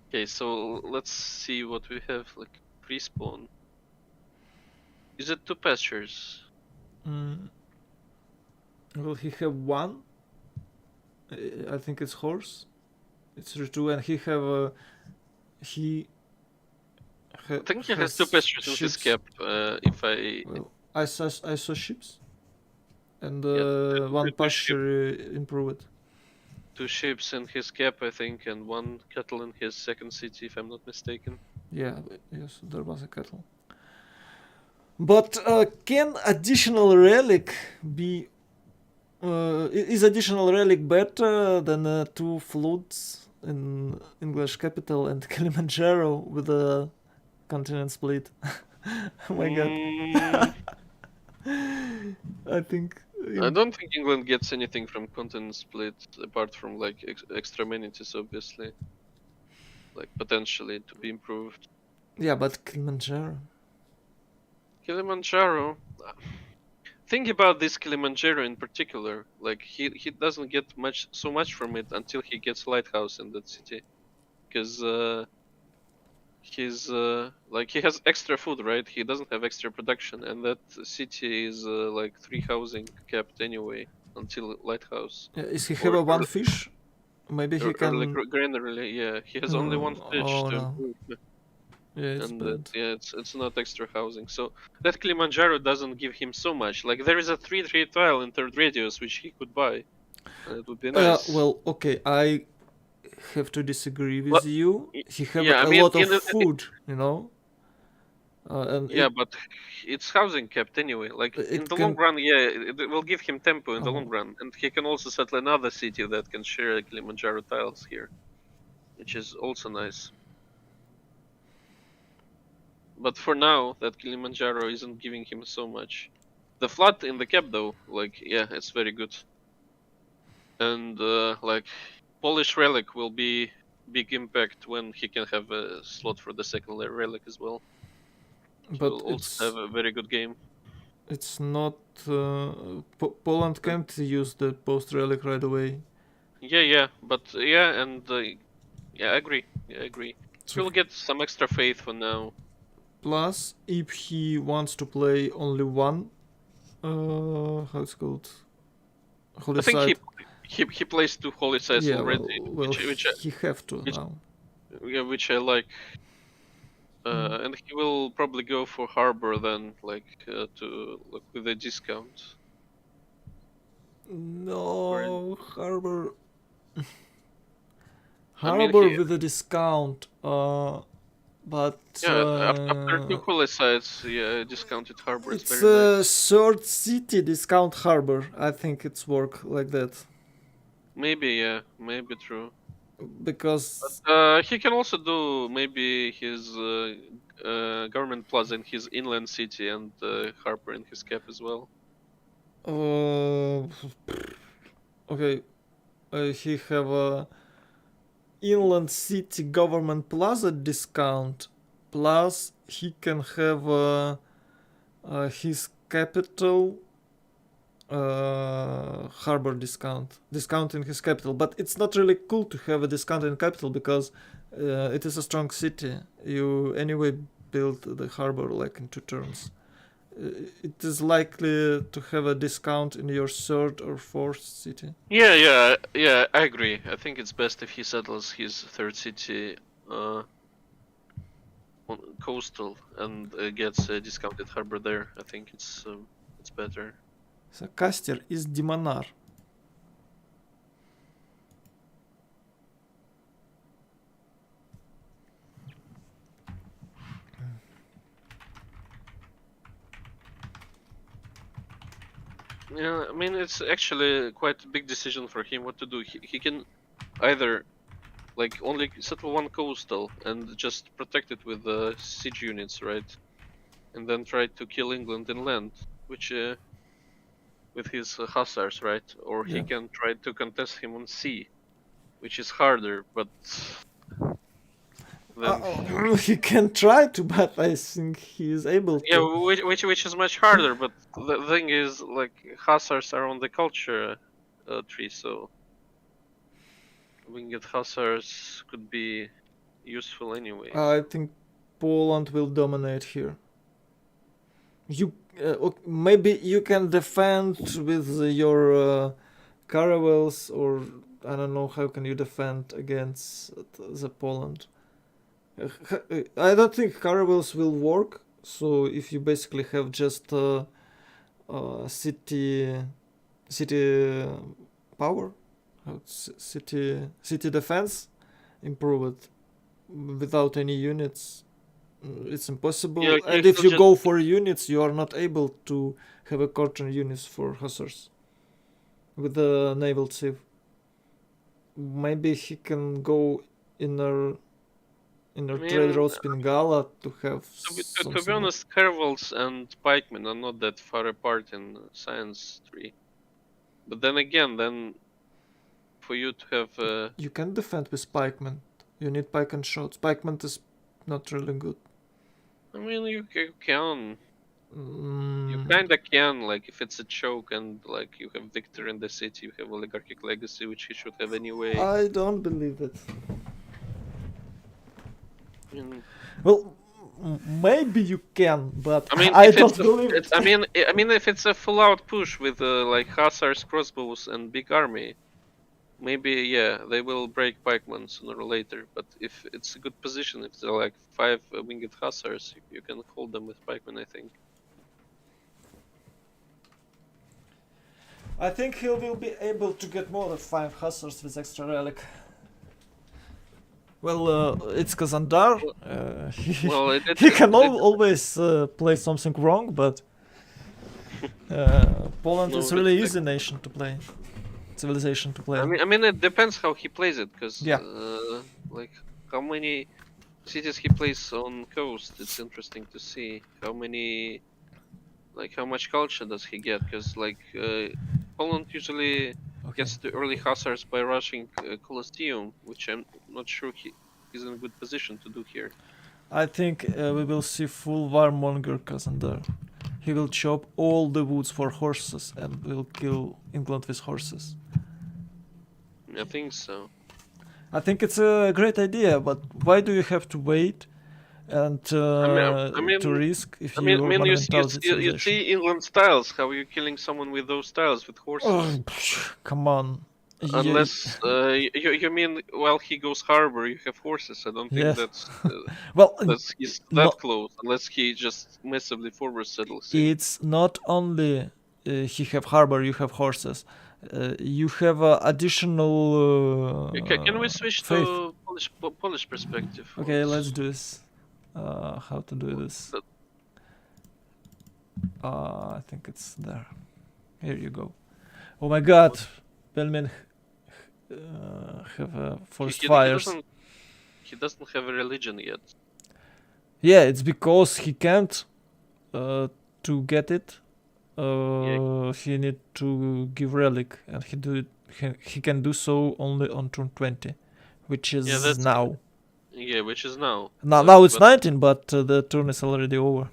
Okay, so let's see what we have. Like respawn. Is it 2 pastures? Will he have one? I think it's horse. It's 2 and he have he. I think he has 2 pastures in his cap. If I Well, I saw ships. And Yeah, one two pasture improved. 2 ships in his cap, I think, and 1 cattle in his second city, if I'm not mistaken. Yeah, yes, there was a cattle. But can additional relic be? Is additional relic better than 2 floods in English capital and Kilimanjaro with a continent split? Oh my god. I think. I don't think England gets anything from continent split apart from like extra amenities, obviously. Like potentially to be improved. Yeah, but Kilimanjaro. Kilimanjaro. Think about this Kilimanjaro in particular. Like he doesn't get so much from it until he gets lighthouse in that city, because he's like he has extra food, right? He doesn't have extra production, and that city is like 3 housing capped anyway until lighthouse. Yeah, is he have a one fish? Maybe he Early can. granularly, yeah. He has only 1 fish Oh to no. improve. Yeah, it's And bad. yeah, it's not extra housing. So that Kilimanjaro doesn't give him so much. Like there is a 3 tile in third radius which he could buy. It would be nice. Well, okay, I have to disagree with Well, you. He have yeah, I a mean, lot of food, you know. And yeah, but it's housing capped anyway. Like in the long run, yeah, it will give him tempo in the long run, and he can also settle another city that can share Kilimanjaro tiles here, which is also nice. But for now, that Kilimanjaro isn't giving him so much. The flood in the cap, though, like, yeah, it's very good. And, like, Polish Relic will be big impact when he can have a slot for the secondary Relic as well. But will also have a very good game. It's not... Poland can't use the post-Relic right away. Yeah, but, yeah, and, yeah, I agree. So he'll get some extra faith for now. Plus, if he wants to play only one, how it's called? Holy I think site. he plays 2 holy sites already. Well, which he have to now. Yeah, which I like. And he will probably go for harbor then, like with a discount. No, harbor. I mean, with a discount. But yeah, after 2 holy sites, yeah, discounted harbor is it's very nice. third city discount harbor. I think it's work like that. Maybe, yeah, maybe true. Because he can also do maybe his government plaza in his inland city and harbor in his cap as well. Okay, he have a inland city government plaza discount, plus he can have his capital harbor discount in his capital, but it's not really cool to have a discount in capital because it is a strong city. You anyway build the harbor like in 2 turns. It is likely to have a discount in your 3rd or 4th city. Yeah, I agree. I think it's best if he settles his 3rd city on coastal and gets a discounted harbor there. I think it's better. So Caster is Demonar. Yeah, I mean it's actually quite a big decision for him what to do. He can either like only settle 1 coastal and just protect it with siege units, right? And then try to kill England inland, which with his hussars, right? Or he Yeah. can try to contest him on sea, which is harder, but then He can try to, but I think he is able to. yeah, which is much harder. But the thing is, like hussars are on the culture tree, so winged hussars could be useful anyway. I think Poland will dominate here. You maybe you can defend with your caravels, or I don't know how can you defend against the Poland. I don't think caravels will work. So if you basically have just city power, city defense, improve it without any units. It's impossible. Yeah, And you if could you just- go for units, you are not able to have a cordon units for hussars with the naval civ. Maybe he can go inner trade routes Bengala to have To be something. honest, caravels and pikemen are not that far apart in science tree. But then again, for you to have You can defend with pikemen. You need pike and shots. Pikemen is not really good. I mean, you can. You Mm, kinda can, like, if it's a choke and, like, you have Victor in the city, you have Oligarchic Legacy, which he should have anyway. I don't believe it. I mean, Well, maybe you can, but I mean, I if don't it's a- believe it. I mean, if it's a full-out push with, like, Hussars, crossbows, and big army, maybe, yeah, they will break pikemen sooner or later. But if it's a good position, if they're, like, 5 winged Hussars, you can hold them with pikemen, I think. I think he will be able to get more than 5 hussars with extra relic. Well, it's Kazandar. Well, He can always play something wrong, but Poland No, is really that's easy nation to play, civilization to play. I mean, it depends how he plays it, because, Yeah. like, how many cities he plays on coast, it's interesting to see. How many, like, how much culture does he get? Because, like, Poland usually Okay. gets the early hussars by rushing Colosseum, which I'm not sure he's in a good position to do here. I think we will see full warmonger Kazandar. He will chop all the woods for horses and will kill England with horses. I think so. I think it's a great idea, but why do you have to wait and I mean- to risk if I you mean, are you monumental see England styles. How are you killing someone with those styles with horses? Oh, come on. Unless you mean while he goes harbor, you have horses. I don't think Yes. Well, he's that no- close. Unless he just massively forward settles. it's not only he have harbor, you have horses. You have additional. Can we switch faith. to Polish perspective? Okay, let's do this. How to do this? But- I think it's there. Here you go. Oh my God, Belmin have forced fires. He doesn't have a religion yet. Yeah, it's because he can't. To get it, he need to give relic, and he can do so only on turn 20, which is Yeah, that's- now. Yeah, which is now. Now it's but- 19, but the turn is already over.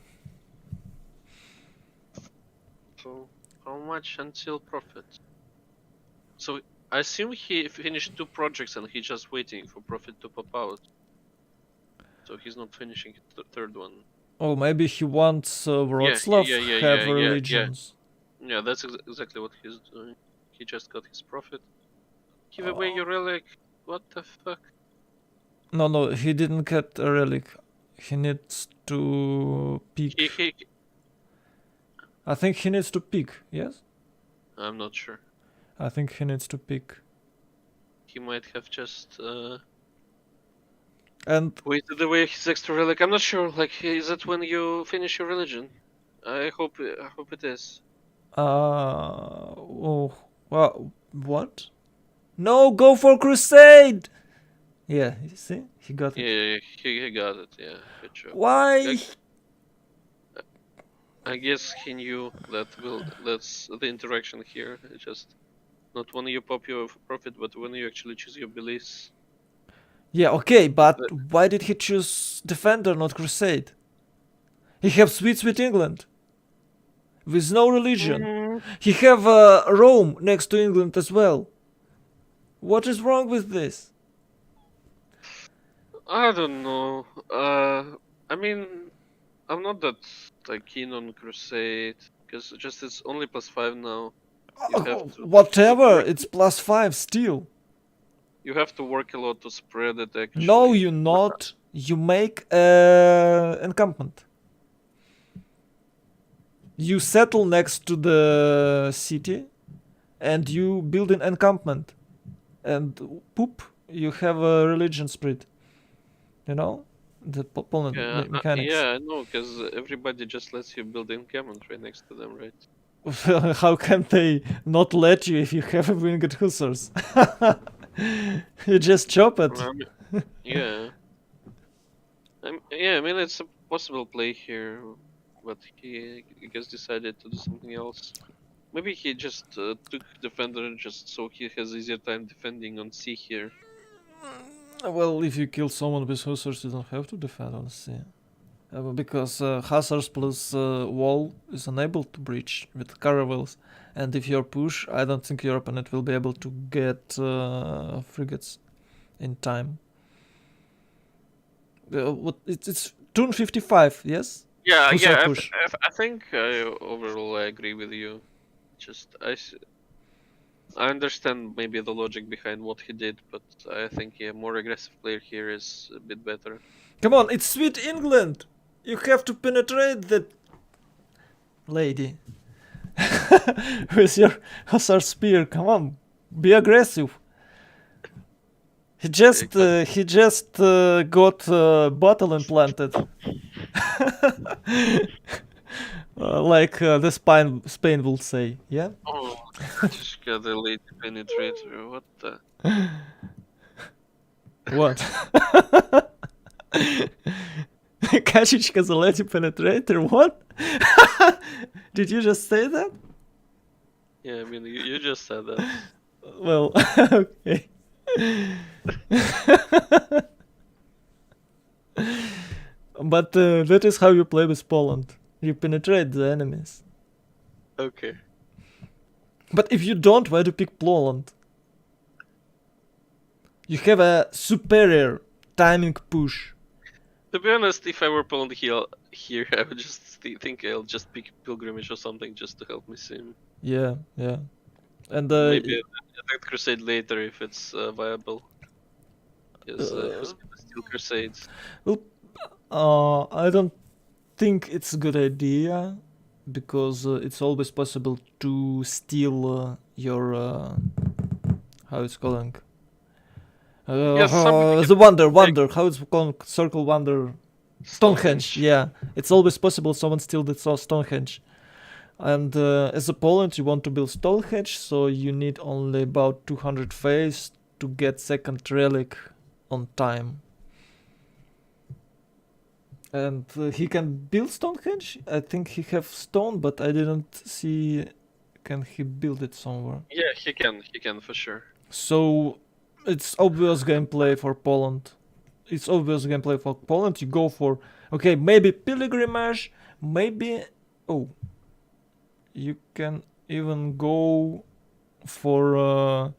So how much until profit? So I assume he finished 2 projects and he's just waiting for profit to pop out. So he's not finishing the third one. Oh, maybe he wants Wroclaw have yeah. religions. Yeah, that's exactly what he's doing. He just got his profit. Give away your relic. What the fuck? No, he didn't get a relic. He needs to pick. I think he needs to pick, yes? I'm not sure. I think he needs to pick. He might have just And waited away his extra relic. I'm not sure. Like, is that when you finish your religion? I hope it is. oh, well, what? No, go for crusade! Yeah, you see? He got it. Yeah, he got it. Yeah, good job. Why? I guess he knew that's the interaction here. It's just not when you pop your profit, but when you actually choose your beliefs. Yeah, okay, but why did he choose Defender, not Crusade? He have sweet England. With no religion. He have Rome next to England as well. What is wrong with this? I don't know. I mean, I'm not that like keen on Crusade because just it's only +5 now. You have to, Whatever, it's +5 still. You have to work a lot to spread it. Actually. No, you not. You make encampment. You settle next to the city, and you build an encampment, and poop, you have a religion spread. You know, the Poland mechanics. Yeah, I know, because everybody just lets you build encampment right next to them, right? How can they not let you if you have a winged hussars? You just chop it. Yeah. I mean, it's a possible play here, but he, I guess, decided to do something else. Maybe he just took Defender just so he has easier time defending on C here. Well, if you kill someone with hussars, you don't have to defend on C. Because hussars plus wall is unable to breach with caravels. And if you're push, I don't think your opponent will be able to get frigates in time. It's turn 55, yes? Yeah, Hussar push. I think overall I agree with you. Just I understand maybe the logic behind what he did, but I think a more aggressive player here is a bit better. Come on, it's sweet England! You have to penetrate that lady. With your hussar spear, come on, be aggressive. He just got bottle implanted. Like the Spain will say, yeah? Oh, just got a late penetrator, what the? What? Kacic has a lady penetrator, what? Did you just say that? Yeah, I mean, you just said that. Well, okay. But that is how you play with Poland. You penetrate the enemies. Okay. But if you don't, why do you pick Poland? You have a superior timing push. To be honest, if I were Poland here, I would just think I'll just pick Pilgrimage or something just to help me sim. Yeah. And maybe attack Crusade later if it's viable. Because still Crusades. Well, I don't think it's a good idea because it's always possible to steal your how it's calling. The wonder. How it's called? Circle wonder. Stonehenge. Yeah, it's always possible someone steal the Stonehenge. And as a Poland, you want to build Stonehenge, so you need only about 200 phase to get second relic on time. And he can build Stonehenge. I think he have stone, but I didn't see. Can he build it somewhere? Yeah, he can for sure. So it's obvious gameplay for Poland. You go for maybe pilgrimage, maybe you can even go for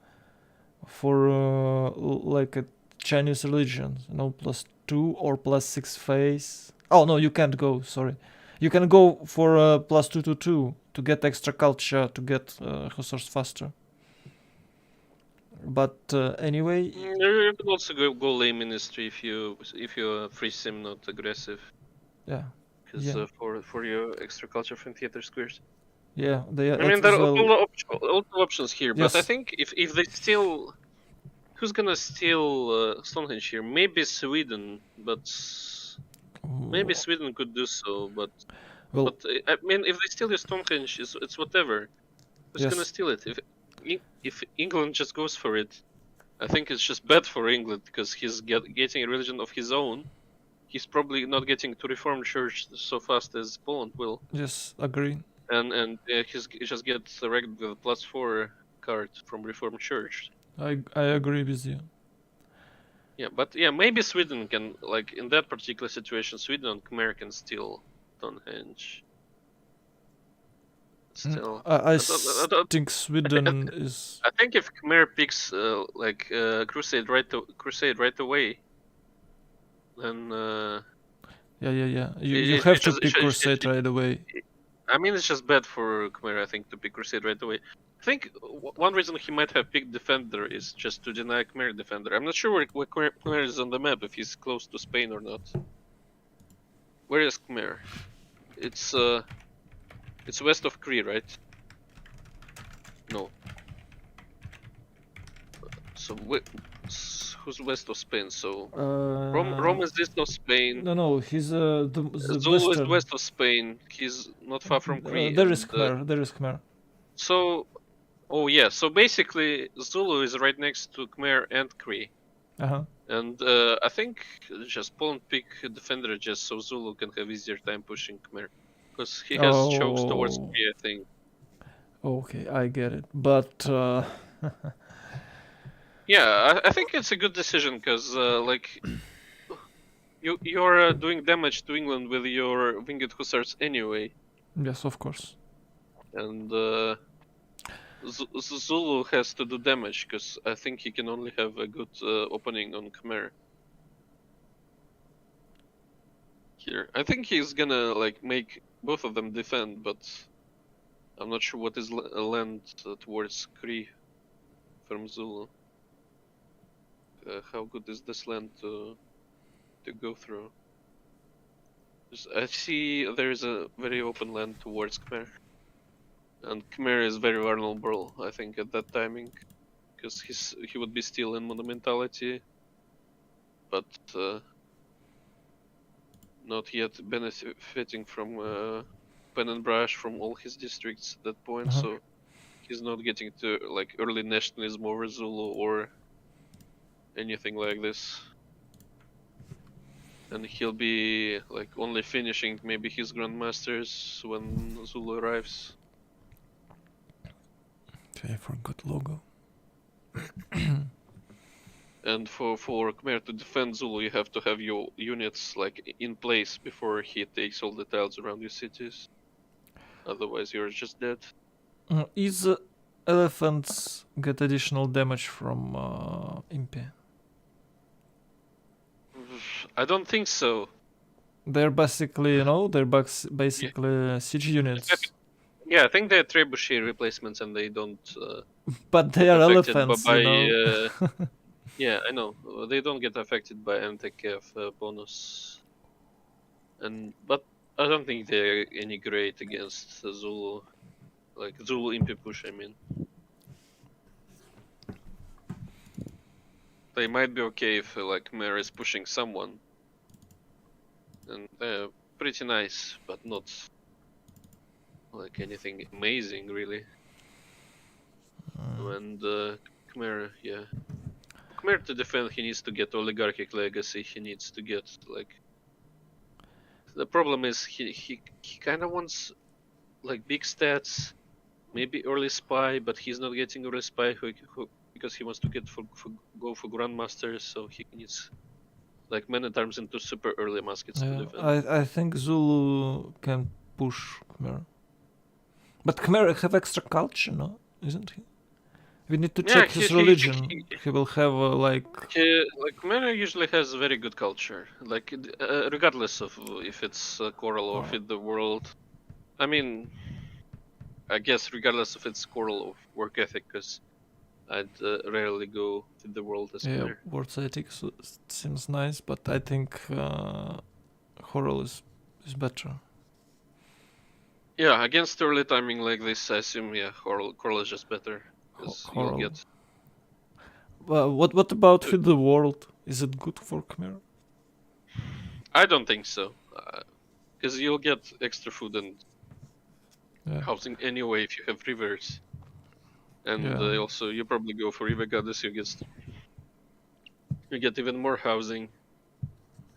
like a Chinese religion, you know, +2 or +6 phase. Oh no, you can't go. Sorry, you can go for +2 to 2 to get extra culture to get hussars faster. But anyway, You can also go lay ministry if you free sim not aggressive, yeah, because yeah, for your extra culture from theater squares. yeah, they I mean, add there as are well. all options here, but I Yes. think if they steal, who's gonna steal Stonehenge here? Maybe Sweden, but maybe Sweden could do so. But Well, I mean, if they steal your Stonehenge, it's whatever. Who's gonna yes, steal it? If England just goes for it, I think it's just bad for England because he's getting a religion of his own. He's probably not getting to Reformed Church so fast as Poland will, yes, agree. and he just gets wrecked with a +4 card from Reformed Church. I agree with you. Yeah, but yeah, maybe Sweden can, like in that particular situation, Sweden and Khmer can steal Stonehenge. Still, I I don't- think Sweden is. I think if Khmer picks Crusade right away, then Yeah. You have to pick Crusade right away. I mean, it's just bad for Khmer, I think, to pick Crusade right away. I think one reason he might have picked Defender is just to deny Khmer Defender. I'm not sure where Khmer is on the map, if he's close to Spain or not. Where is Khmer? It's west of Cree, right? No. So who's west of Spain? So Rome is east of Spain. No, he's the Zulu western. is west of Spain. He's not far from Cree. There is Khmer. There is Khmer. So, oh yeah. So basically, Zulu is right next to Khmer and Cree. Uh-huh. And I think just Poland pick Defender just so Zulu can have easier time pushing Khmer, because he has chokes towards Cree, I think. Okay, I get it. But yeah, I think it's a good decision because like you're doing damage to England with your winged hussars anyway, yes, of course. and Zulu has to do damage because I think he can only have a good opening on Khmer. Here, I think he's gonna like make both of them defend, but I'm not sure what is land towards Cree from Zulu. How good is this land to go through? I see there is a very open land towards Khmer, and Khmer is very vulnerable, I think, at that timing, because he would be still in monumentality, but not yet benefiting from pen and brush from all his districts at that point. So he's not getting to like early nationalism over Zulu or anything like this. And he'll be like only finishing maybe his grandmasters when Zulu arrives. Okay, I forgot logo. And for Khmer to defend Zulu, you have to have your units like in place before he takes all the tiles around your cities. Otherwise, you're just dead. Is elephants get additional damage from Impi? I don't think so. They're basically, they're basically siege units. Yeah, I think they're trebuchet replacements, and they don't. But they are elephants, Yeah, I know. They don't get affected by MTKF bonus, but I don't think they're any great against Zulu, like Zulu Impi push. I mean, they might be okay if like Khmer is pushing someone, and they're pretty nice, but not like anything amazing really. And Khmer, yeah. Khmer to defend, he needs to get oligarchic legacy. He needs to get like. The problem is he kind of wants like big stats, maybe early spy, but he's not getting early spy because he wants to go for grandmasters, so he needs like many times into super early muskets to defend. I think Zulu can push Khmer. But Khmer have extra culture, no? Isn't he? We need to Yeah, check his religion. he- He will have like like Meier usually has very good culture, like regardless of if it's Coral or Feed the World. I mean, I guess regardless if it's Coral or work ethic, because I'd rarely go Feed the World as yeah, Khmer. words ethics seems nice, but I think Horror is better. Yeah, against early timing like this, I assume Coral is just better because you'll Horror. get. Well, what about Feed the World? Is it good for Khmer? I don't think so, because you'll get extra food and Yeah. housing anyway if you have rivers. And Yeah. also, you probably go for River Goddess, you get even more housing.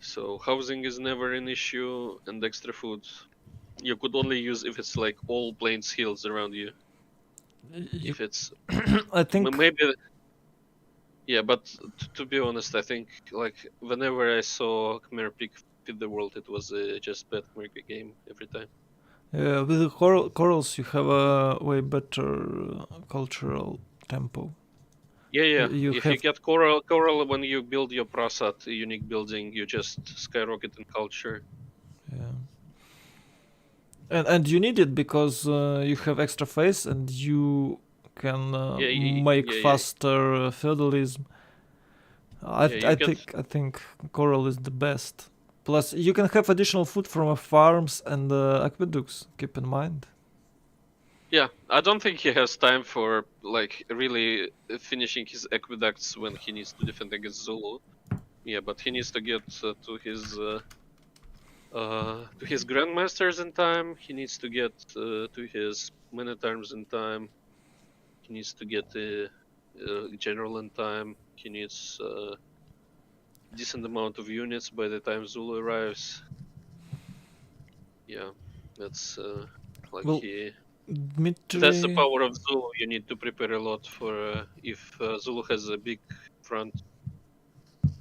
So housing is never an issue, and extra food you could only use if it's like all plains hills around you. If it's I think maybe, yeah, but to be honest, I think like whenever I saw Khmer pick Feed the World, it was just bad Khmer game every time. with the corals you have a way better cultural tempo. Yeah. You If have you get coral when you build your prasad, a unique building, you just skyrocket in culture. yeah. And you need it because you have extra face and you can make yeah. faster feudalism. I Yeah, you get I think coral is the best. Plus, you can have additional food from farms and aqueducts. Keep in mind. Yeah, I don't think he has time for like really finishing his aqueducts when he needs to defend against Zulu. Yeah, but he needs to get to his grandmasters in time. He needs to get to his men at arms in time. He needs to get the general in time. He needs decent amount of units by the time Zulu arrives. Yeah, that's like Well, he. Dmitry, That's the power of Zulu. You need to prepare a lot for if Zulu has a big front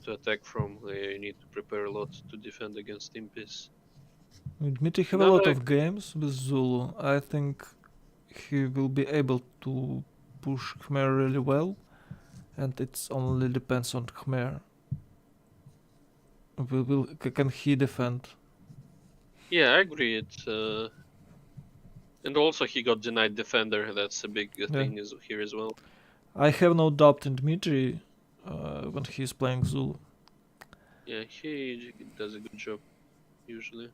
to attack from. You need to prepare a lot to defend against impis. Dmitry have a lot of games with Zulu. I think he will be able to push Khmer really well, and it only depends on Khmer. Can he defend? Yeah, I agree. And also he got denied defender. That's a big thing is here as well. I have no doubt in Dmitry when he's playing Zulu. Yeah, he does a good job usually.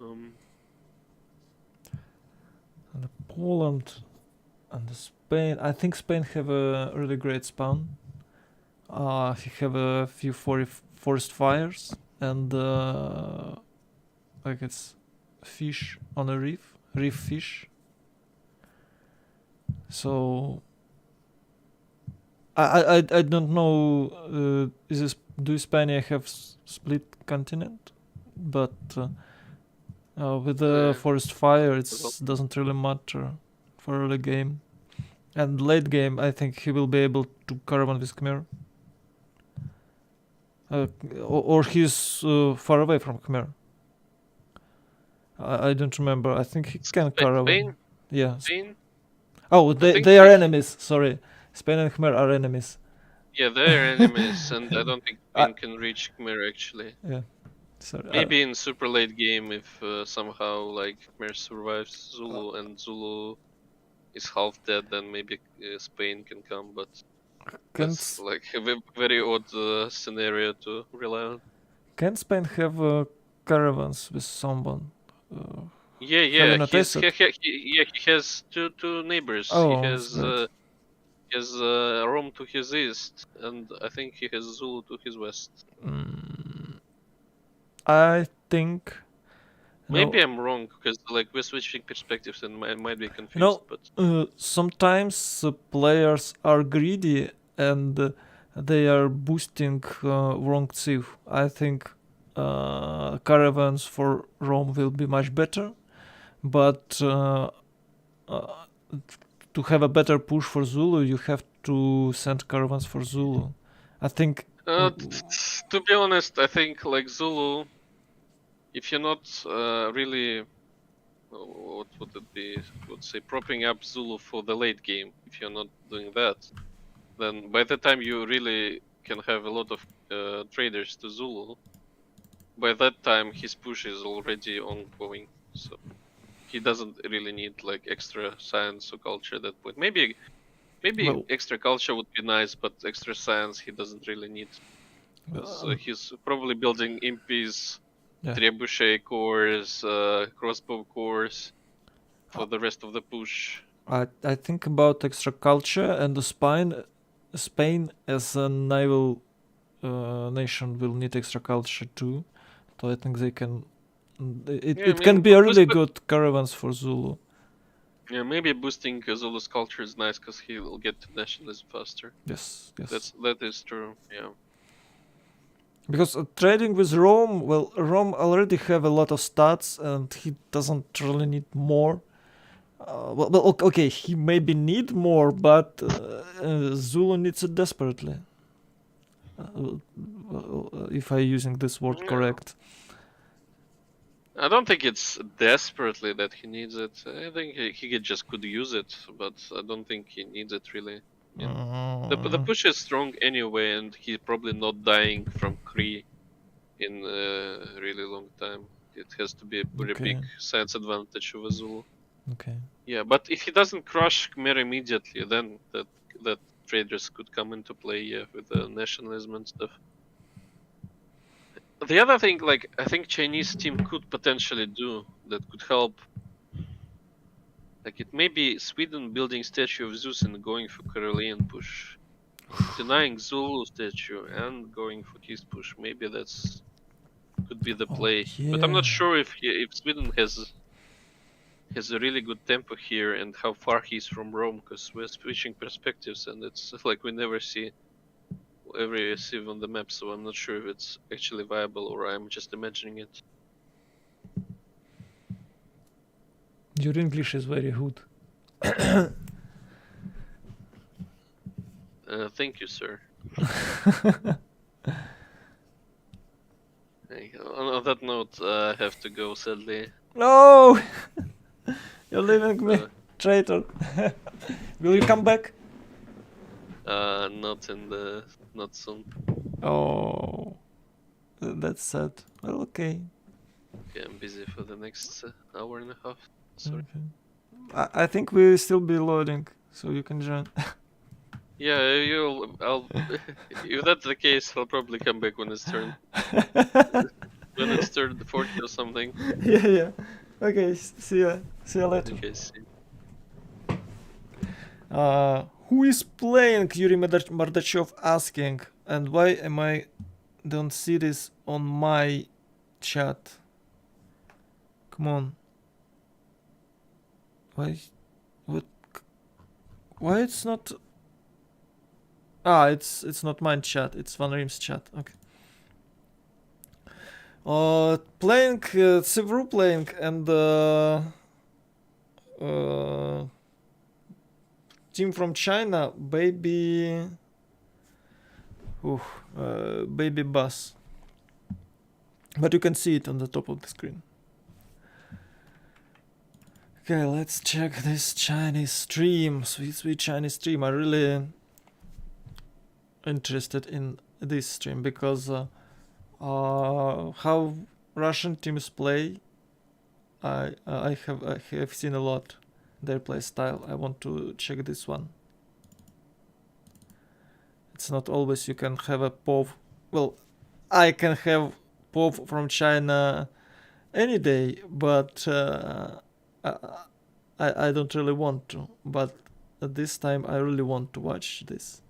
And Poland and Spain. I think Spain have a really great spawn. He have a few forest fires and like it's fish on a reef fish. So I don't know. Do Hispania have split continent? But with the forest fire, it doesn't really matter for early game. And late game, I think he will be able to caravan with Khmer. Or he's far away from Khmer. I don't remember. I think he can caravan. Spain? Yeah. Spain? Oh, they are enemies. Sorry. Spain and Khmer are enemies. Yeah, they're enemies, and I don't think Spain can reach Khmer actually. Yeah. Sorry. Maybe in super late game if somehow like Khmer survives Zulu and Zulu is half dead, then maybe Spain can come, but that's like a very odd scenario to rely on. Can Spain have caravans with someone? Yeah. He has two neighbors. Oh, he has Rome to his east, and I think he has Zulu to his west. I think. Maybe I'm wrong because like we're switching perspectives and I might be confused. But sometimes players are greedy and they are boosting wrong civ. I think caravans for Rome will be much better, but to have a better push for Zulu, you have to send caravans for Zulu. I think. To be honest, I think like Zulu, if you're not really, what would it be? I would say propping up Zulu for the late game. If you're not doing that, then by the time you really can have a lot of traders to Zulu, by that time his push is already ongoing. So he doesn't really need like extra science or culture at that point. Maybe Well, extra culture would be nice, but extra science he doesn't really need. So he's probably building impies, yeah. trebuchet cores, crossbow cores for the rest of the push. I think about extra culture and the Spain as a naval nation will need extra culture too. So I think they can. It can be a really good caravans for Zulu. Yeah, maybe boosting Zulu's culture is nice because he'll get to nationalism faster. Yes. That is true. Yeah. Because trading with Rome, well, Rome already have a lot of stats, and he doesn't really need more. Okay, he maybe need more, but Zulu needs it desperately. If I'm using this word correct. I don't think it's desperately that he needs it. I think he just could use it, but I don't think he needs it really. The push is strong anyway, and he's probably not dying from Kree in a really long time. It has to be a pretty big science advantage of a Zulu. Okay. Yeah, but if he doesn't crush Khmer immediately, then that traders could come into play, yeah, with the nationalism and stuff. The other thing, like, I think Chinese team could potentially do that could help. Like, it may be Sweden building statue of Zeus and going for Carolean push, denying Zulu statue and going for his push. Maybe that's could be the play. But I'm not sure if Sweden has a really good tempo here and how far he's from Rome, because we're switching perspectives and it's like we never see every civ on the map, so I'm not sure if it's actually viable or I'm just imagining it. Your English is very good. Thank you, sir. On that note, I have to go, sadly. No! You're leaving me, traitor. Will you come back? Not soon. Oh, that's sad. Well, okay. Okay, I'm busy for the next hour and a half. Sorry. Okay. I think we'll still be loading, so you can join. Yeah, if that's the case, I'll probably come back when it's turned. When it's turned 40 or something. Yeah. Okay, see ya later. Okay, see. Who is playing? Yuri Mardachov asking, and why am I don't see this on my chat? Come on. Why? What? Why it's not? It's not mine chat. It's Van Riem's chat. Okay. Playing CivRU playing and team from China, BabyBus. But you can see it on the top of the screen. Okay, let's check this Chinese stream. Sweet Chinese stream. I'm really interested in this stream because how Russian teams play, I have seen a lot their play style. I want to check this one. It's not always you can have a POV. Well, I can have POV from China any day, but I don't really want to. But at this time, I really want to watch this.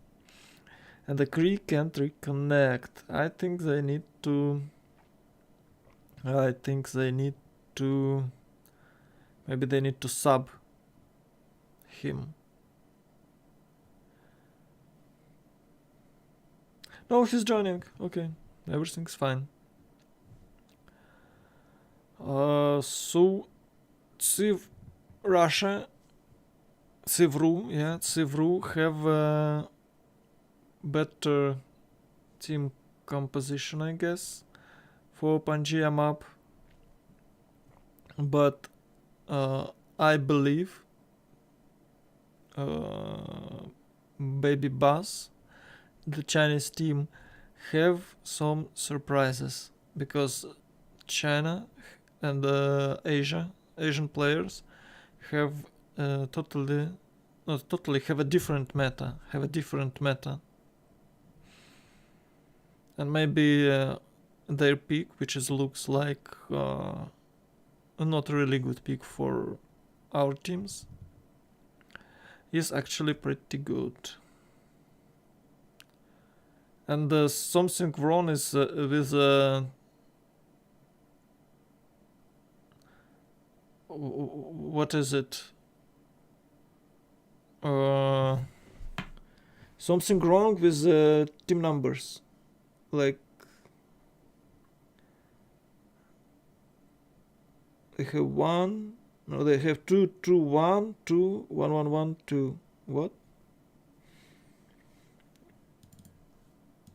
And the Kree can't reconnect. I think they need to. Maybe they need to sub him. No, he's joining. Okay, everything's fine. So CivRU have a better team composition, I guess, for Pangea map. but I believe BabyBus, the Chinese team, have some surprises, because China and Asian players have have a different meta, and maybe their pick, which looks like a not really good pick for our teams, is actually pretty good. And something wrong is with what is it? Something wrong with team numbers, like they have one. No, they have 2, 2, 1, 2, 1, 1, 1, 2. What?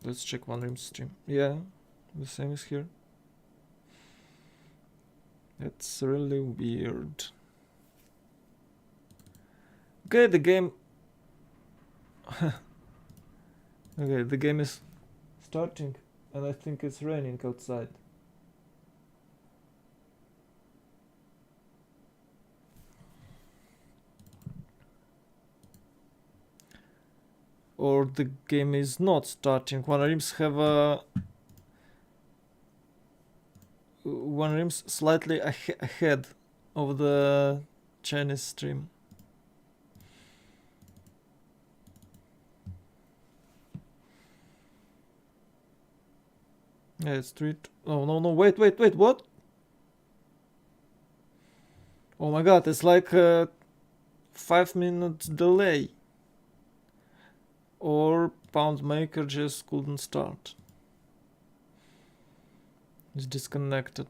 Let's check One Rim stream. Yeah, the same is here. That's really weird. Okay, the game. Okay, the game is starting, and I think it's raining outside. Or the game is not starting. One Rims have One Rims slightly ahead of the Chinese stream. Yeah, it's 3. Oh no, wait, what? Oh my god, it's like a 5-minute delay. Or Poundmaker just couldn't start. It's disconnected.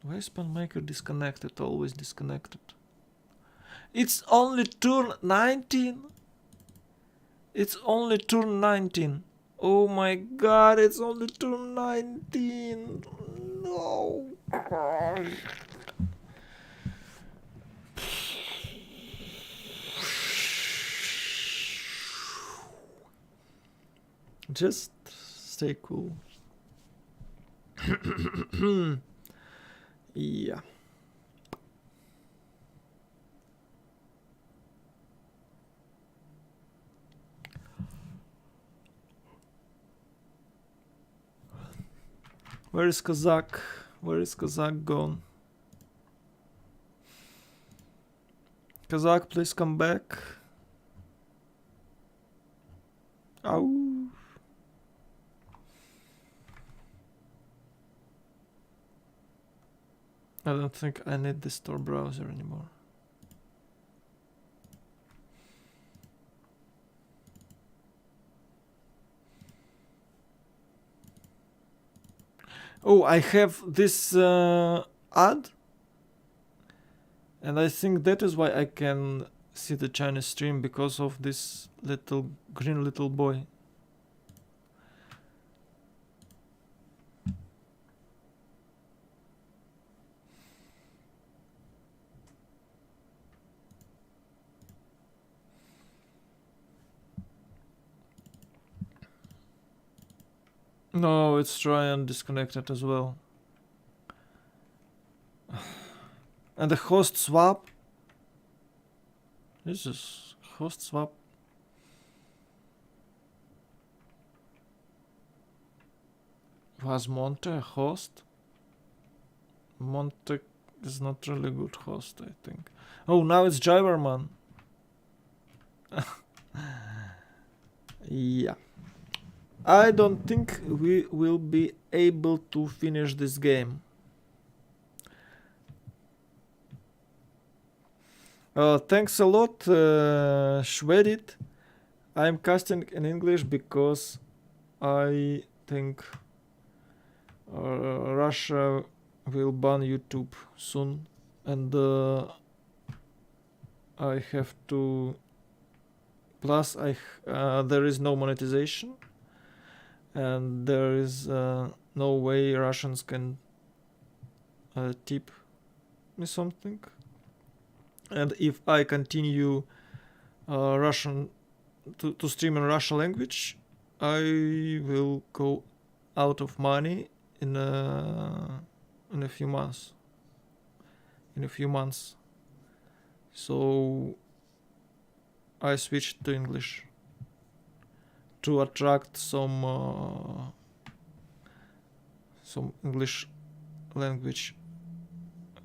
Why is Poundmaker disconnected? Always disconnected. It's only turn 19. It's only turn 19. Oh my god, it's only turn 19. No. Just stay cool. Yeah. Where is Kazakh? Where is Kazakh gone? Kazakh, please come back. Ow. I don't think I need the store browser anymore. Oh, I have this ad, and I think that is why I can see the Chinese stream, because of this little green little boy. No, it's try and disconnected as well. And the host swap. This is host swap. Was Monte a host? Monte is not really good host, I think. Oh, now it's Jiverman. Yeah. I don't think we will be able to finish this game. Thanks a lot, Shvedit. I'm casting in English because I think Russia will ban YouTube soon, and I have to. Plus, there is no monetization, and there is no way Russians can tip me something. And if I continue Russian to stream in Russian language, I will go out of money in a few months. So I switched to English to attract some English language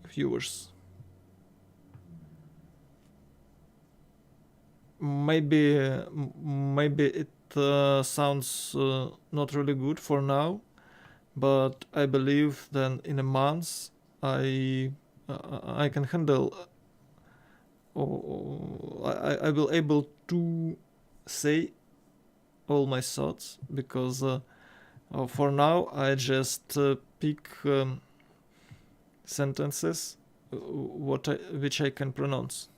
viewers. Maybe it sounds not really good for now, but I believe then in a month I can handle. I will able to say all my thoughts, because for now I just pick sentences which I can pronounce.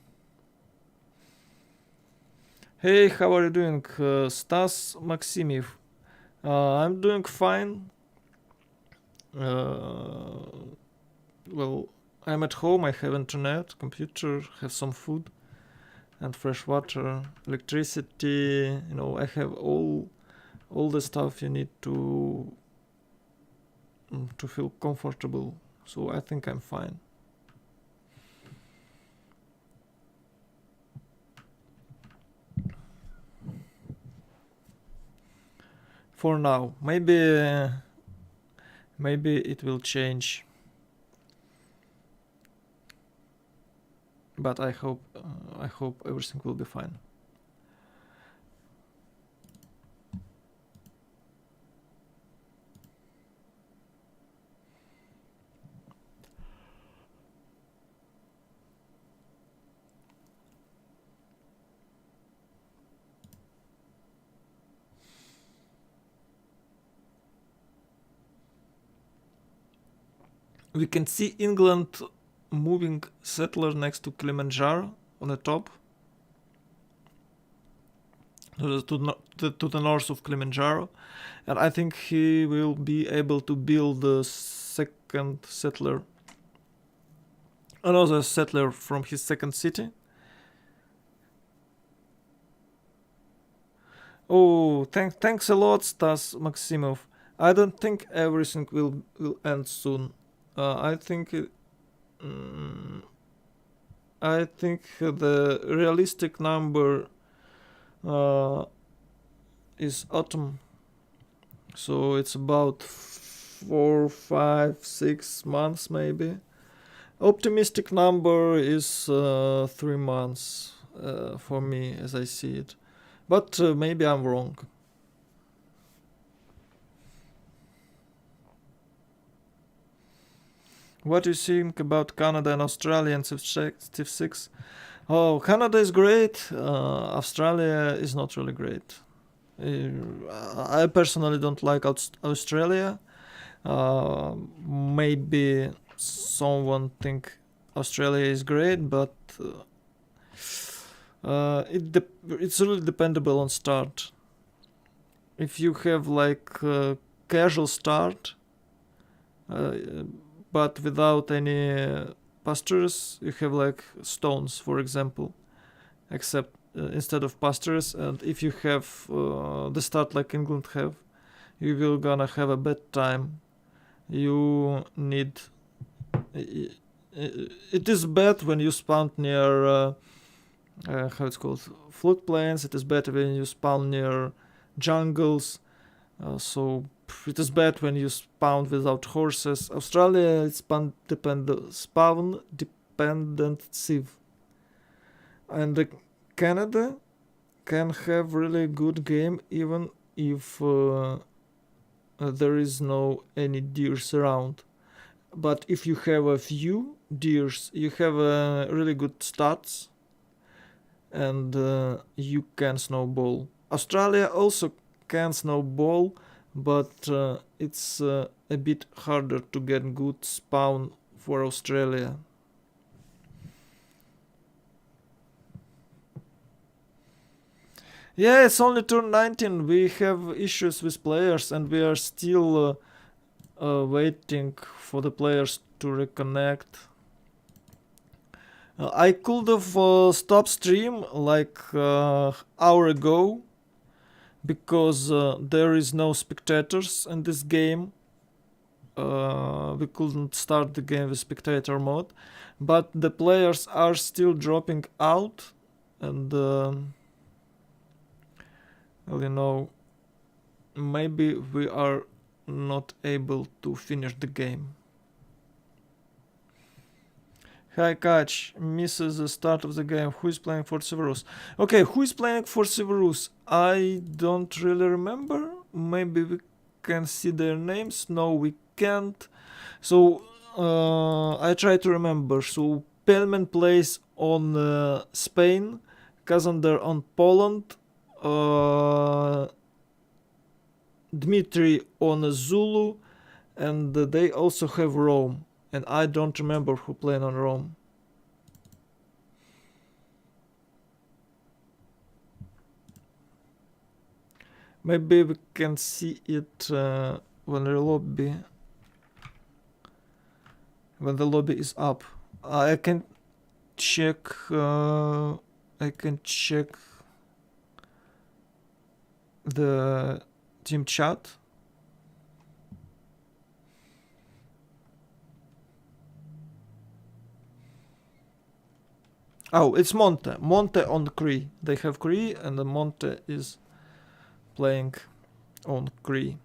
Hey, how are you doing, Stas Maximiev? I'm doing fine. Well, I'm at home, I have internet, computer, have some food and fresh water, electricity, you know, I have all the stuff you need to feel comfortable. So I think I'm fine. For now, maybe it will change. But I hope everything will be fine. We can see England moving settler next to Kilimanjaro on the top, to the north of Kilimanjaro, and I think he will be able to build the second settler, another settler from his second city. Oh, thanks a lot, Stas Maximov. I don't think everything will end soon. I think the realistic number is autumn, so it's about 4, 5, 6 months maybe. Optimistic number is 3 months for me, as I see it, but maybe I'm wrong. What do you think about Canada and Australia and Civ6? Oh, Canada is great. Australia is not really great. I personally don't like Australia. Maybe someone think Australia is great, but it's really dependable on start. If you have like casual start, but without any pastures, you have like stones, for example, except instead of pastures. And if you have the start like England have, you will gonna have a bad time. You need it is bad when you spawn near how it's called, floodplains. It is bad when you spawn near jungles. So it is bad when you spawn without horses. Australia is spawn dependent civ. And Canada can have really good game even if there is no any deers around. But if you have a few deers, you have really good stats, and you can snowball. Australia also can snowball, but it's a bit harder to get good spawn for Australia. Yeah, it's only turn 19. We have issues with players, and we are still waiting for the players to reconnect. I could have stopped stream like hour ago because there is no spectators in this game. We couldn't start the game with spectator mode, but the players are still dropping out, and well, you know, maybe we are not able to finish the game. Hi Catch, misses the start of the game. Who is playing for CivRUs? Okay, who is playing for CivRUs? I don't really remember. Maybe we can see their names. No, we can't. So I try to remember. So Pelman plays on Spain, Kazander on Poland, Dmitry on Zulu, and they also have Rome. And I don't remember who played on Rome. Maybe we can see it when the lobby is up. I can check. I can check the team chat. Oh, it's Monte. Monte on Cree. They have Cree, and the Monte is playing on Cree.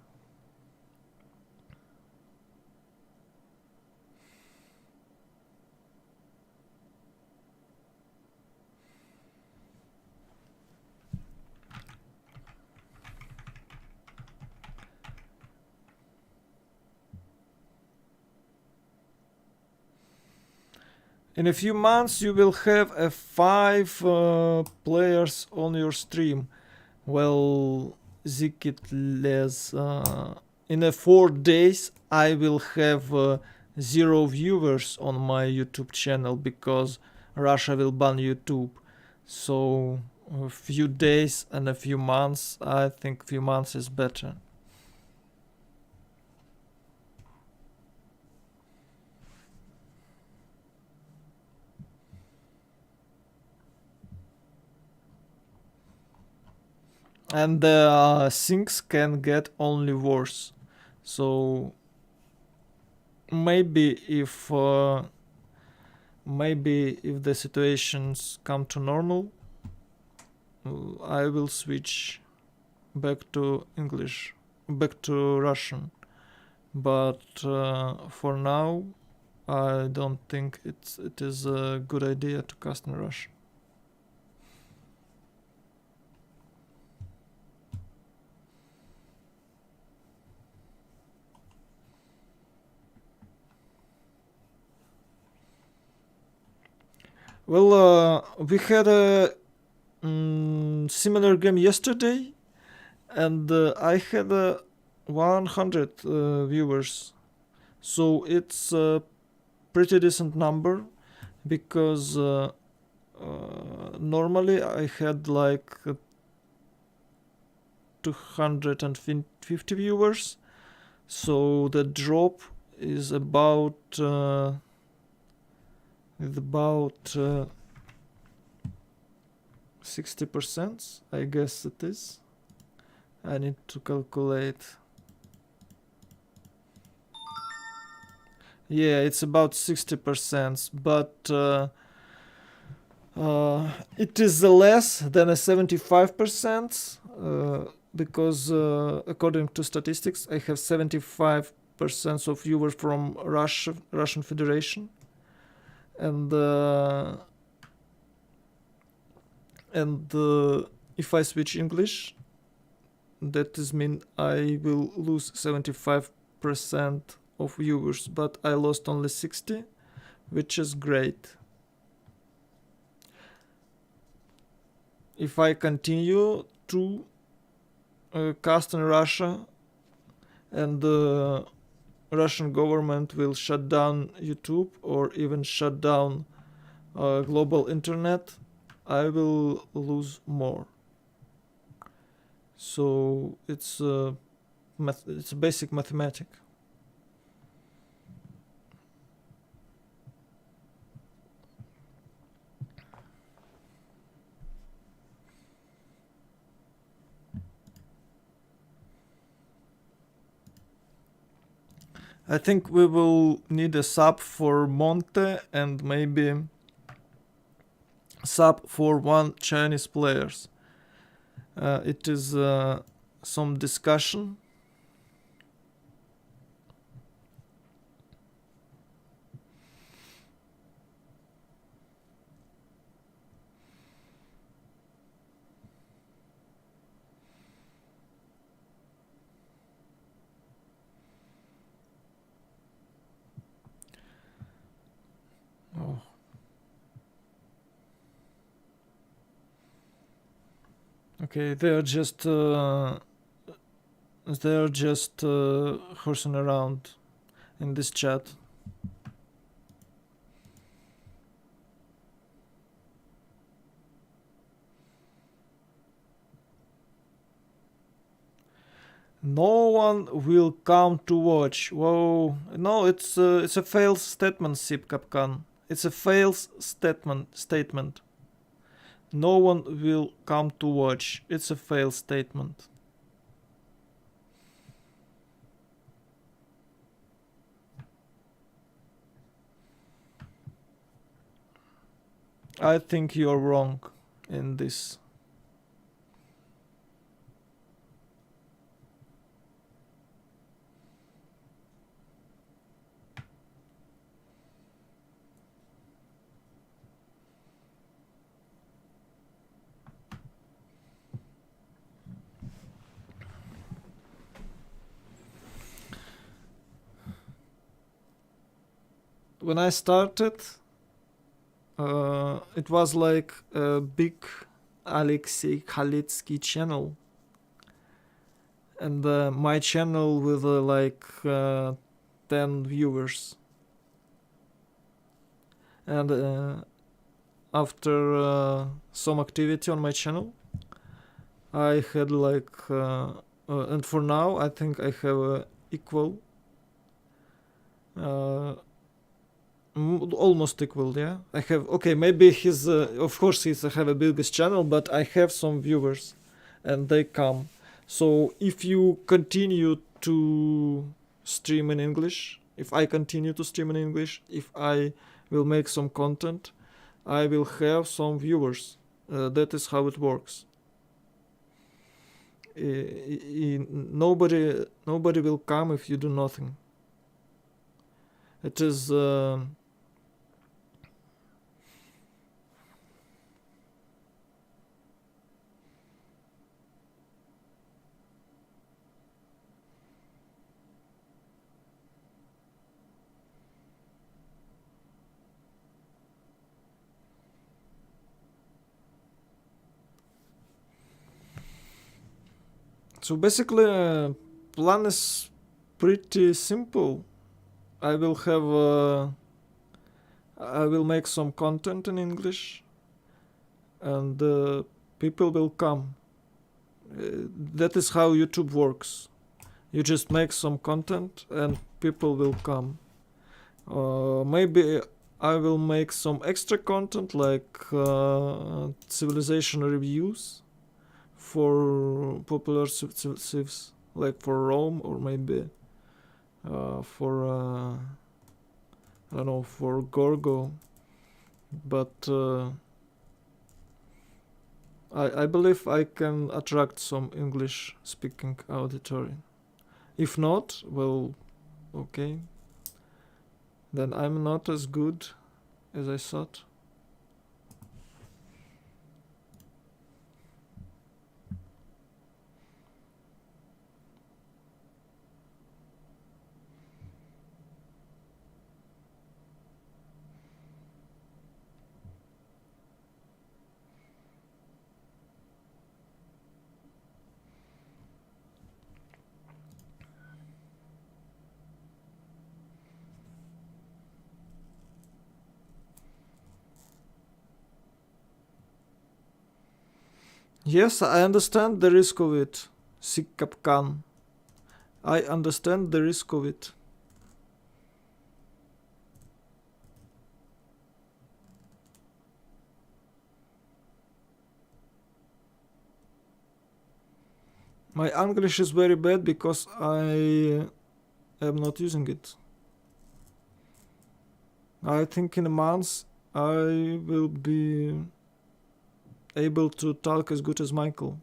In a few months you will have 5 players on your stream. Well, Zikitles, in 4 days I will have 0 viewers on my YouTube channel because Russia will ban YouTube. So a few days and a few months, I think few months is better. And things can get only worse. So maybe if the situations come to normal, I will switch back to English, back to Russian. But for now, I don't think it is a good idea to cast in Russian. Well, we had a similar game yesterday, and I had 100 viewers, so it's a pretty decent number because normally I had like 250 viewers, so the drop is about 60%, I guess it is. I need to calculate. Yeah, it's about 60%, but it is less than a 75%, because according to statistics, I have 75% of viewers from Russian Federation, and if I switch English, that is mean I will lose 75% of viewers, but I lost only 60, which is great. If I continue to cast in Russia and the Russian government will shut down YouTube or even shut down global internet, I will lose more. So it's a basic mathematic. I think we will need a sub for Monte and maybe sub for one Chinese players. It is some discussion. Oh. Okay, they're just horsing around in this chat. No one will come to watch. Whoa! No, it's a failed statement, Sip Kapkan. It's a failed statement. No one will come to watch. It's a failed statement. I think you're wrong in this. When I started, it was like a big Alexei Khalitsky channel, and my channel with like 10 viewers. And after some activity on my channel, I had like, and for now I think I have equal. Almost equal, yeah. I have, okay, maybe he's, of course he's have a biggest channel, but I have some viewers and they come. So if you continue to stream in English, if I continue to stream in English, if I will make some content, I will have some viewers. That is how it works. Nobody will come if you do nothing. It is so basically, plan is pretty simple. I will have I will make some content in English, and people will come. That is how YouTube works. You just make some content, and people will come. Maybe I will make some extra content like civilization reviews for popular civs, like for Rome, or maybe for I don't know, for Gorgo. But I believe I can attract some English speaking auditory. If not, well, okay, then I'm not as good as I thought. Yes, I understand the risk of it, Sikkapkan. I understand the risk of it. My English is very bad because I am not using it. I think in a month I will be able to talk as good as Michael.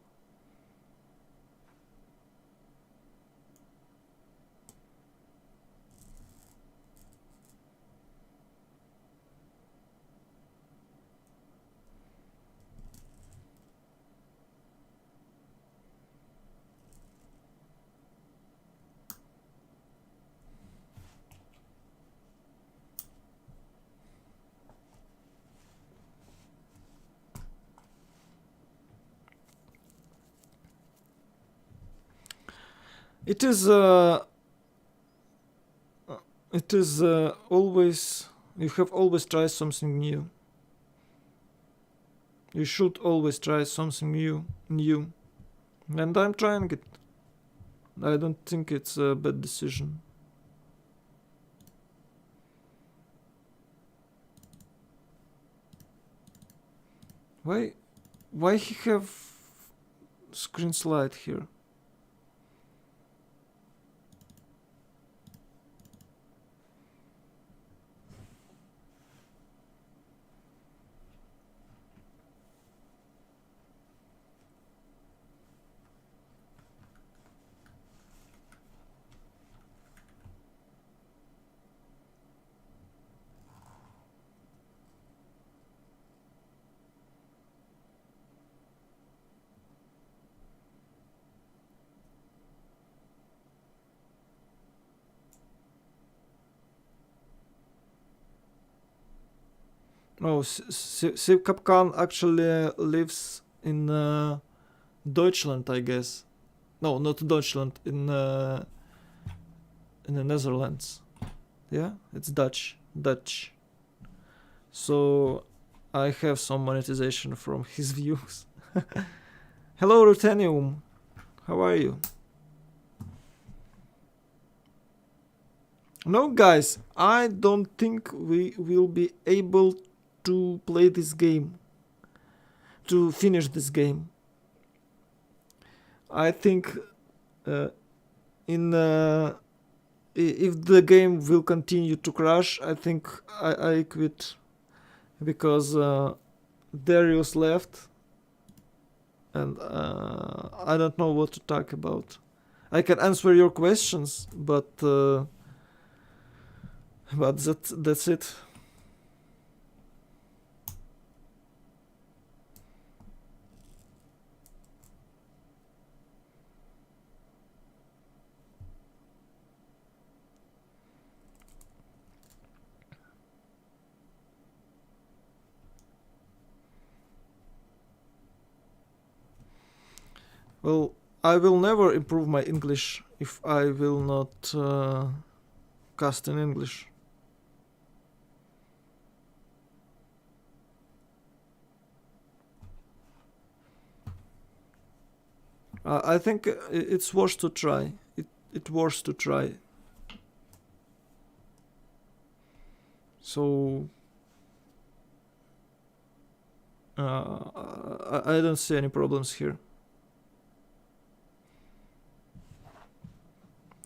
It is always, you have always tried something new. You should always try something new, and I'm trying it. I don't think it's a bad decision. Why he have screen slide here? Oh, Civ Capcan actually lives in Deutschland, I guess. No, not Deutschland, in the Netherlands. Yeah, it's Dutch. So I have some monetization from his views. Hello, Ruthenium. How are you? No, guys, I don't think we will be able to play this game, to finish this game. I think if the game will continue to crash, I think I quit, because Darius left and I don't know what to talk about. I can answer your questions, but that's it. Well, I will never improve my English if I will not cast in English. I think it's worth to try. It's worth to try. So I don't see any problems here.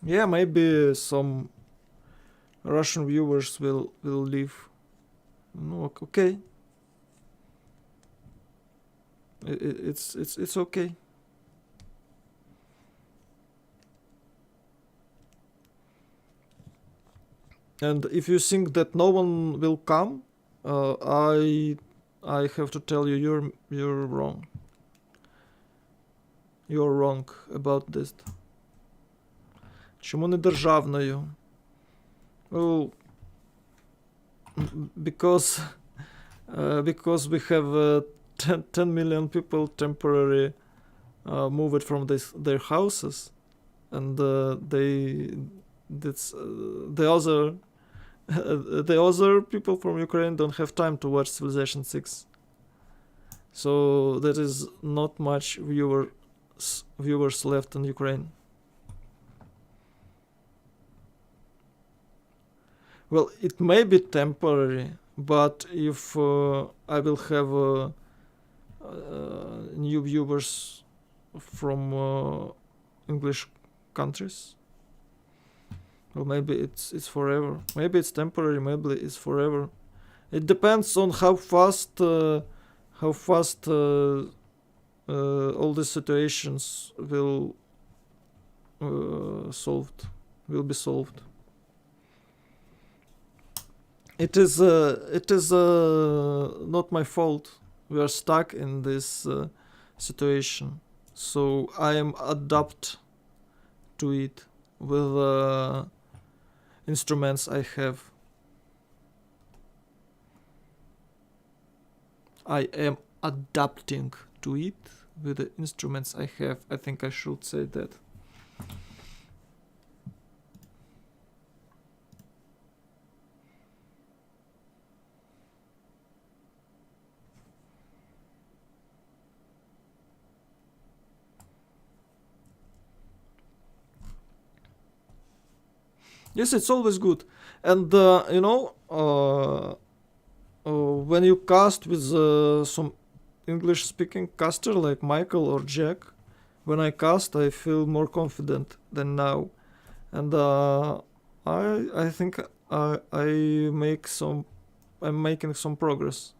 Yeah, maybe some Russian viewers will leave. No, okay. It's okay. And if you think that no one will come, I have to tell you you're wrong. You're wrong about this. Чому не державною? Well, because we have 10 million people temporarily moved from their houses, and the other people from Ukraine don't have time to watch Civilization 6. So there is not much viewers left in Ukraine. Well, it may be temporary, but if I will have new viewers from English countries, Or maybe it's forever. Maybe it's temporary. Maybe it's forever. It depends on how fast all the situations will be solved. It is not my fault. We are stuck in this situation, so I am adapt to it with instruments I have. I am adapting to it with the instruments I have. I think I should say that. Yes, it's always good. And when you cast with some English speaking caster like Michael or Jack, when I cast I feel more confident than now. And I think I'm making some progress.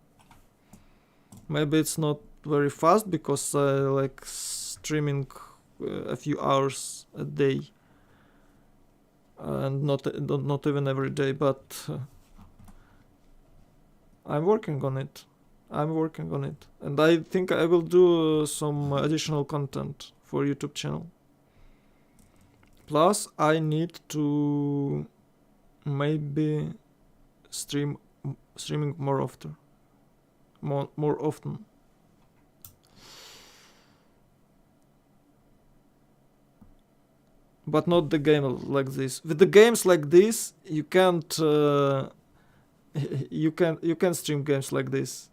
Maybe it's not very fast because I like streaming a few hours a day. And not even every day, but I'm working on it. And I think I will do some additional content for YouTube channel. Plus, I need to maybe streaming more often. But not the game like this. With the games like this, you can't you can stream games like this.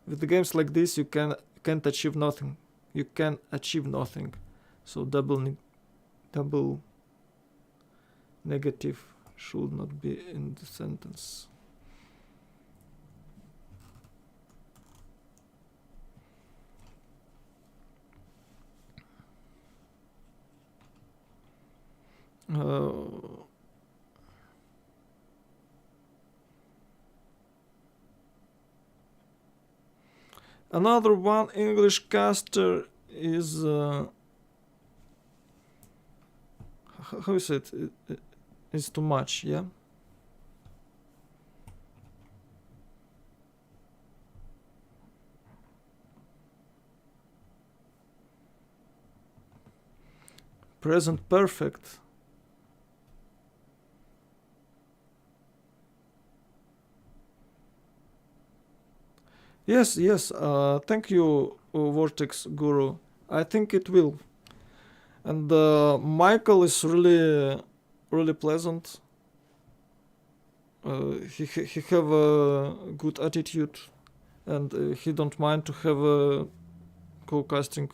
With the games like this, you can't achieve nothing. You can achieve nothing. So double negative should not be in the sentence. Another one English caster is how is it? It's too much, yeah. Present perfect. Yes. Thank you, Vortex Guru. I think it will. And Michael is really pleasant. He have a good attitude, and he don't mind to have a co-casting.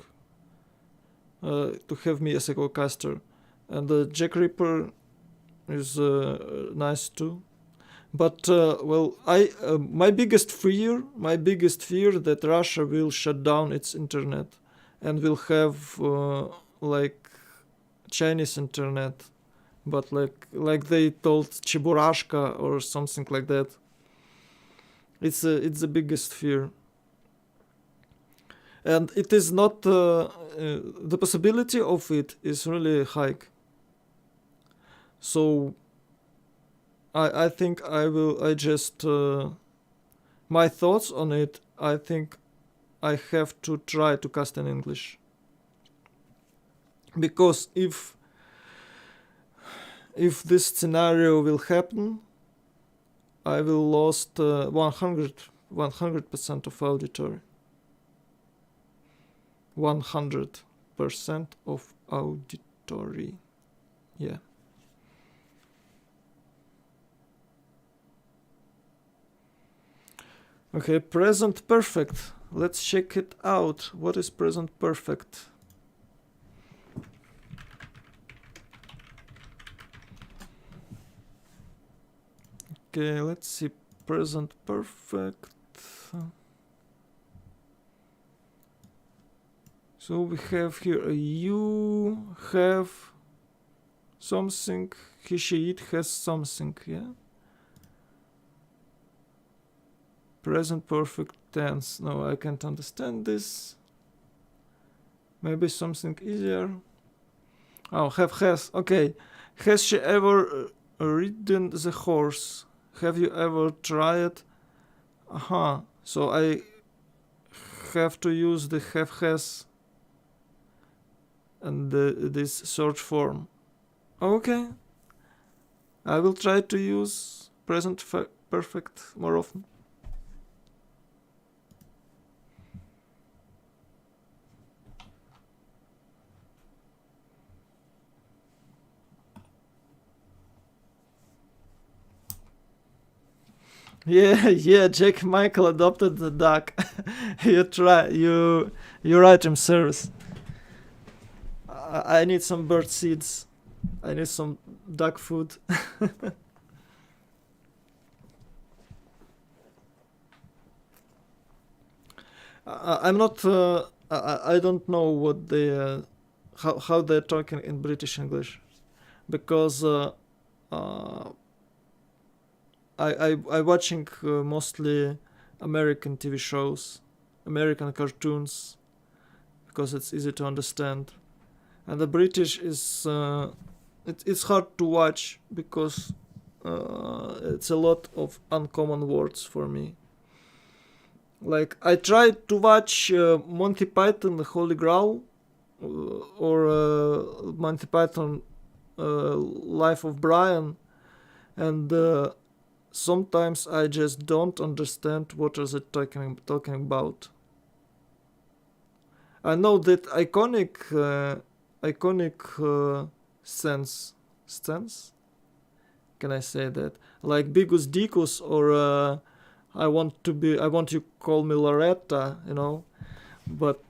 To have me as a co-caster, and Jack Ripper is nice too. But my biggest fear that Russia will shut down its internet and will have like Chinese internet, but like they told Cheburashka or something like that. It's the biggest fear, and it is not the possibility of it is really high. So I think I just my thoughts on it. I think I have to try to cast in English, because if this scenario will happen, I will lost 100% of auditory. 100% of auditory. Yeah. Okay, present perfect. Let's check it out. What is present perfect? Okay, let's see. Present perfect. So we have here a you have something. He, she, it has something, yeah? Present perfect tense. No, I can't understand this. Maybe something easier. Oh, has. Okay. Has she ever ridden the horse? Have you ever tried? Aha. So I have to use the have has and this search form. Okay. I will try to use present perfect more often. Yeah, yeah, Jack Michael adopted the duck. You right, him service. I need some bird seeds. I need some duck food. I'm not. I don't know what they how they're talking in British English, because I watching mostly American TV shows, American cartoons, because it's easy to understand, and the British is it's hard to watch because it's a lot of uncommon words for me. Like I tried to watch Monty Python, The Holy Grail, or Monty Python, Life of Brian, and sometimes I just don't understand what are they talking about. I know that iconic sense. Can I say that? Like Bigus Dicus or I want you call me Loretta, you know. But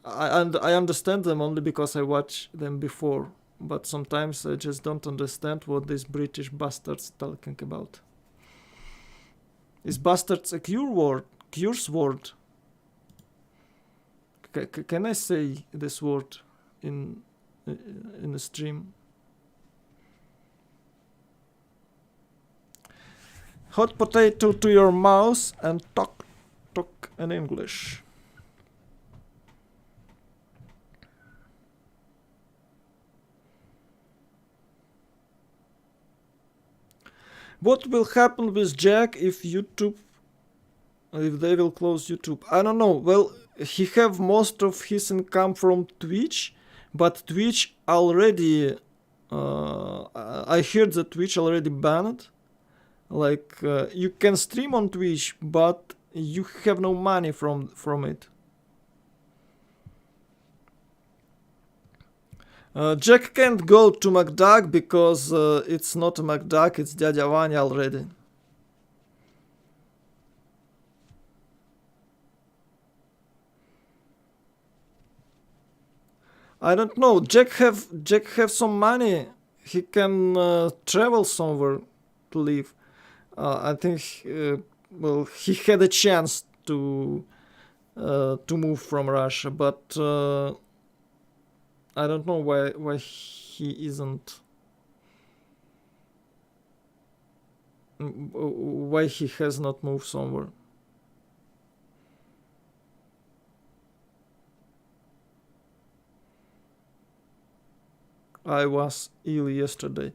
I understand them only because I watched them before. But sometimes I just don't understand what these British bastards talking about. Is bastards a curse word? Can I say this word in the stream? Hot potato to your mouse and talk in English. What will happen with Jack if they will close YouTube? I don't know. Well, he have most of his income from Twitch, but Twitch already I heard that Twitch already banned. Like you can stream on Twitch, but you have no money from it. Jack can't go to McDuck because it's not a McDuck, it's Dядя Ваня already. I don't know. Jack have some money. He can travel somewhere to live. I think well, he had a chance to move from Russia, but I don't know why he isn't. Why he has not moved somewhere. I was ill yesterday.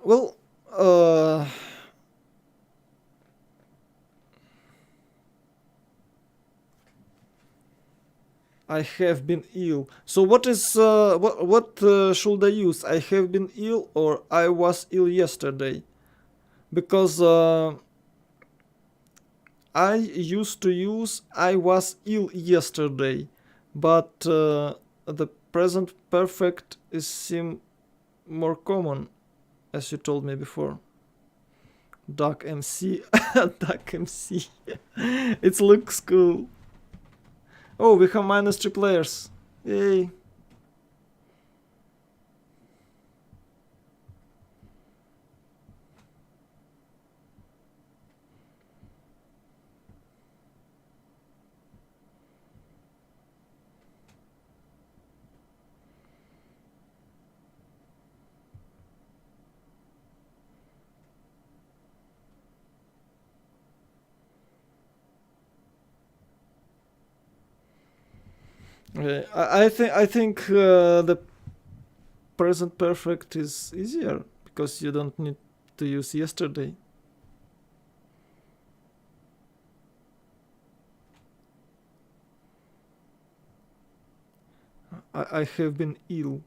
Well, I have been ill. So what is what should I use? I have been ill or I was ill yesterday? Because I used to use I was ill yesterday, but the present perfect is seem more common, as you told me before. Duck MC, Duck MC. It looks cool. Oh, we have -3 players. Yay. I think the present perfect is easier because you don't need to use yesterday. I have been ill.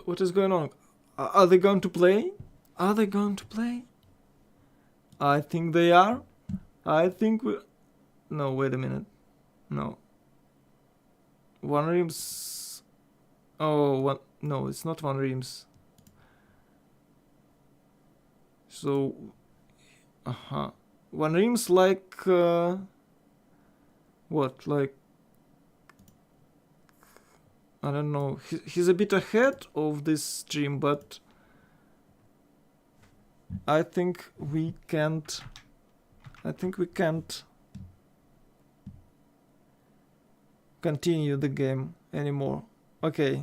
What is going on? Are they going to play? Are they going to play? I think they are. I think we. No, wait a minute. No. One Reams. Oh, one. No, it's not One Reams. So. One Reams like. What? Like. I don't know. He's a bit ahead of this stream, but I think we can't. I think we can't continue the game anymore. Okay.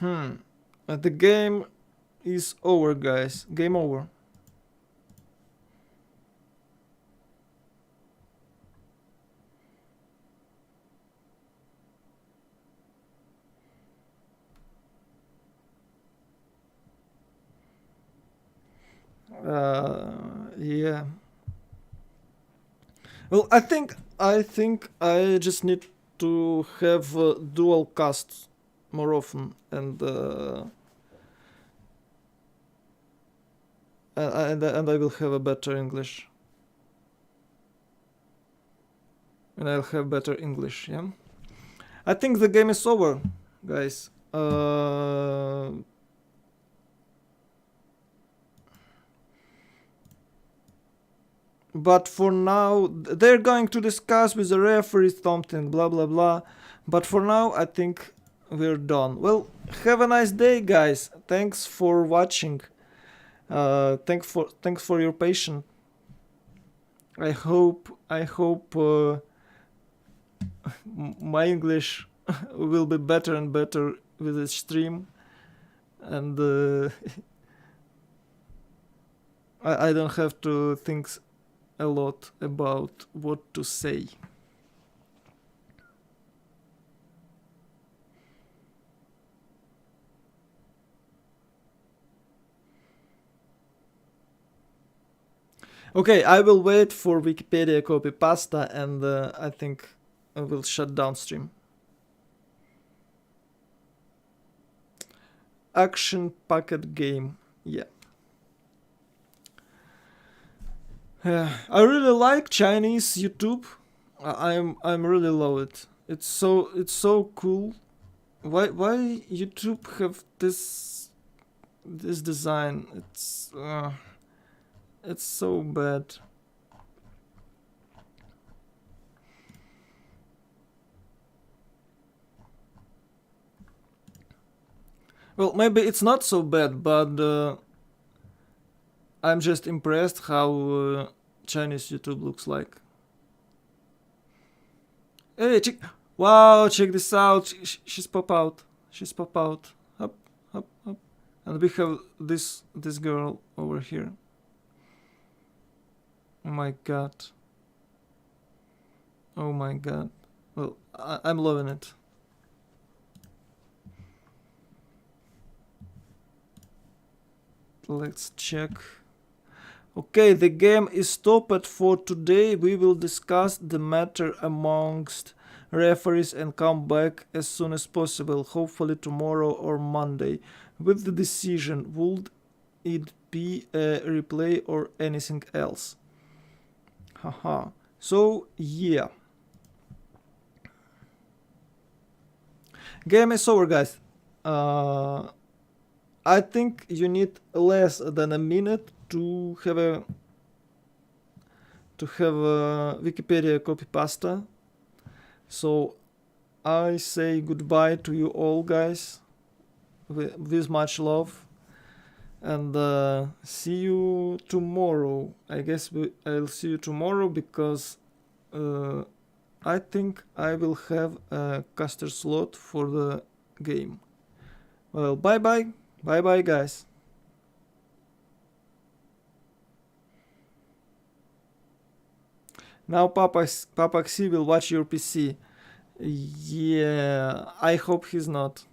The game is over, guys. Game over. Yeah. Well, I think I just need to have dual casts more often, and I will have a better English. And I'll have better English, yeah? I think the game is over, guys. But for now, they're going to discuss with the referee something, blah blah blah. But for now, I think we're done. Well, have a nice day, guys. Thanks for watching. Thanks for your patience. I hope my English will be better and better with this stream, and I don't have to think a lot about what to say. Okay, I will wait for Wikipedia copy pasta, and I think I will shut down stream. Action packet game, yeah. I really like Chinese YouTube. I'm really love it. It's so cool. Why YouTube have this design? It's so bad. Well, maybe it's not so bad, but I'm just impressed how Chinese YouTube looks like. Hey, wow, check this out. She's pop out. She's pop out. Up, up, up. And we have this girl over here. Oh my god. Oh my god. Well, I'm loving it. Let's check. Okay, the game is stopped for today. We will discuss the matter amongst referees and come back as soon as possible, hopefully tomorrow or Monday, with the decision. Would it be a replay or anything else? Haha. So, yeah. Game is over, guys. I think you need less than a minute to have a Wikipedia copy pasta. So I say goodbye to you all, guys, with much love, and see you tomorrow. I guess I'll see you tomorrow because I think I will have a caster slot for the game. Well, bye bye. Bye bye, guys. Now Papa Xi will watch your PC. Yeah, I hope he's not.